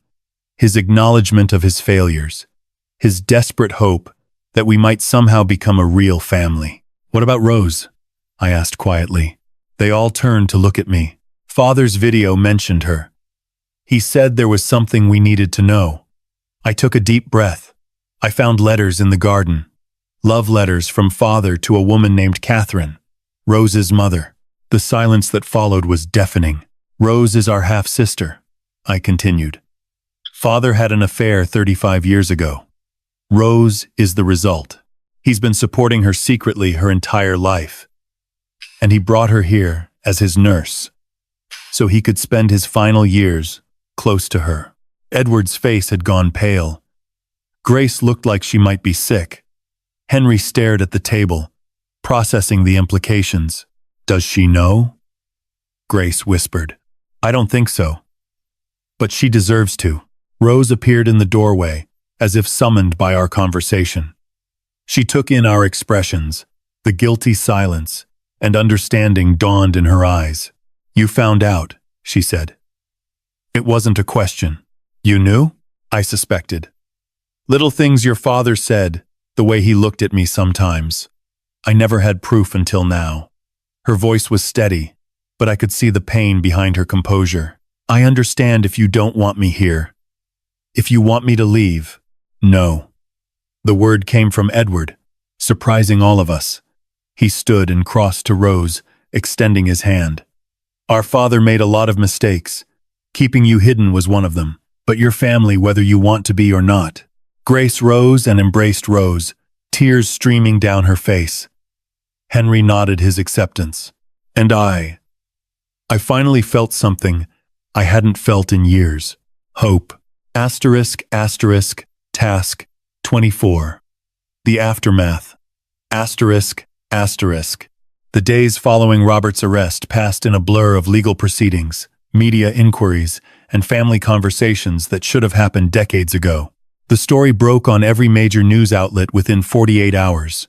his acknowledgement of his failures, his desperate hope that we might somehow become a real family. What about Rose? I asked quietly. They all turned to look at me. Father's video mentioned her. He said there was something we needed to know. I took a deep breath. I found letters in the garden. Love letters from father to a woman named Catherine, Rose's mother. The silence that followed was deafening. Rose is our half-sister, I continued. Father had an affair 35 years ago. Rose is the result. He's been supporting her secretly her entire life. And he brought her here as his nurse, so he could spend his final years close to her. Edward's face had gone pale. Grace looked like she might be sick. Henry stared at the table, processing the implications. Does she know? Grace whispered. I don't think so. But she deserves to. Rose appeared in the doorway, as if summoned by our conversation. She took in our expressions, the guilty silence, and understanding dawned in her eyes. You found out, she said. It wasn't a question. You knew? I suspected. Little things your father said, the way he looked at me sometimes. I never had proof until now. Her voice was steady, but I could see the pain behind her composure. I understand if you don't want me here. If you want me to leave, no. The word came from Edward, surprising all of us. He stood and crossed to Rose, extending his hand. Our father made a lot of mistakes. Keeping you hidden was one of them, but your family whether you want to be or not. Grace rose and embraced Rose, tears streaming down her face. Henry nodded his acceptance. And I finally felt something I hadn't felt in years. Hope. Asterisk, asterisk, task, 24. The aftermath. Asterisk, asterisk. The days following Robert's arrest passed in a blur of legal proceedings, media inquiries, and family conversations that should have happened decades ago. The story broke on every major news outlet within 48 hours.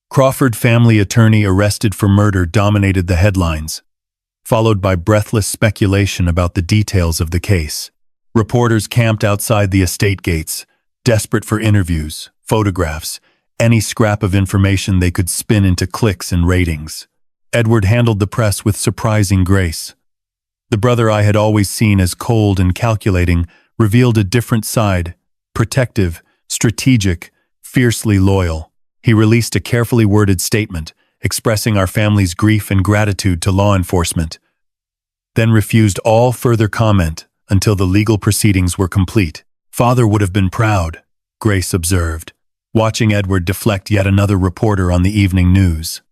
Crawford family attorney arrested for murder dominated the headlines, followed by breathless speculation about the details of the case. Reporters camped outside the estate gates, desperate for interviews, photographs, any scrap of information they could spin into clicks and ratings. Edward handled the press with surprising grace. The brother I had always seen as cold and calculating revealed a different side, protective, strategic, fiercely loyal. He released a carefully worded statement, expressing our family's grief and gratitude to law enforcement, then refused all further comment until the legal proceedings were complete. Father would have been proud, Grace observed, watching Edward deflect yet another reporter on the evening news.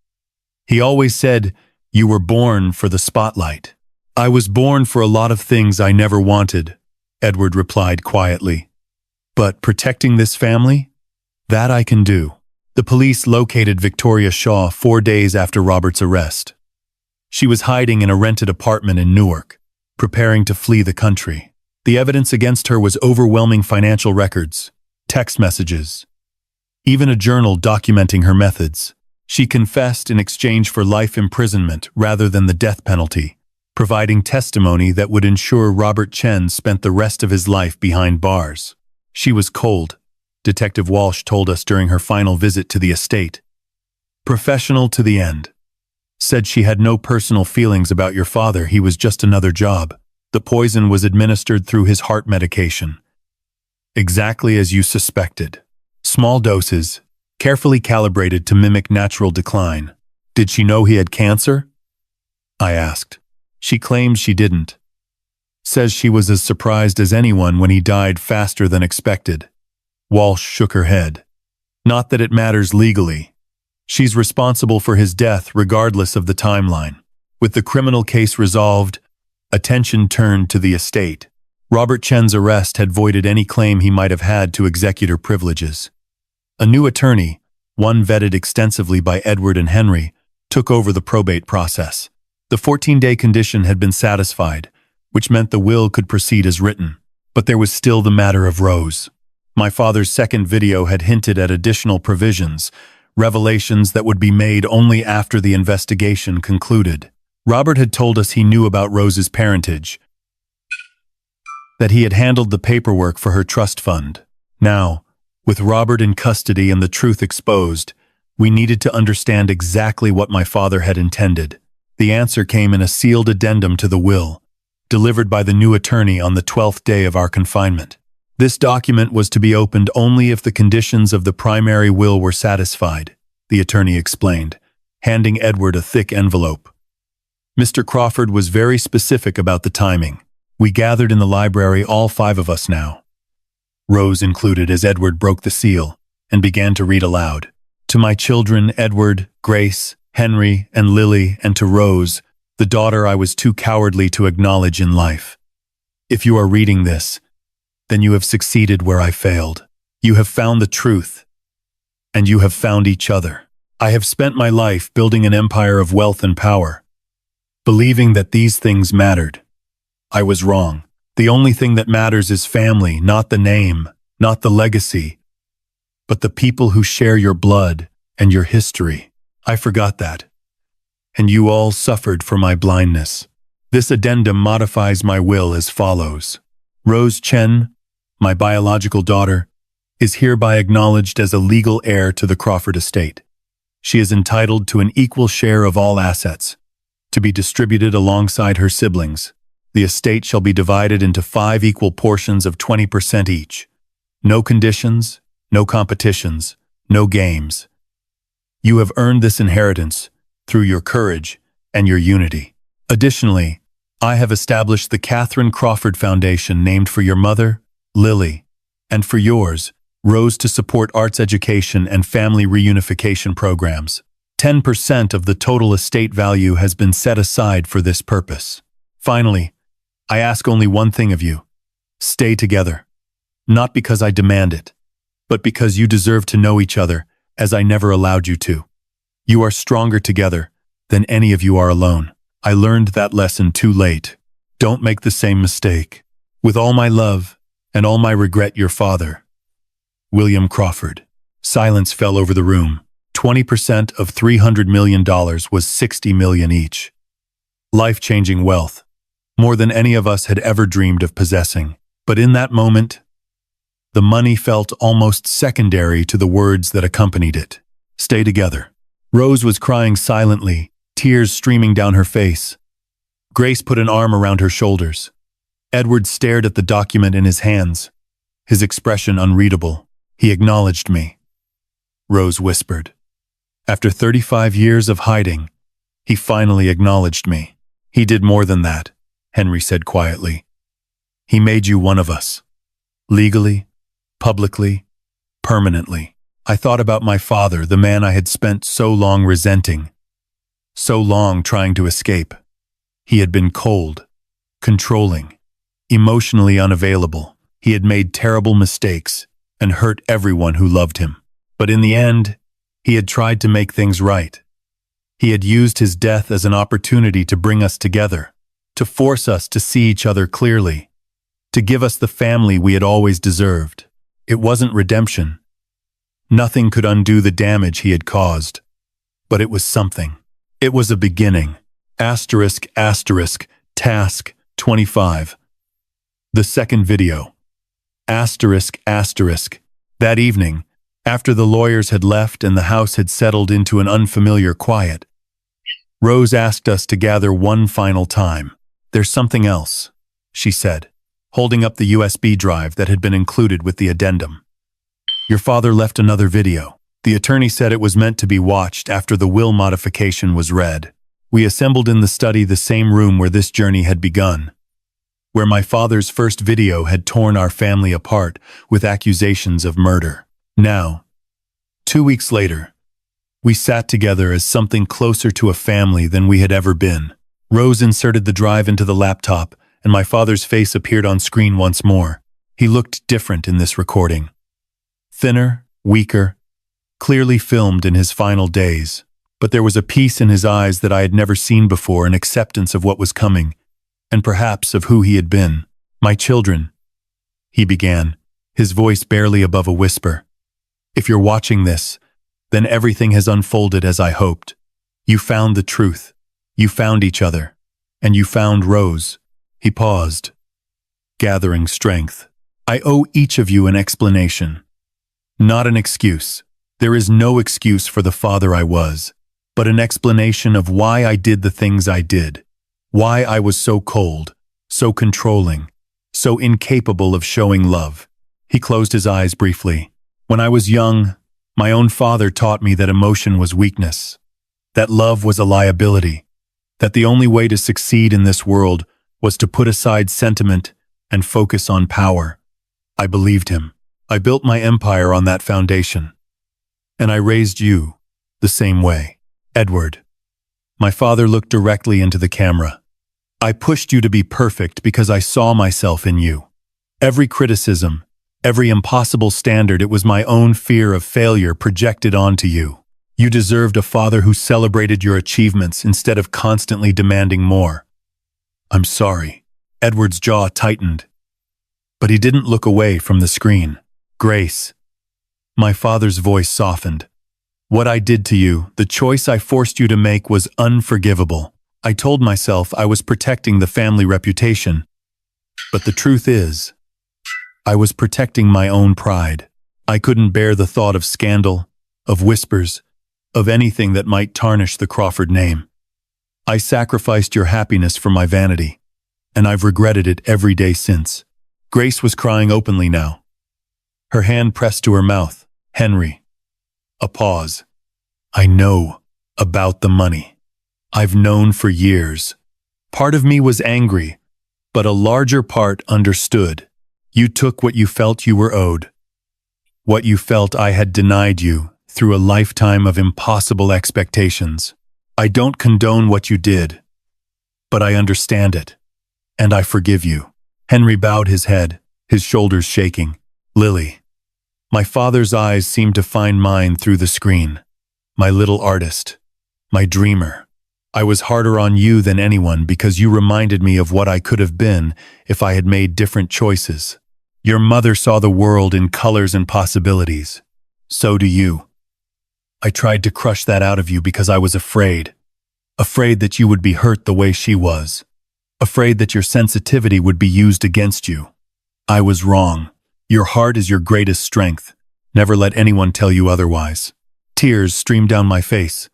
He always said, "You were born for the spotlight." I was born for a lot of things I never wanted, Edward replied quietly. But protecting this family? That I can do. The police located Victoria Shaw 4 days after Robert's arrest. She was hiding in a rented apartment in Newark, preparing to flee the country. The evidence against her was overwhelming: financial records, text messages, even a journal documenting her methods. She confessed in exchange for life imprisonment rather than the death penalty, providing testimony that would ensure Robert Chen spent the rest of his life behind bars. She was cold, Detective Walsh told us during her final visit to the estate. Professional to the end. Said she had no personal feelings about your father, he was just another job. The poison was administered through his heart medication. Exactly as you suspected. Small doses, carefully calibrated to mimic natural decline. Did she know he had cancer? I asked. She claims she didn't. Says she was as surprised as anyone when he died faster than expected. Walsh shook her head. Not that it matters legally. She's responsible for his death regardless of the timeline. With the criminal case resolved, attention turned to the estate. Robert Chen's arrest had voided any claim he might have had to executor privileges. A new attorney, one vetted extensively by Edward and Henry, took over the probate process. The 14-day condition had been satisfied, which meant the will could proceed as written. But there was still the matter of Rose. My father's second video had hinted at additional provisions, revelations that would be made only after the investigation concluded. Robert had told us he knew about Rose's parentage, that he had handled the paperwork for her trust fund. Now, with Robert in custody and the truth exposed, we needed to understand exactly what my father had intended. The answer came in a sealed addendum to the will, delivered by the new attorney on the 12th day of our confinement. This document was to be opened only if the conditions of the primary will were satisfied, the attorney explained, handing Edward a thick envelope. Mr. Crawford was very specific about the timing. We gathered in the library, all 5 of us now, Rose included, as Edward broke the seal and began to read aloud. To my children, Edward, Grace, Henry, and Lily, and to Rose, the daughter I was too cowardly to acknowledge in life. If you are reading this, then you have succeeded where I failed. You have found the truth, and you have found each other. I have spent my life building an empire of wealth and power, believing that these things mattered. I was wrong. The only thing that matters is family, not the name, not the legacy, but the people who share your blood and your history. I forgot that, and you all suffered for my blindness. This addendum modifies my will as follows. Rose Chen, my biological daughter, is hereby acknowledged as a legal heir to the Crawford estate. She is entitled to an equal share of all assets, to be distributed alongside her siblings. The estate shall be divided into 5 equal portions of 20% each. No conditions, no competitions, no games. You have earned this inheritance through your courage and your unity. Additionally, I have established the Catherine Crawford Foundation, named for your mother, Lily, and for yours, Rose, to support arts education and family reunification programs. 10% of the total estate value has been set aside for this purpose. Finally, I ask only one thing of you. Stay together. Not because I demand it, but because you deserve to know each other as I never allowed you to. You are stronger together than any of you are alone. I learned that lesson too late. Don't make the same mistake. With all my love and all my regret, your father, William Crawford. Silence fell over the room. 20% of $300 million was $60 million each. Life-changing wealth, more than any of us had ever dreamed of possessing. But in that moment, the money felt almost secondary to the words that accompanied it. Stay together. Rose was crying silently, tears streaming down her face. Grace put an arm around her shoulders. Edward stared at the document in his hands, his expression unreadable. He acknowledged me, Rose whispered. After 35 years of hiding, he finally acknowledged me. He did more than that, Henry said quietly. He made you one of us. Legally, publicly, permanently. I thought about my father, the man I had spent so long resenting, so long trying to escape. He had been cold, controlling, emotionally unavailable. He had made terrible mistakes and hurt everyone who loved him. But in the end, he had tried to make things right. He had used his death as an opportunity to bring us together, to force us to see each other clearly, to give us the family we had always deserved. It wasn't redemption. Nothing could undo the damage he had caused. But it was something. It was a beginning. Asterisk, asterisk, task 25. The second video. Asterisk, asterisk. That evening, after the lawyers had left and the house had settled into an unfamiliar quiet, Rose asked us to gather one final time. There's something else, she said, holding up the USB drive that had been included with the addendum. Your father left another video. The attorney said it was meant to be watched after the will modification was read. We assembled in the study, the same room where this journey had begun, where my father's first video had torn our family apart with accusations of murder. Now, 2 weeks later, we sat together as something closer to a family than we had ever been. Rose inserted the drive into the laptop, and my father's face appeared on screen once more. He looked different in this recording. Thinner, weaker, clearly filmed in his final days. But there was a peace in his eyes that I had never seen before, an acceptance of what was coming, and perhaps of who he had been. My children, he began, his voice barely above a whisper. If you're watching this, Then everything has unfolded as I hoped. You found the truth. You found each other. And you found Rose. He paused, gathering strength. I owe each of you an explanation. Not an excuse. There is no excuse for the father I was, but an explanation of why I did the things I did. Why I was so cold, so controlling, so incapable of showing love. He closed his eyes briefly. When I was young, my own father taught me that emotion was weakness, that love was a liability, that the only way to succeed in this world was to put aside sentiment and focus on power. I believed him. I built my empire on that foundation. And I raised you the same way. Edward. My father looked directly into the camera. I pushed you to be perfect because I saw myself in you. Every criticism, every impossible standard, it was my own fear of failure projected onto you. You deserved a father who celebrated your achievements instead of constantly demanding more. I'm sorry. Edward's jaw tightened. But he didn't look away from the screen. Grace. My father's voice softened. What I did to you, the choice I forced you to make, was unforgivable. I told myself I was protecting the family reputation. But the truth is, I was protecting my own pride. I couldn't bear the thought of scandal, of whispers, of anything that might tarnish the Crawford name. I sacrificed your happiness for my vanity, and I've regretted it every day since. Grace was crying openly now. Her hand pressed to her mouth. Henry. A pause. I know about the money. I've known for years. Part of me was angry, but a larger part understood. You took what you felt you were owed. What you felt I had denied you through a lifetime of impossible expectations. I don't condone what you did, but I understand it, and I forgive you. Henry bowed his head, his shoulders shaking. Lily. My father's eyes seemed to find mine through the screen. My little artist. My dreamer. I was harder on you than anyone because you reminded me of what I could have been if I had made different choices. Your mother saw the world in colors and possibilities. So do you. I tried to crush that out of you because I was afraid. Afraid that you would be hurt the way she was. Afraid that your sensitivity would be used against you. I was wrong. Your heart is your greatest strength. Never let anyone tell you otherwise. Tears streamed down my face.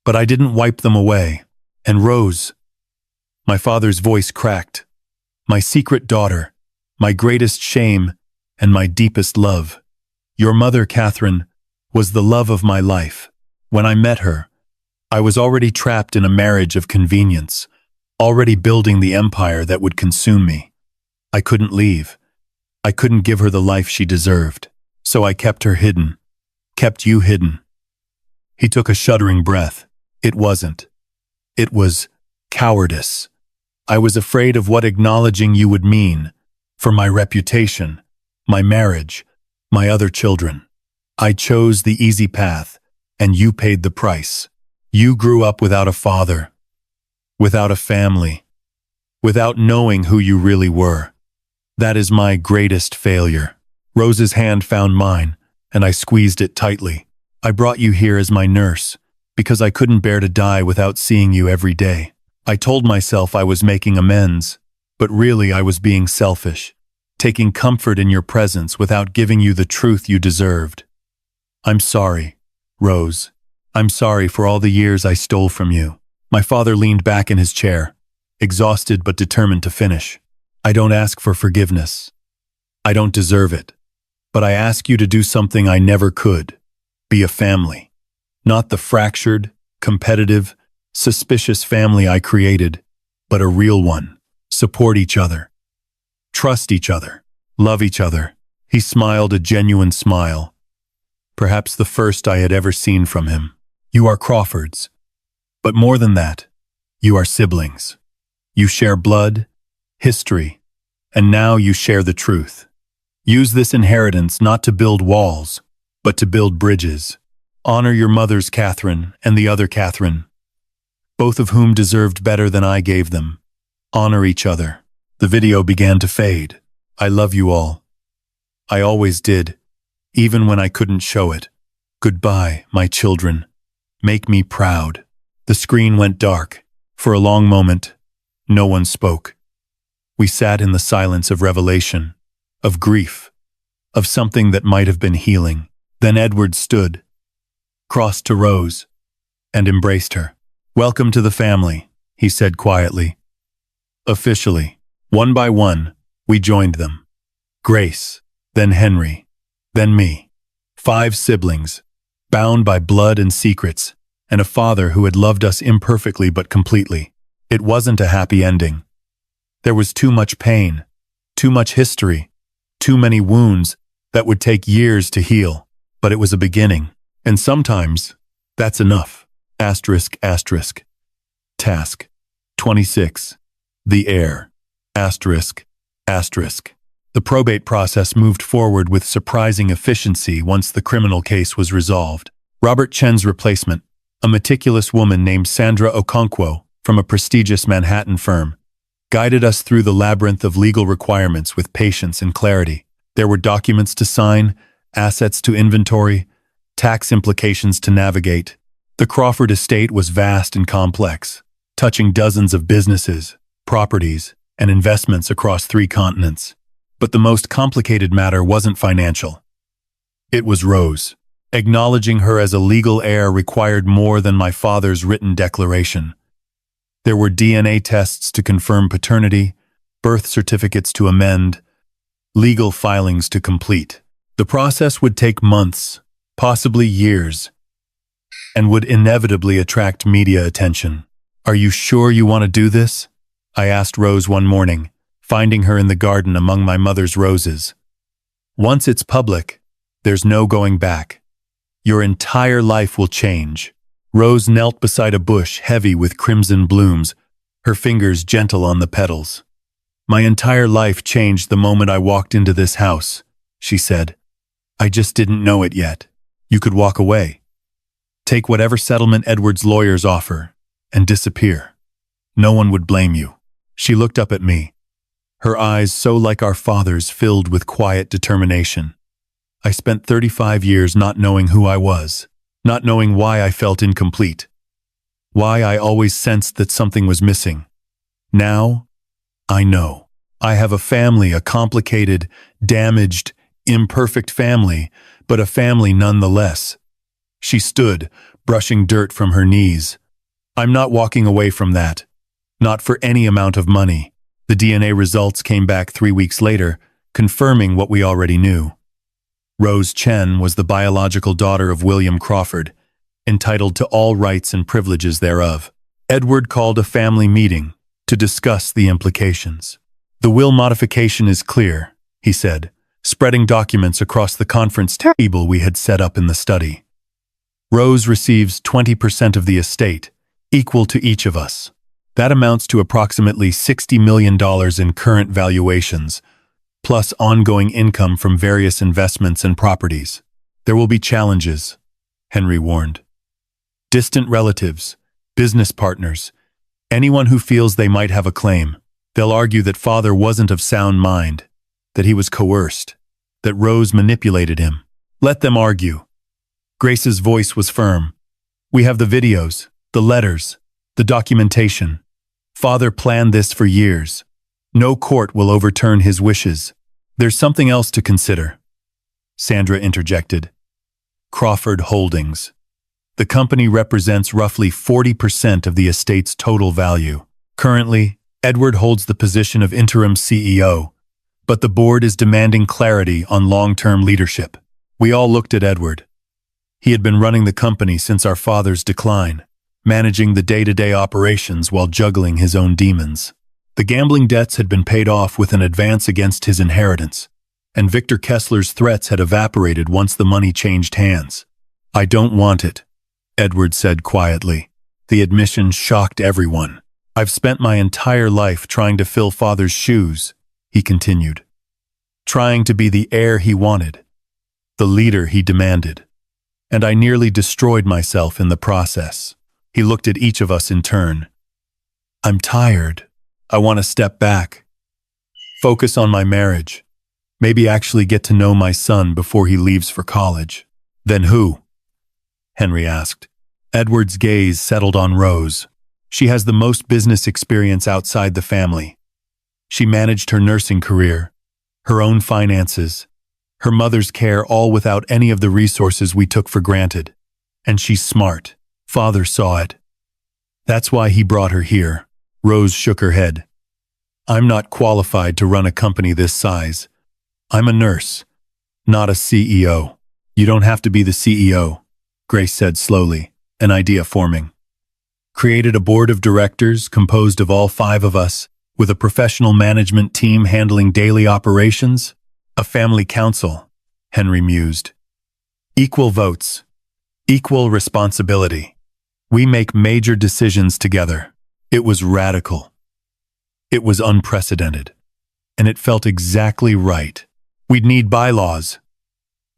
But I didn't wipe them away. And Rose. My father's voice cracked. My secret daughter. My greatest shame and my deepest love. Your mother, Catherine, was the love of my life. When I met her, I was already trapped in a marriage of convenience, already building the empire that would consume me. I couldn't leave. I couldn't give her the life she deserved. So I kept her hidden. Kept you hidden. He took a shuddering breath. It wasn't. It was cowardice. I was afraid of what acknowledging you would mean for my reputation, my marriage, my other children. I chose the easy path, and you paid the price. You grew up without a father, without a family, without knowing who you really were. That is my greatest failure. Rose's hand found mine, and I squeezed it tightly. I brought you here as my nurse, because I couldn't bear to die without seeing you every day. I told myself I was making amends, but really I was being selfish, taking comfort in your presence without giving you the truth you deserved. I'm sorry, Rose. I'm sorry for all the years I stole from you. My father leaned back in his chair, exhausted but determined to finish. I don't ask for forgiveness. I don't deserve it. But I ask you to do something I never could. Be a family. Not the fractured, competitive, suspicious family I created, but a real one. Support each other. Trust each other. Love each other. He smiled a genuine smile. Perhaps the first I had ever seen from him. You are Crawfords. But more than that, you are siblings. You share blood, history, and now you share the truth. Use this inheritance not to build walls, but to build bridges. Honor your mothers, Catherine, and the other Catherine, both of whom deserved better than I gave them. Honor each other. The video began to fade. I love you all. I always did, even when I couldn't show it. Goodbye, my children. Make me proud. The screen went dark. For a long moment, no one spoke. We sat in the silence of revelation, of grief, of something that might have been healing. Then Edward stood, crossed to Rose, and embraced her. "Welcome to the family," he said quietly. Officially, one by one, we joined them. Grace, then Henry, then me. 5 siblings, bound by blood and secrets, and a father who had loved us imperfectly but completely. It wasn't a happy ending. There was too much pain, too much history, too many wounds that would take years to heal, but it was a beginning. And sometimes, that's enough. Asterisk, asterisk. Task 26. The heir. Asterisk, asterisk. The probate process moved forward with surprising efficiency once the criminal case was resolved. Robert Chen's replacement, a meticulous woman named Sandra Okonkwo from a prestigious Manhattan firm, guided us through the labyrinth of legal requirements with patience and clarity. There were documents to sign, assets to inventory, tax implications to navigate. The Crawford estate was vast and complex, touching dozens of businesses, properties, and investments across 3 continents. But the most complicated matter wasn't financial. It was Rose. Acknowledging her as a legal heir required more than my father's written declaration. There were DNA tests to confirm paternity, birth certificates to amend, legal filings to complete. The process would take months, possibly years, and would inevitably attract media attention. "Are you sure you want to do this?" I asked Rose one morning, finding her in the garden among my mother's roses. "Once it's public, there's no going back. Your entire life will change." Rose knelt beside a bush heavy with crimson blooms, her fingers gentle on the petals. "My entire life changed the moment I walked into this house," she said. "I just didn't know it yet. You could walk away. Take whatever settlement Edward's lawyers offer, and disappear. No one would blame you." She looked up at me, her eyes so like our father's, filled with quiet determination. I spent 35 years not knowing who I was, not knowing why I felt incomplete, why I always sensed that something was missing. Now, I know. I have a family, a complicated, damaged, imperfect family, but a family nonetheless. She stood, brushing dirt from her knees. "I'm not walking away from that. Not for any amount of money." The DNA results came back 3 weeks later, confirming what we already knew. Rose Chen was the biological daughter of William Crawford, entitled to all rights and privileges thereof. Edward called a family meeting to discuss the implications. "The will modification is clear," he said, spreading documents across the conference table we had set up in the study. "Rose receives 20% of the estate, equal to each of us. That amounts to approximately $60 million in current valuations, plus ongoing income from various investments and properties. There will be challenges," Henry warned. "Distant relatives, business partners, anyone who feels they might have a claim. They'll argue that father wasn't of sound mind, that he was coerced, that Rose manipulated him. Let them argue." Grace's voice was firm. "We have the videos, the letters, the documentation. Father planned this for years. No court will overturn his wishes. There's something else to consider," Sandra interjected. "Crawford Holdings. The company represents roughly 40% of the estate's total value. Currently, Edward holds the position of interim CEO, but the board is demanding clarity on long-term leadership." We all looked at Edward. He had been running the company since our father's decline, managing the day-to-day operations while juggling his own demons. The gambling debts had been paid off with an advance against his inheritance, and Victor Kessler's threats had evaporated once the money changed hands. "I don't want it," Edward said quietly. The admission shocked everyone. "I've spent my entire life trying to fill father's shoes," he continued. "Trying to be the heir he wanted, the leader he demanded. And I nearly destroyed myself in the process." He looked at each of us in turn. "I'm tired. I want to step back. Focus on my marriage. Maybe actually get to know my son before he leaves for college." "Then who?" Henry asked. Edward's gaze settled on Rose. She has the most business experience outside the family. She managed her nursing career, her own finances, her mother's care, all without any of the resources we took for granted. And she's smart. Father saw it. That's why he brought her here. Rose shook her head. I'm not qualified to run a company this size. I'm a nurse, not a CEO. You don't have to be the CEO, Grace said slowly, an idea forming. Created a board of directors composed of all 5 of us, with a professional management team handling daily operations. A family council, Henry mused. Equal votes, equal responsibility. We make major decisions together. It was radical. It was unprecedented. And it felt exactly right. We'd need bylaws,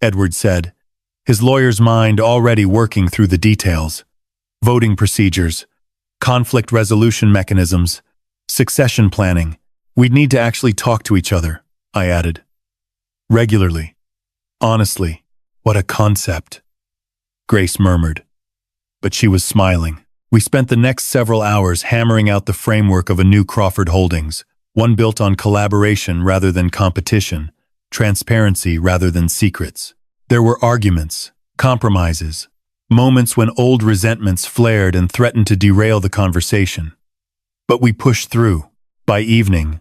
Edward said, his lawyer's mind already working through the details. Voting procedures, conflict resolution mechanisms, succession planning. We'd need to actually talk to each other, I added. Regularly. Honestly, what a concept, Grace murmured. But she was smiling. We spent the next several hours hammering out the framework of a new Crawford Holdings, one built on collaboration rather than competition, transparency rather than secrets. There were arguments, compromises, moments when old resentments flared and threatened to derail the conversation. But we pushed through. By evening,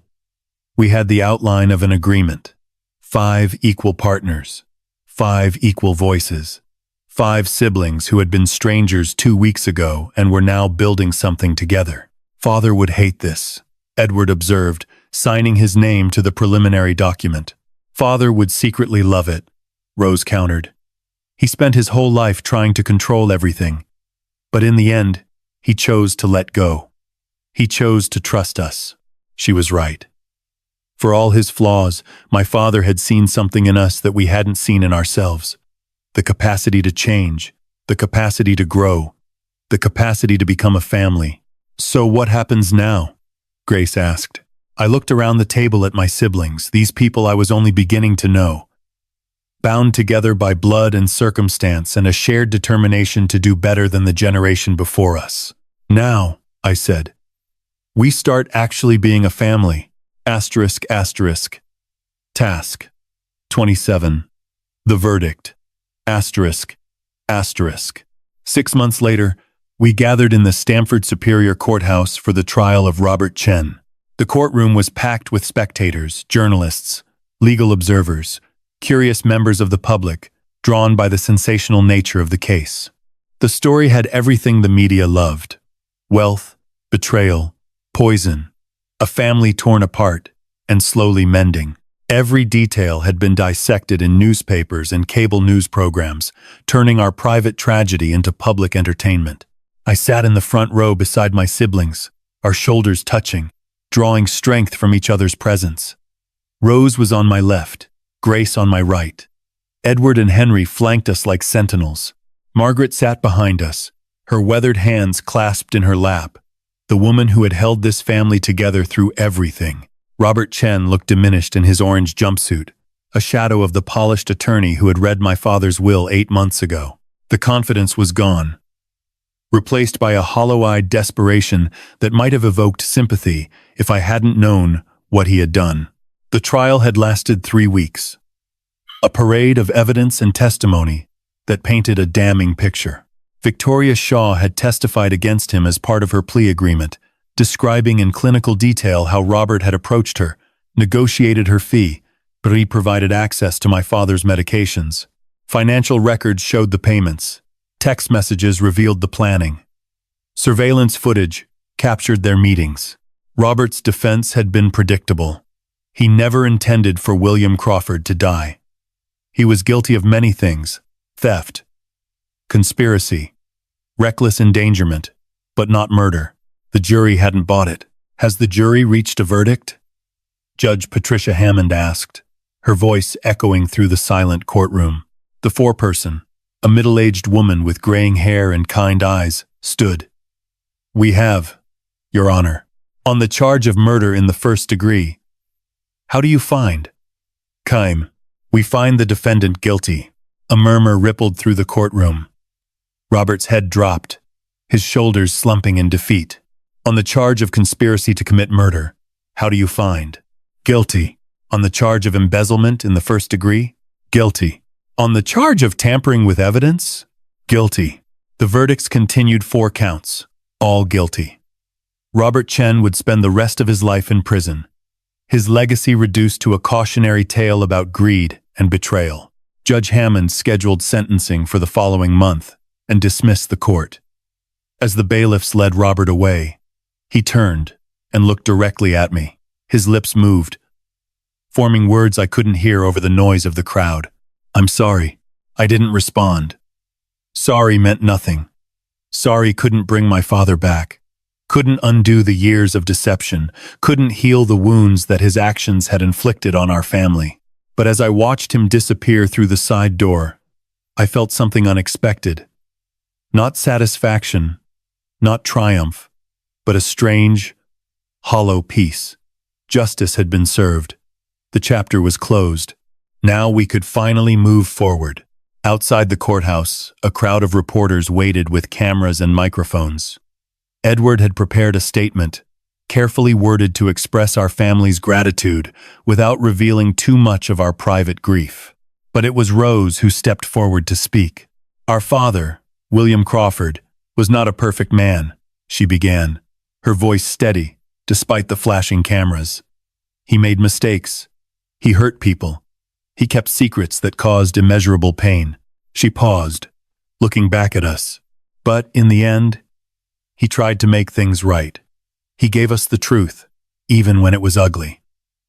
we had the outline of an agreement. 5 equal partners, 5 equal voices, 5 siblings who had been strangers 2 weeks ago and were now building something together. Father would hate this, Edward observed, signing his name to the preliminary document. Father would secretly love it, Rose countered. He spent his whole life trying to control everything, but in the end, he chose to let go. He chose to trust us. She was right. For all his flaws, my father had seen something in us that we hadn't seen in ourselves. The capacity to change, the capacity to grow, the capacity to become a family. So what happens now? Grace asked. I looked around the table at my siblings, these people I was only beginning to know. Bound together by blood and circumstance and a shared determination to do better than the generation before us. Now, I said, we start actually being a family. Asterisk, asterisk. Task. 27. The verdict. Asterisk, asterisk. 6 months later, we gathered in the Stamford Superior Courthouse for the trial of Robert Chen. The courtroom was packed with spectators, journalists, legal observers, curious members of the public, drawn by the sensational nature of the case. The story had everything the media loved. Wealth, betrayal, poison, a family torn apart and slowly mending. Every detail had been dissected in newspapers and cable news programs, turning our private tragedy into public entertainment. I sat in the front row beside my siblings, our shoulders touching, drawing strength from each other's presence. Rose was on my left, Grace on my right. Edward and Henry flanked us like sentinels. Margaret sat behind us, her weathered hands clasped in her lap, the woman who had held this family together through everything. Robert Chen looked diminished in his orange jumpsuit, a shadow of the polished attorney who had read my father's will 8 months ago. The confidence was gone, replaced by a hollow-eyed desperation that might have evoked sympathy if I hadn't known what he had done. The trial had lasted 3 weeks, a parade of evidence and testimony that painted a damning picture. Victoria Shaw had testified against him as part of her plea agreement, describing in clinical detail how Robert had approached her, negotiated her fee, but he provided access to my father's medications. Financial records showed the payments. Text messages revealed the planning. Surveillance footage captured their meetings. Robert's defense had been predictable. He never intended for William Crawford to die. He was guilty of many things: theft, conspiracy, reckless endangerment, but not murder. The jury hadn't bought it. Has the jury reached a verdict? Judge Patricia Hammond asked, her voice echoing through the silent courtroom. The foreperson, a middle-aged woman with graying hair and kind eyes, stood. We have, Your Honor, on the charge of murder in the first degree. How do you find? Kime, we find the defendant guilty. A murmur rippled through the courtroom. Robert's head dropped, his shoulders slumping in defeat. On the charge of conspiracy to commit murder, how do you find? Guilty. On the charge of embezzlement in the first degree? Guilty. On the charge of tampering with evidence? Guilty. The verdicts continued 4 counts, all guilty. Robert Chen would spend the rest of his life in prison, his legacy reduced to a cautionary tale about greed and betrayal. Judge Hammond scheduled sentencing for the following month and dismissed the court. As the bailiffs led Robert away, he turned and looked directly at me. His lips moved, forming words I couldn't hear over the noise of the crowd. I'm sorry. I didn't respond. Sorry meant nothing. Sorry couldn't bring my father back, couldn't undo the years of deception, couldn't heal the wounds that his actions had inflicted on our family. But as I watched him disappear through the side door, I felt something unexpected. Not satisfaction, not triumph, but a strange, hollow peace. Justice had been served. The chapter was closed. Now we could finally move forward. Outside the courthouse, a crowd of reporters waited with cameras and microphones. Edward had prepared a statement, carefully worded to express our family's gratitude without revealing too much of our private grief. But it was Rose who stepped forward to speak. Our father, William Crawford, was not a perfect man, she began, her voice steady, despite the flashing cameras. He made mistakes. He hurt people. He kept secrets that caused immeasurable pain. She paused, looking back at us. But in the end, he tried to make things right. He gave us the truth, even when it was ugly.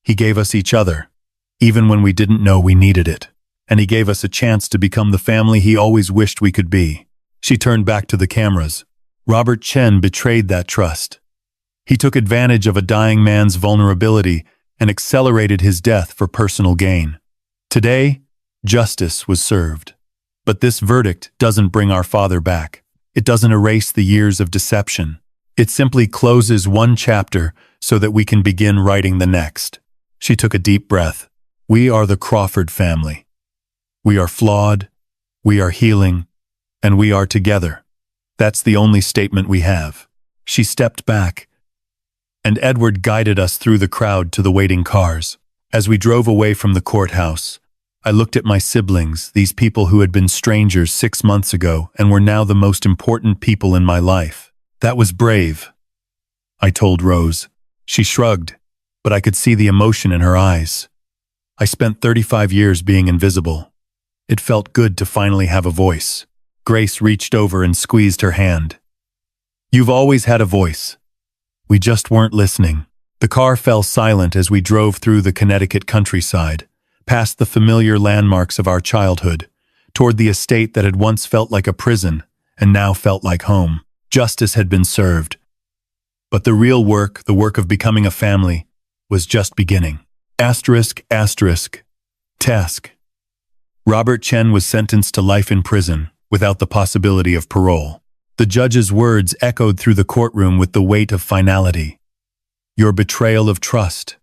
He gave us each other, even when we didn't know we needed it. And he gave us a chance to become the family he always wished we could be. She turned back to the cameras. Robert Chen betrayed that trust. He took advantage of a dying man's vulnerability and accelerated his death for personal gain. Today, justice was served. But this verdict doesn't bring our father back. It doesn't erase the years of deception. It simply closes one chapter so that we can begin writing the next. She took a deep breath. We are the Crawford family. We are flawed, we are healing, and we are together. That's the only statement we have. She stepped back, and Edward guided us through the crowd to the waiting cars. As we drove away from the courthouse, I looked at my siblings, these people who had been strangers 6 months ago and were now the most important people in my life. That was brave, I told Rose. She shrugged, but I could see the emotion in her eyes. I spent 35 years being invisible. It felt good to finally have a voice. Grace reached over and squeezed her hand. You've always had a voice. We just weren't listening. The car fell silent as we drove through the Connecticut countryside, past the familiar landmarks of our childhood, toward the estate that had once felt like a prison and now felt like home. Justice had been served. But the real work, the work of becoming a family, was just beginning. Asterisk, asterisk, task. Robert Chen was sentenced to life in prison without the possibility of parole. The judge's words echoed through the courtroom with the weight of finality. Your betrayal of trust,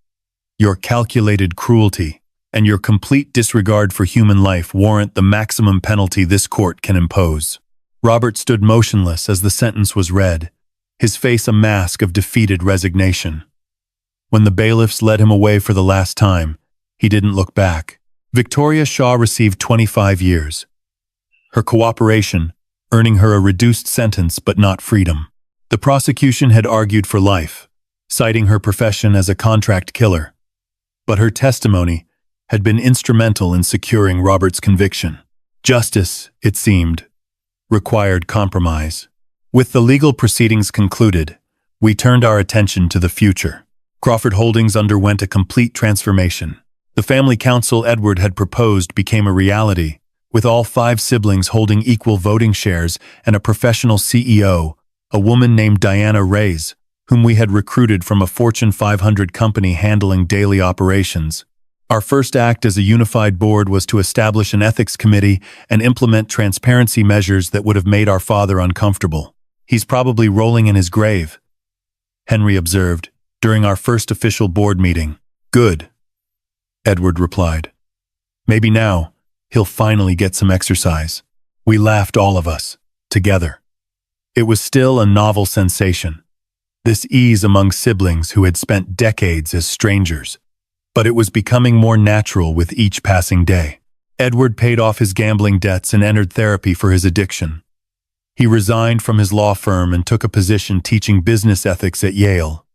your calculated cruelty, and your complete disregard for human life warrant the maximum penalty this court can impose. Robert stood motionless as the sentence was read, his face a mask of defeated resignation. When the bailiffs led him away for the last time, he didn't look back. Victoria Shaw received 25 years. Her cooperation, earning her a reduced sentence but not freedom. The prosecution had argued for life, citing her profession as a contract killer. But her testimony had been instrumental in securing Robert's conviction. Justice, it seemed, required compromise. With the legal proceedings concluded, we turned our attention to the future. Crawford Holdings underwent a complete transformation. The family council Edward had proposed became a reality, with all 5 siblings holding equal voting shares and a professional CEO, a woman named Diana Reyes, whom we had recruited from a Fortune 500 company handling daily operations. Our first act as a unified board was to establish an ethics committee and implement transparency measures that would have made our father uncomfortable. He's probably rolling in his grave, Henry observed, during our first official board meeting. Good, Edward replied. Maybe now, he'll finally get some exercise. We laughed, all of us. together. It was still a novel sensation, this ease among siblings who had spent decades as strangers. But it was becoming more natural with each passing day. Edward paid off his gambling debts and entered therapy for his addiction. He resigned from his law firm and took a position teaching business ethics at Yale,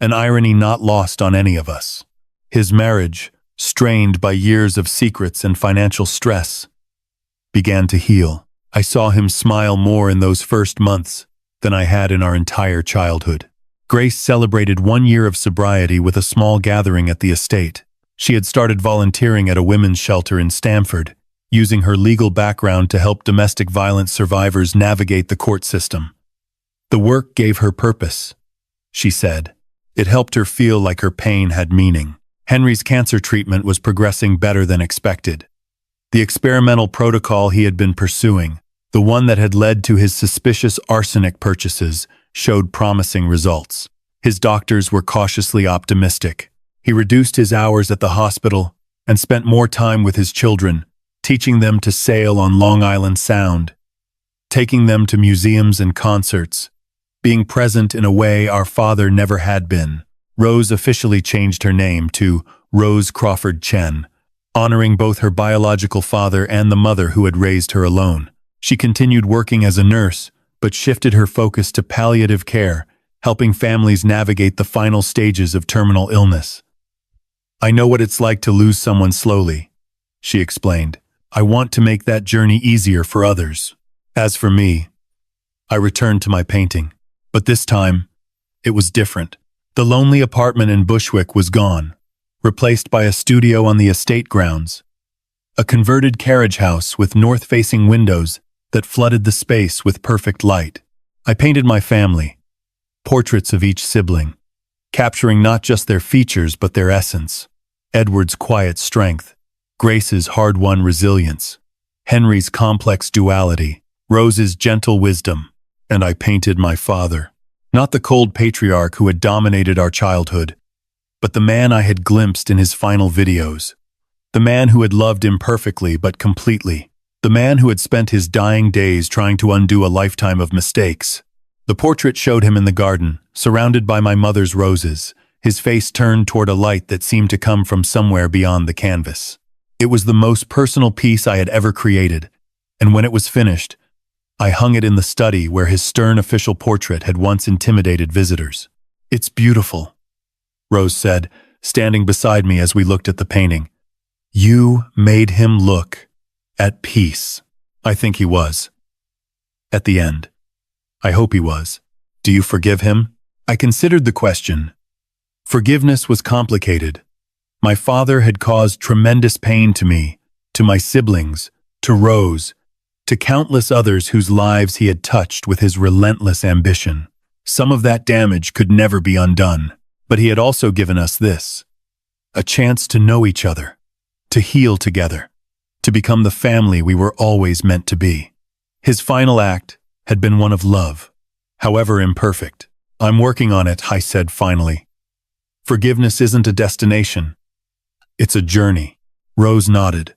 an irony not lost on any of us. His marriage, strained by years of secrets and financial stress, began to heal. I saw him smile more in those first months than I had in our entire childhood. Grace celebrated 1 year of sobriety with a small gathering at the estate. She had started volunteering at a women's shelter in Stamford, using her legal background to help domestic violence survivors navigate the court system. The work gave her purpose, she said. It helped her feel like her pain had meaning. Henry's cancer treatment was progressing better than expected. The experimental protocol he had been pursuing, the one that had led to his suspicious arsenic purchases, showed promising results. His doctors were cautiously optimistic. He reduced his hours at the hospital and spent more time with his children, teaching them to sail on Long Island Sound, taking them to museums and concerts, being present in a way our father never had been. Rose officially changed her name to Rose Crawford Chen, honoring both her biological father and the mother who had raised her alone. She continued working as a nurse, but shifted her focus to palliative care, helping families navigate the final stages of terminal illness. "I know what it's like to lose someone slowly," she explained. "I want to make that journey easier for others." As for me, I returned to my painting. But this time, it was different. The lonely apartment in Bushwick was gone, replaced by a studio on the estate grounds, a converted carriage house with north-facing windows that flooded the space with perfect light. I painted my family, portraits of each sibling, capturing not just their features but their essence. Edward's quiet strength, Grace's hard-won resilience, Henry's complex duality, Rose's gentle wisdom, and I painted my father. Not the cold patriarch who had dominated our childhood, but the man I had glimpsed in his final videos. The man who had loved imperfectly but completely. The man who had spent his dying days trying to undo a lifetime of mistakes. The portrait showed him in the garden, surrounded by my mother's roses, his face turned toward a light that seemed to come from somewhere beyond the canvas. It was the most personal piece I had ever created, and when it was finished, I hung it in the study where his stern official portrait had once intimidated visitors. "It's beautiful," Rose said, standing beside me as we looked at the painting. "You made him look at peace." I think he was. At the end. I hope he was. Do you forgive him? I considered the question. Forgiveness was complicated. My father had caused tremendous pain to me, to my siblings, to Rose, to countless others whose lives he had touched with his relentless ambition. Some of that damage could never be undone, but he had also given us this: a chance to know each other, to heal together, to become the family we were always meant to be. His final act had been one of love, however imperfect. "I'm working on it," I said finally. "Forgiveness isn't a destination. It's a journey." Rose nodded,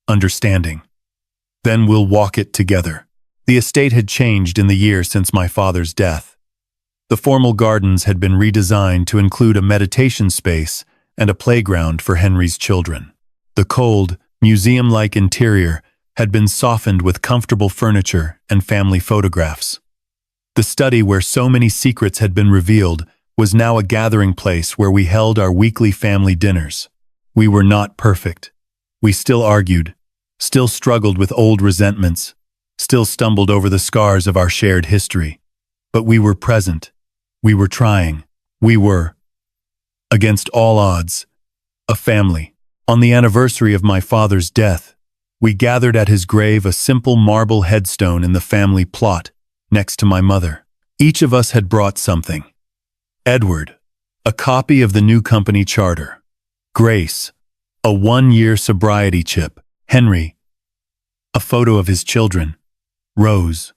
understanding. "Then we'll walk it together." The estate had changed in the year since my father's death. The formal gardens had been redesigned to include a meditation space and a playground for Henry's children. The cold, museum-like interior had been softened with comfortable furniture and family photographs. The study where so many secrets had been revealed was now a gathering place where we held our weekly family dinners. We were not perfect. We still argued, still struggled with old resentments, still stumbled over the scars of our shared history. But we were present. We were trying. We were, against all odds, a family. On the anniversary of my father's death, we gathered at his grave, a simple marble headstone in the family plot next to my mother. Each of us had brought something. Edward, a copy of the new company charter. Grace, a 1-year sobriety chip. Henry, a photo of his children. Rose,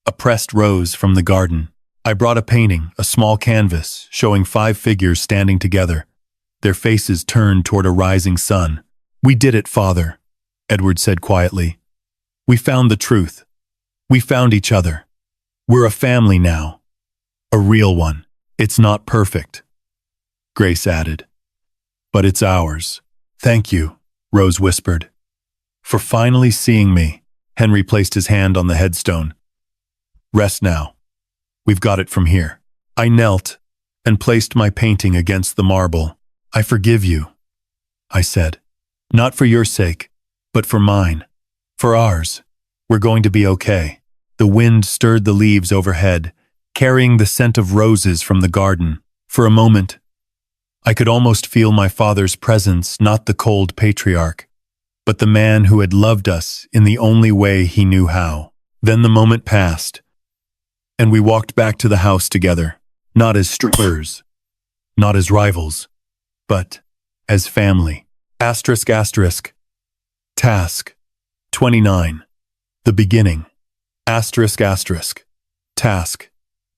a pressed rose from the garden. I brought a painting, a small canvas, showing 5 figures standing together, their faces turned toward a rising sun. "We did it, Father," Edward said quietly. "We found the truth. We found each other. We're a family now. A real one. It's not perfect, Grace added. But it's ours. Thank you, Rose whispered. For finally seeing me. Henry placed his hand on the headstone. Rest now. We've got it from here. I knelt and placed my painting against the marble. I forgive you, I said. Not for your sake, but for mine. For ours. We're going to be okay. The wind stirred the leaves overhead, carrying the scent of roses from the garden. For a moment, I could almost feel my father's presence, not the cold patriarch, but the man who had loved us in the only way he knew how. Then the moment passed, and we walked back to the house together, not as strippers, not as rivals, but as family. Asterisk, asterisk. Task 29. The beginning. Asterisk, asterisk. Task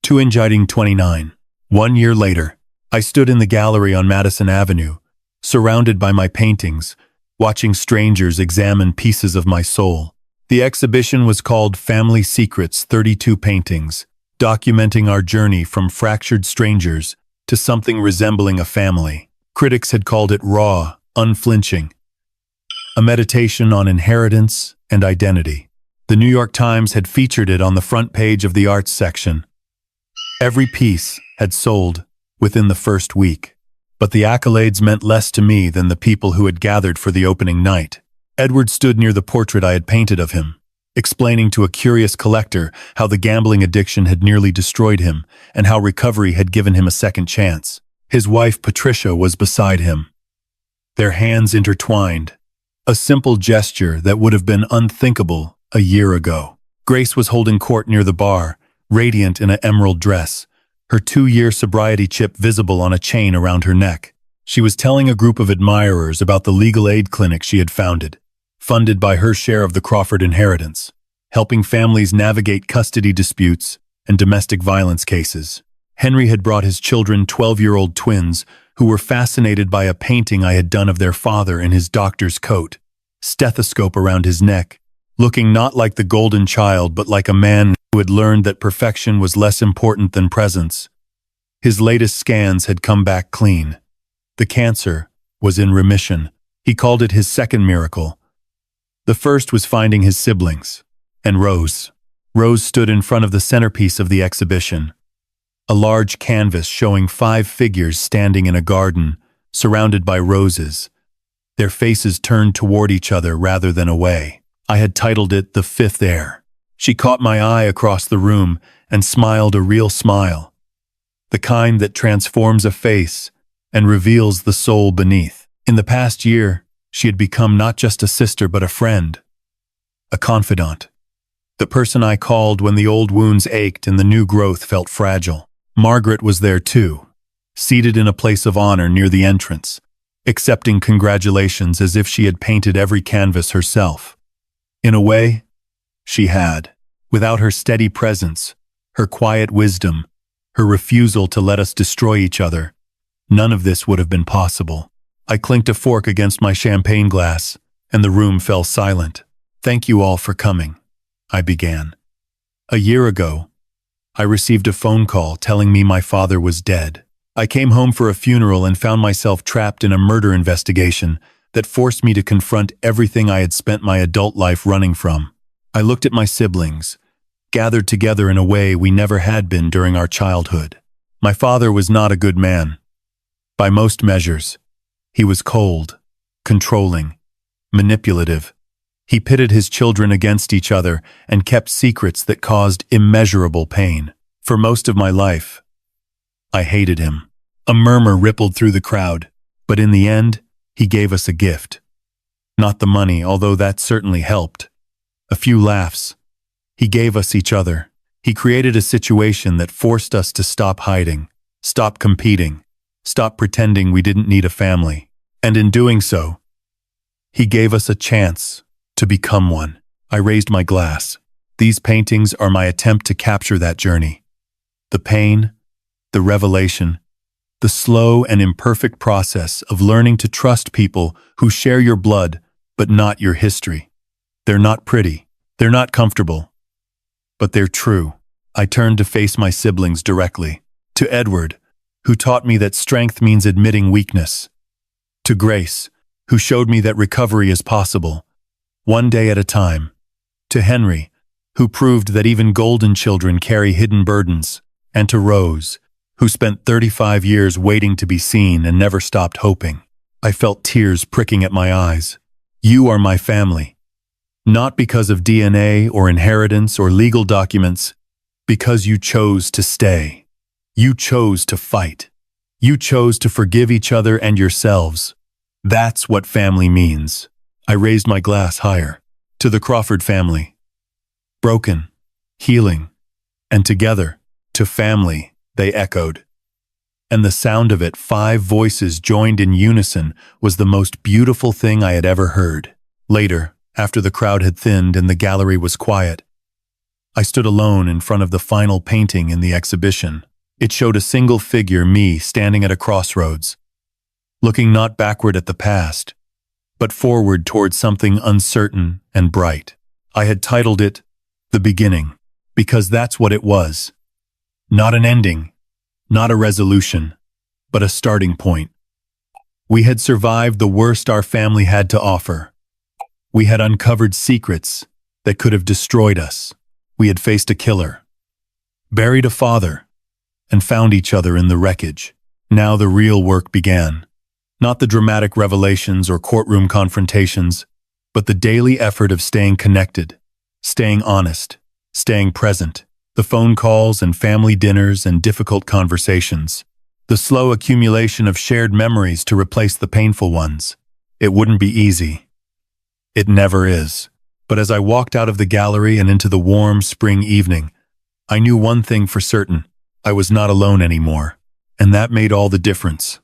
229. 1 year later, I stood in the gallery on Madison Avenue, surrounded by my paintings, watching strangers examine pieces of my soul. The exhibition was called Family Secrets, 32 Paintings, documenting our journey from fractured strangers to something resembling a family. Critics had called it raw, unflinching, a meditation on inheritance and identity. The New York Times had featured it on the front page of the arts section. Every piece had sold within the first week, but the accolades meant less to me than the people who had gathered for the opening night. Edward stood near the portrait I had painted of him, explaining to a curious collector how the gambling addiction had nearly destroyed him and how recovery had given him a second chance. His wife, Patricia, was beside him, their hands intertwined, a simple gesture that would have been unthinkable a year ago. Grace was holding court near the bar, radiant in an emerald dress, her 2-year sobriety chip visible on a chain around her neck. She was telling a group of admirers about the legal aid clinic she had founded, funded by her share of the Crawford inheritance, helping families navigate custody disputes and domestic violence cases. Henry had brought his children, 12-year-old twins, who were fascinated by a painting I had done of their father in his doctor's coat, stethoscope around his neck, looking not like the golden child but like a man who had learned that perfection was less important than presence. His latest scans had come back clean. The cancer was in remission. He called it his second miracle. The first was finding his siblings. And Rose. Rose stood in front of the centerpiece of the exhibition, a large canvas showing 5 figures standing in a garden, surrounded by roses, their faces turned toward each other rather than away. I had titled it The Fifth Air. She caught my eye across the room and smiled a real smile, the kind that transforms a face and reveals the soul beneath. In the past year, she had become not just a sister but a friend, a confidant, the person I called when the old wounds ached and the new growth felt fragile. Margaret was there too, seated in a place of honor near the entrance, accepting congratulations as if she had painted every canvas herself. In a way, she had. Without her steady presence, her quiet wisdom, her refusal to let us destroy each other, none of this would have been possible. I clinked a fork against my champagne glass, and the room fell silent. Thank you all for coming, I began. A year ago, I received a phone call telling me my father was dead. I came home for a funeral and found myself trapped in a murder investigation that forced me to confront everything I had spent my adult life running from. I looked at my siblings, gathered together in a way we never had been during our childhood. My father was not a good man. By most measures, he was cold, controlling, manipulative. He pitted his children against each other and kept secrets that caused immeasurable pain. For most of my life, I hated him. A murmur rippled through the crowd, but in the end, he gave us a gift. Not the money, although that certainly helped. A few laughs. He gave us each other. He created a situation that forced us to stop hiding, stop competing, stop pretending we didn't need a family. And in doing so, he gave us a chance to become one. I raised my glass. These paintings are my attempt to capture that journey. The pain, the revelation, the slow and imperfect process of learning to trust people who share your blood but not your history. They're not pretty. They're not comfortable. but they're true. I turned to face my siblings directly. To Edward, who taught me that strength means admitting weakness. To Grace, who showed me that recovery is possible, one day at a time. To Henry, who proved that even golden children carry hidden burdens. And to Rose, who spent 35 years waiting to be seen and never stopped hoping. I felt tears pricking at my eyes. You are my family. Not because of DNA or inheritance or legal documents, because you chose to stay. You chose to fight. You chose to forgive each other and yourselves. That's what family means. I raised my glass higher. To the Crawford family. Broken, healing, and together, to family, they echoed. And the sound of it, 5 voices joined in unison, was the most beautiful thing I had ever heard. Later, after the crowd had thinned and the gallery was quiet, I stood alone in front of the final painting in the exhibition. It showed a single figure, me, standing at a crossroads, looking not backward at the past, but forward towards something uncertain and bright. I had titled it, The Beginning, because that's what it was. Not an ending, not a resolution, but a starting point. We had survived the worst our family had to offer. We had uncovered secrets that could have destroyed us. We had faced a killer, buried a father, and found each other in the wreckage. Now the real work began. Not the dramatic revelations or courtroom confrontations, but the daily effort of staying connected, staying honest, staying present. The phone calls and family dinners and difficult conversations. The slow accumulation of shared memories to replace the painful ones. It wouldn't be easy. It never is. But as I walked out of the gallery and into the warm spring evening, I knew one thing for certain. I was not alone anymore. And that made all the difference.